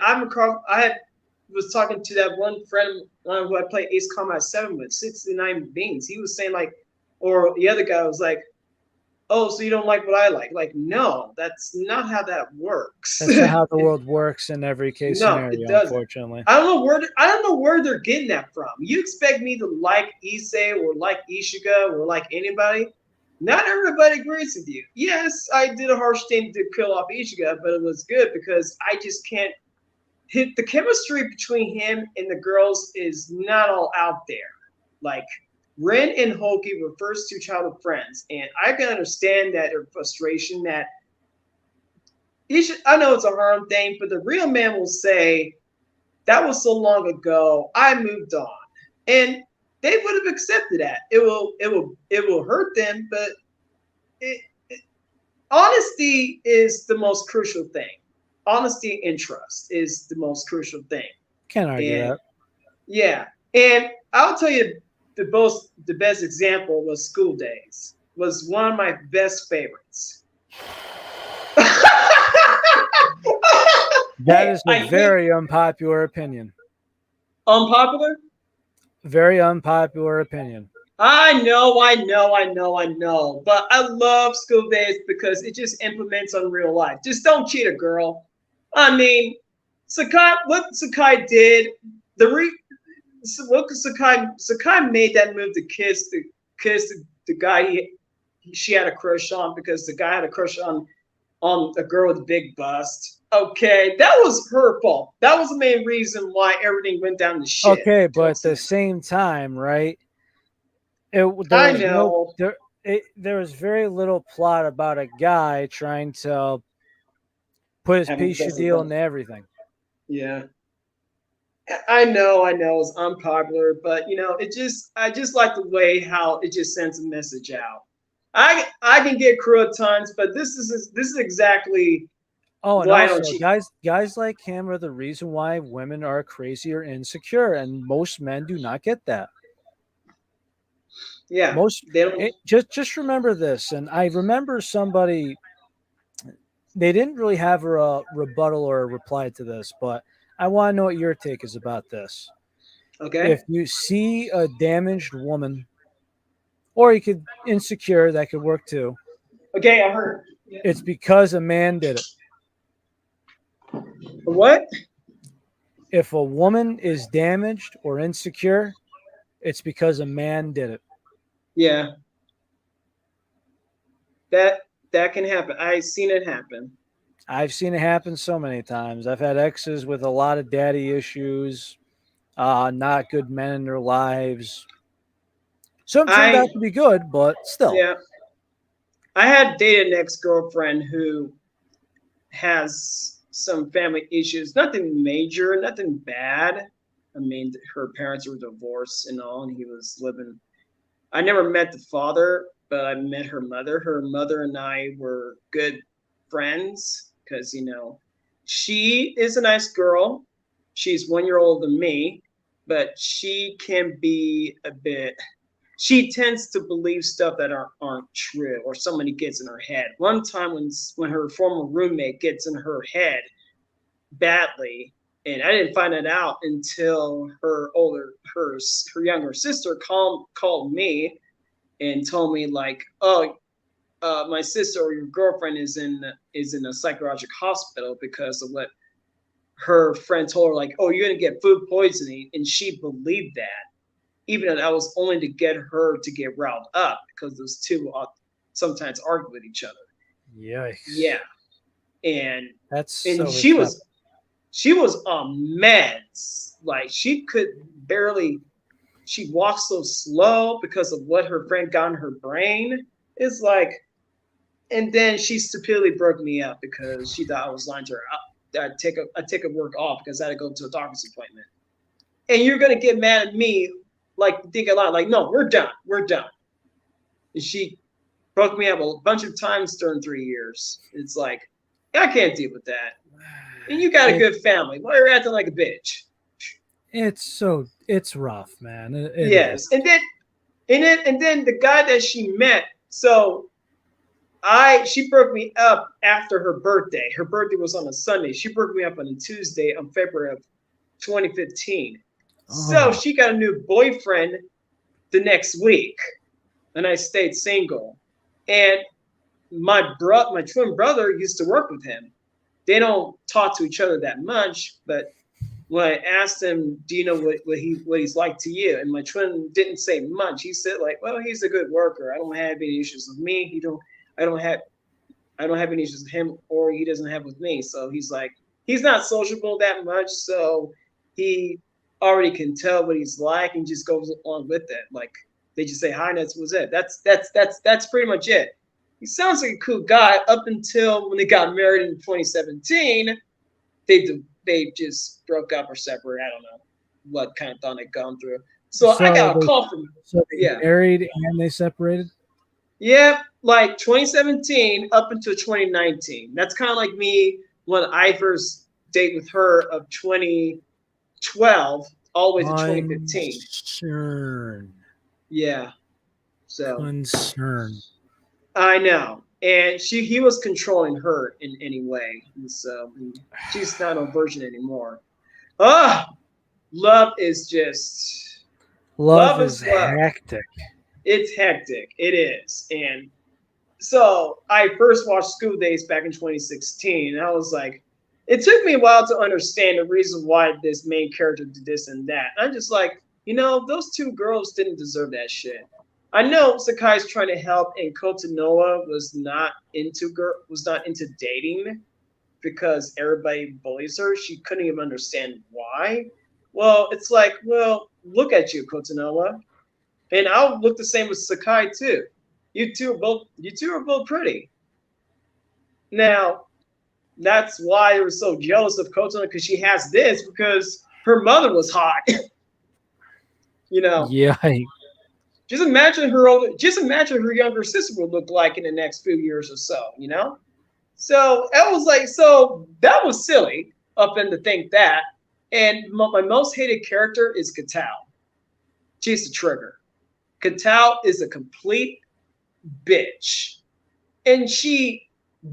was talking to that one friend who I play Ace Combat 7 with, 69 Beans. He was saying like, or the other guy was like, oh, so you don't like what I like? Like, no, that's not how that works. that's not how the world works in every case No, it scenario, doesn't. unfortunately. I don't know where they're getting that from. You expect me to like Issei or like Ishiga or like anybody? Not everybody agrees with you. Yes, I did a harsh thing to kill off Ishiga, but it was good because I just can't hit the chemistry between him and the girls is not all out there. Like Ren and Hoki were first two childhood friends, and I can understand that their frustration that I know it's a harm thing, but the real man will say, that was so long ago, I moved on. And they would have accepted that. It will hurt them, but honesty is the most crucial thing. Honesty and trust is the most crucial thing. Can't argue And that. yeah, and I'll tell you the best example was School Days. Was one of my best favorites. That is a very unpopular opinion. Unpopular? Very unpopular opinion. I know. But I love School Days because it just implements on real life. Just don't cheat a girl. I mean, what Sakai did, Sakai made that move to kiss the guy she had a crush on because the guy had a crush on a girl with a big bust. Okay, that was her fault. That was the main reason why everything went down to shit. Okay, but at the same time, right? There I was know. there was very little plot about a guy trying to put his piece of deal into everything. Yeah. I know it's unpopular, but I just like the way how it just sends a message out. I can get cruel at times, but this is exactly Oh, and why I also don't cheat. guys like him are the reason why women are crazy or insecure, and most men do not get that. Yeah, they don't. Just remember this, and I remember somebody. They didn't really have a rebuttal or a reply to this, but I want to know what your take is about this. Okay. If you see a damaged woman, or you could insecure, that could work too. Okay, I heard. Yeah. It's because a man did it. What? If a woman is damaged or insecure, it's because a man did it. Yeah. That can happen. I've seen it happen. I've seen it happen so many times. I've had exes with a lot of daddy issues, not good men in their lives. Some turned out to be good, but still. Yeah. I had dated an ex-girlfriend who has some family issues. Nothing major, nothing bad. I mean, her parents were divorced and all, and he was living. I never met the father, but I met her mother. Her mother and I were good friends because, she is a nice girl. She's 1 year older than me, but she can be a bit, she tends to believe stuff that aren't true or somebody gets in her head. One time when her former roommate gets in her head badly, and I didn't find it out until her younger sister called me and told me like, oh, my sister or your girlfriend is in a psychiatric hospital because of what her friend told her, like, oh, you're gonna get food poisoning, and she believed that, even though that was only to get her to get riled up because those two sometimes argue with each other. Yikes! Yeah, and so she was a mess. Like she could barely. She walked so slow because of what her friend got in her brain. It's like, And then she stupidly broke me up because she thought I was lying to her. I'd take a work off because I had to go to a doctor's appointment. And you're gonna get mad at me, like think a lot, like, no, we're done. And she broke me up a bunch of times during 3 years. It's like, I can't deal with that. And you got a good family. Why are you acting like a bitch? It's rough, man. Yes. Is. And then the guy that she met, so she broke me up after her birthday. Her birthday was on a Sunday. She broke me up on a Tuesday on February of 2015. So she got a new boyfriend the next week, and I stayed single. And my twin brother used to work with him. They don't talk to each other that much, but when I asked him, "Do you know what he's like to you?" and my twin didn't say much. He said, like, "Well, he's a good worker. I don't have any issues with me. I don't have any issues with him, or he doesn't have with me." So he's like, he's not sociable that much, so he already can tell what he's like and just goes on with it. Like, they just say hi, and that was it. That's pretty much it. He sounds like a cool guy up until when they got married in 2017. They just broke up or separated. I don't know what kind of thought they'd gone through. So I got a call from they married and they separated. Yeah, like 2017 up until 2019. That's kind of like me when I first date with her of 2012 all the way to 2015. Concern. Yeah. So concern. I know. And he was controlling her in any way. And so she's not a virgin anymore. Love is just love is hectic. It's hectic. It is. And so I first watched School Days back in 2016, and I was like, it took me a while to understand the reason why this main character did this and that. I'm just like, those two girls didn't deserve that shit. I know Sakai's trying to help, and Kotonoa was not into dating because everybody bullies her. She couldn't even understand why. Well, it's like, look at you, Kotonoa. And I'll look the same with Sakai too. You two are both pretty. Now, that's why I was so jealous of Kotonoa, because she has this, because her mother was hot. Yeah. Just imagine her younger sister would look like in the next few years or so, So I was like, so that was silly up in to think that. And my most hated character is Katao. She's the trigger. Katao is a complete bitch. And she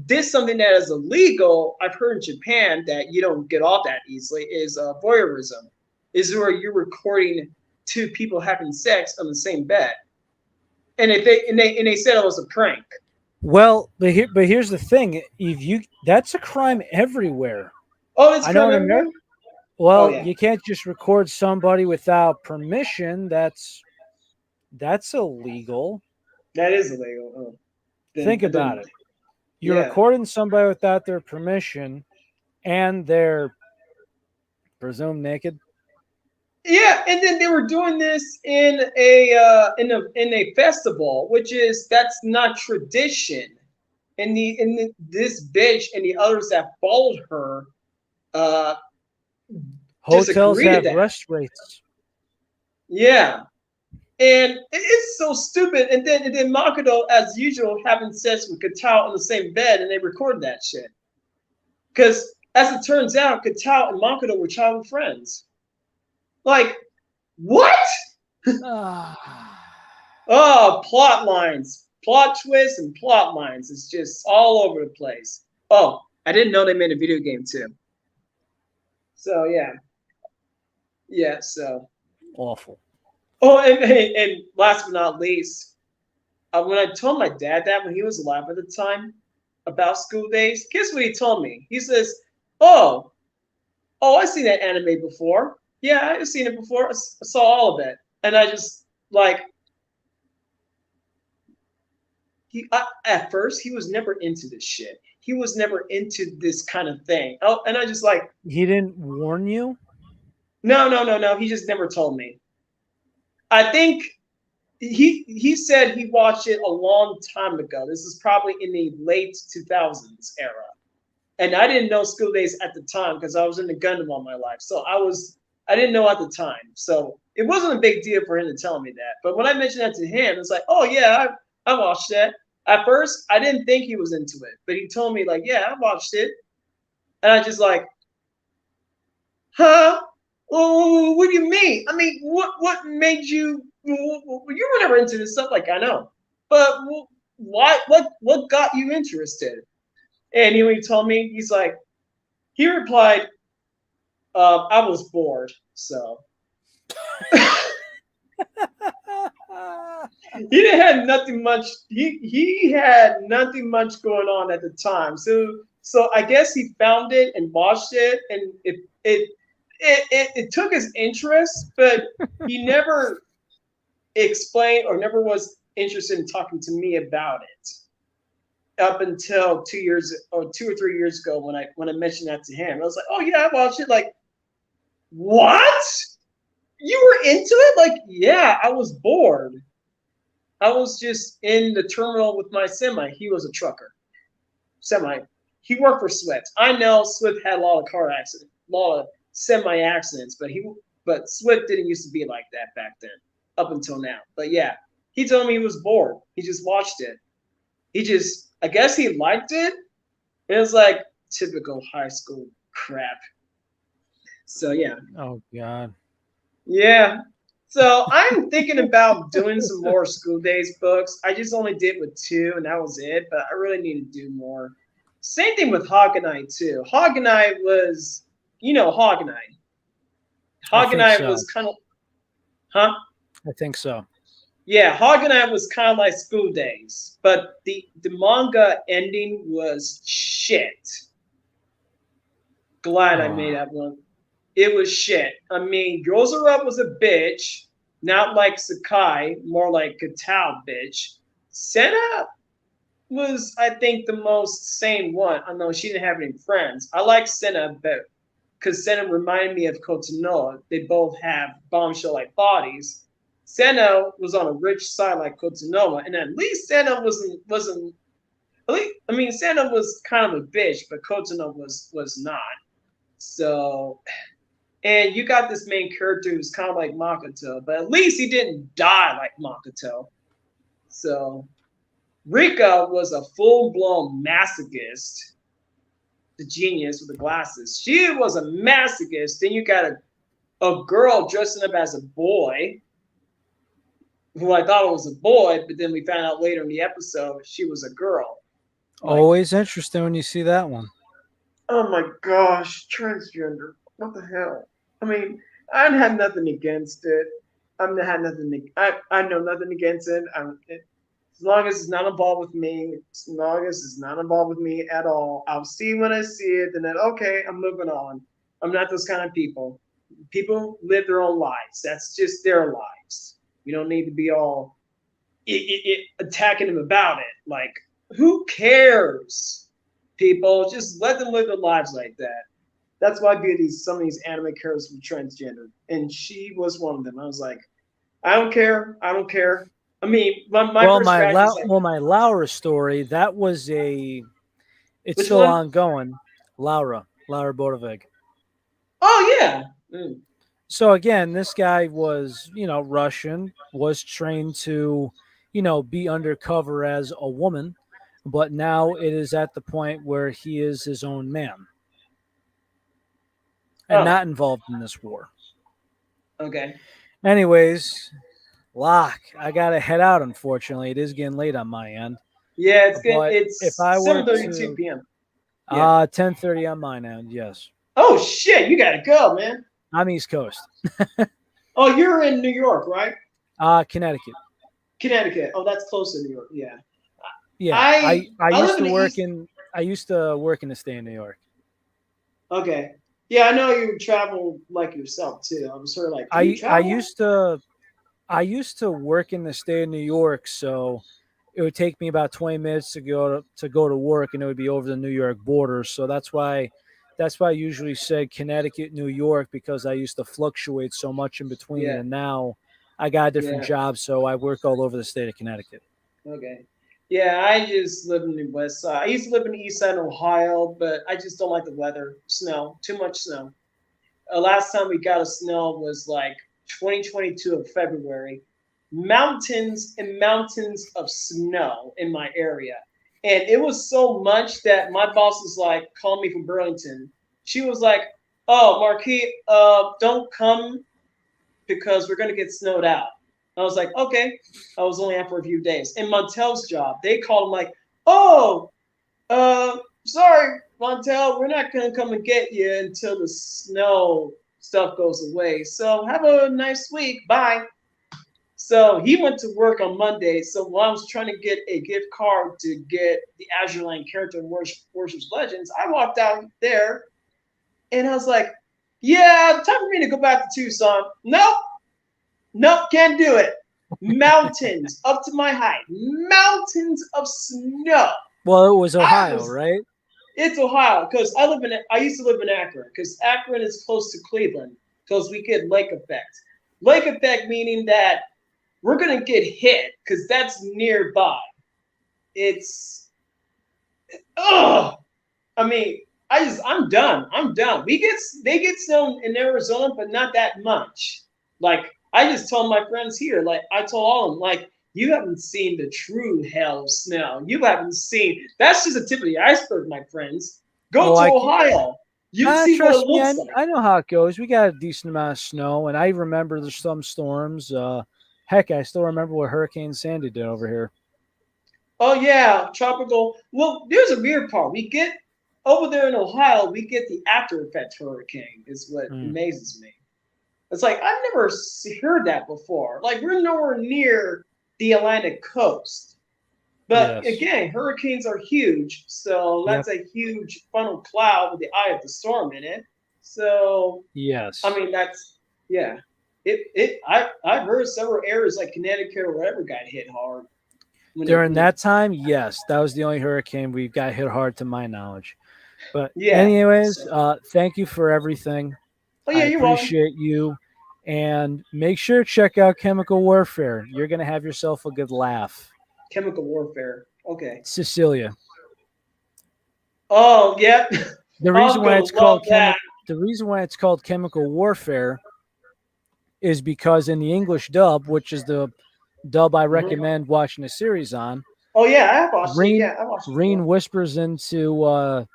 did something that is illegal. I've heard in Japan that you don't get off that easily, is voyeurism. Is where you're recording two people having sex on the same bed. And they said it was a prank. Well, but here's the thing: that's a crime everywhere. Oh, it's crime everywhere. Well, you can't just record somebody without permission. That's illegal. That is illegal. Oh. Think about it. You're recording somebody without their permission, and they're presumed naked. Yeah, and then they were doing this in a festival, that's not tradition. And this bitch and the others that followed her, hotels have rest rates. Yeah, and it's so stupid. And then Makoto, as usual, having sex with Katao on the same bed, and they recorded that shit. Because as it turns out, Katao and Makoto were childhood friends. Like, what? Plot lines, plot twists, and plot lines. It's just all over the place. Oh, I didn't know they made a video game too. So yeah. So awful. Oh, and last but not least, when I told my dad that when he was alive at the time about School Days, guess what he told me? He says, "Oh, I've seen that anime before. Yeah, I've seen it before. I saw all of it." And I just like, at first he was never into this shit. He was never into this kind of thing. Oh, and I just like, he didn't warn you? No. He just never told me. I think he said he watched it a long time ago. This is probably in the late 2000s era. And I didn't know School Days at the time because I was in the Gundam all my life. So I didn't know at the time. So it wasn't a big deal for him to tell me that. But when I mentioned that to him, it's like, oh yeah, I watched that. At first, I didn't think he was into it, but he told me like, yeah, I watched it, and I just like, huh? Oh, what do you mean? I mean, what made you? You were never into this stuff. Like I know, but why? What got you interested? And he told me, he's like, he replied, I was bored, so he didn't have nothing much. He had nothing much going on at the time. So I guess he found it and watched it, and it took his interest, but he never explained or never was interested in talking to me about it up until 2 years or 2 or 3 years ago when I mentioned that to him. I was like, oh yeah, I watched it. Like, what? You were into it? Like, yeah, I was bored. I was just in the terminal with my semi. He was a trucker. Semi. He worked for Swift. I know Swift had a lot of car accidents, a lot of semi accidents, but Swift didn't used to be like that back then, up until now. But yeah, he told me he was bored. He just watched it. I guess he liked it. It was like typical high school crap. So yeah. Oh God. Yeah. So I'm thinking about doing some more School Days books. I just only did with 2, and that was it. But I really need to do more. Same thing with Hog and I too. Hog and I was, Hog and I. Hog and I so. was kind of, huh? I think so. Yeah, Hog and I was kind of like School Days, but the manga ending was shit. Glad I made that one. It was shit. I mean, Yozora was a bitch, not like Sakai, more like Katao bitch. Senna was, I think, the most sane one. I know she didn't have any friends. I like Senna better because Senna reminded me of Kotonoa. They both have bombshell-like bodies. Senna was on a rich side like Kotonoa, and at least Senna wasn't. At least, I mean, Senna was kind of a bitch, but Kotonoa was not. So, and you got this main character who's kind of like Makoto, but at least he didn't die like Makoto. So, Rika was a full-blown masochist, the genius with the glasses. She was a masochist. Then you got a girl dressing up as a boy, who I thought was a boy, but then we found out later in the episode she was a girl. Like, always interesting when you see that one. Oh my gosh, transgender. What the hell? I mean, I had nothing against it. I had nothing. I know nothing against it. As long as it's not involved with me, as long as it's not involved with me at all, I'll see when I see it, and then okay, I'm moving on. I'm not those kind of people. People live their own lives. That's just their lives. You don't need to be all attacking them about it. Like, who cares? People, just let them live their lives like that. That's why some of these anime characters were transgender, and she was one of them. I was like, I don't care. I don't care. I mean, my Laura story, that was it's still one? ongoing. Laura Bodovig. Oh yeah. Mm. So again, this guy was, Russian, was trained to, be undercover as a woman, but now it is at the point where he is his own man and not involved in this war. Okay. Anyways, Locke, I gotta head out. Unfortunately, it is getting late on my end. Yeah, it's good. It's 7:32 p.m. 10:30 on mine end. Yes. Oh shit! You gotta go, man. I'm East Coast. Oh, you're in New York, right? Connecticut. Connecticut. Oh, that's close to New York. Yeah. Yeah. I used to work in. I used to work in the state of New York. Okay. Yeah, I know you travel like yourself too. I was sort of like. I used to work in the state of New York, so it would take me about 20 minutes to go to work, and it would be over the New York border. So that's why I usually said Connecticut, New York, because I used to fluctuate so much in between. Yeah. And now I got a different Yeah. job, so I work all over the state of Connecticut. Okay. Yeah, I just live in the west side. I used to live in the east side of Ohio, but I just don't like the weather. Snow, too much snow. Last time we got a snow was like 2022 of February. Mountains and mountains of snow in my area. And it was so much that my boss was like, calling me from Burlington. She was like, "Oh, Marquis, don't come because we're gonna get snowed out." I was like, "Okay." I was only out for a few days. In Montel's job, they called him like, "Oh, sorry, Montel, we're not gonna come and get you until the snow stuff goes away. So have a nice week. Bye." So he went to work on Monday. So while I was trying to get a gift card to get the Azure Line character in Worships Legends, I walked out there and I was like, "Yeah, time for me to go back to Tucson." Nope, nope, can't do it. Mountains up to my height, mountains of snow. Well, it was Ohio, right? It's Ohio because I used to live in Akron because Akron is close to Cleveland because we get lake effect. Lake effect meaning that we're gonna get hit because that's nearby. It's ugh. I mean, I'm done. I'm done. They get snow in Arizona, but not that much. Like I just told my friends here, like I told all of them, like you haven't seen the true hell of snow. You haven't seen. That's just the tip of the iceberg, my friends. Go to Ohio. You see what it Trust me, looks like. I know how it goes. We got a decent amount of snow, and I remember there's some storms. Heck, I still remember what Hurricane Sandy did over here. Oh yeah, tropical. Well, there's a weird part. We get over there in Ohio, we get the after effect hurricane. Is what amazes me. It's like I've never heard that before. Like we're nowhere near the Atlantic coast. But Yes. again, hurricanes are huge, so that's a huge funnel cloud with the eye of the storm in it. So yes, I mean that's yeah. I've heard several areas like Connecticut or whatever got hit hard. During that time, yes, that was the only hurricane we got hit hard to my knowledge. But anyways, thank you for everything. Oh yeah, I appreciate you. And make sure to check out Chemical Warfare. You're gonna have yourself a good laugh. Chemical Warfare. Okay. Cecilia. Oh, yep. The reason why it's called Chemical Warfare is because in the English dub, which is the dub I recommend watching a series on. Oh yeah, I have watched it. Yeah, I watched it. Reen whispers into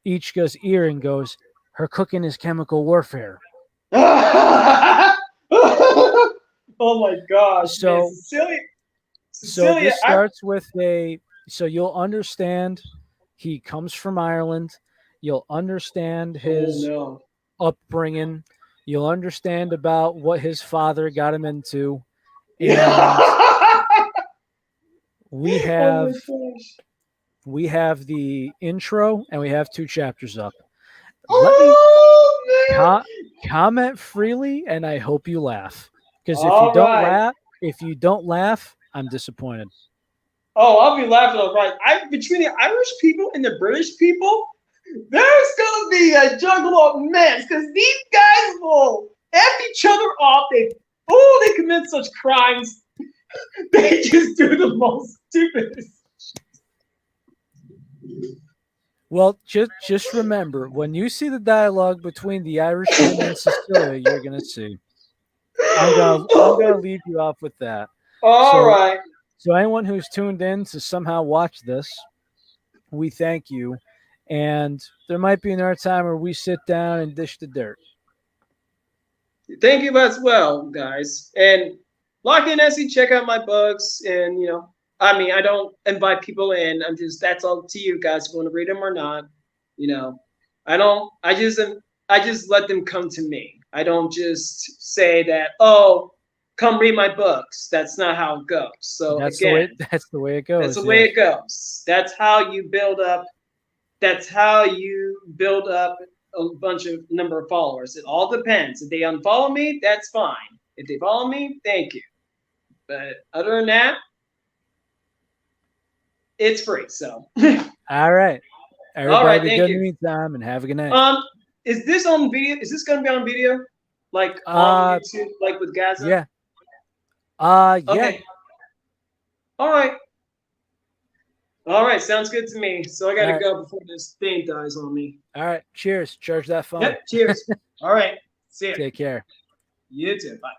Ichika's ear and goes, "Her cooking is chemical warfare." Oh my gosh. So man, Cecilia, so this starts with so you'll understand he comes from Ireland. You'll understand his upbringing. You'll understand about what his father got him into. And we have the intro and we have 2 chapters up. Let me comment freely, and I hope you laugh. Because if you don't laugh, I'm disappointed. Oh, I'll be laughing all right. Between the Irish people and the British people, there's gonna be a jungle of mess because these guys will F each other off. They commit such crimes. They just do the most stupidest. Well, just remember, when you see the dialogue between the Irishman and Cecilia, you're gonna see. I'm gonna leave you off with that. All right. So anyone who's tuned in to somehow watch this, we thank you. And there might be another time where we sit down and dish the dirt. Thank you as well, guys. And LockheedHenesy, check out my books. And I don't invite people in. That's all to you guys. If you want to read them or not. I just let them come to me. I don't just say that, "Oh, come read my books." That's not how it goes. So that's the way it goes. That's the way it goes. That's how you build up. That's how you build up a bunch of number of followers. It all depends. If they unfollow me, that's fine. If they follow me, thank you. But other than that, it's free. So. All right. Everybody, all right, be good in the meantime, and have a good night. Is this on video? Is this going to be on video? Like on YouTube, like with Gaza? Yeah. Yeah. Okay. All right. All right. Sounds good to me. So I got All to right. go before this thing dies on me. All right. Cheers. Charge that phone. Yep. Cheers. All right. See ya. Take care. You too. Bye.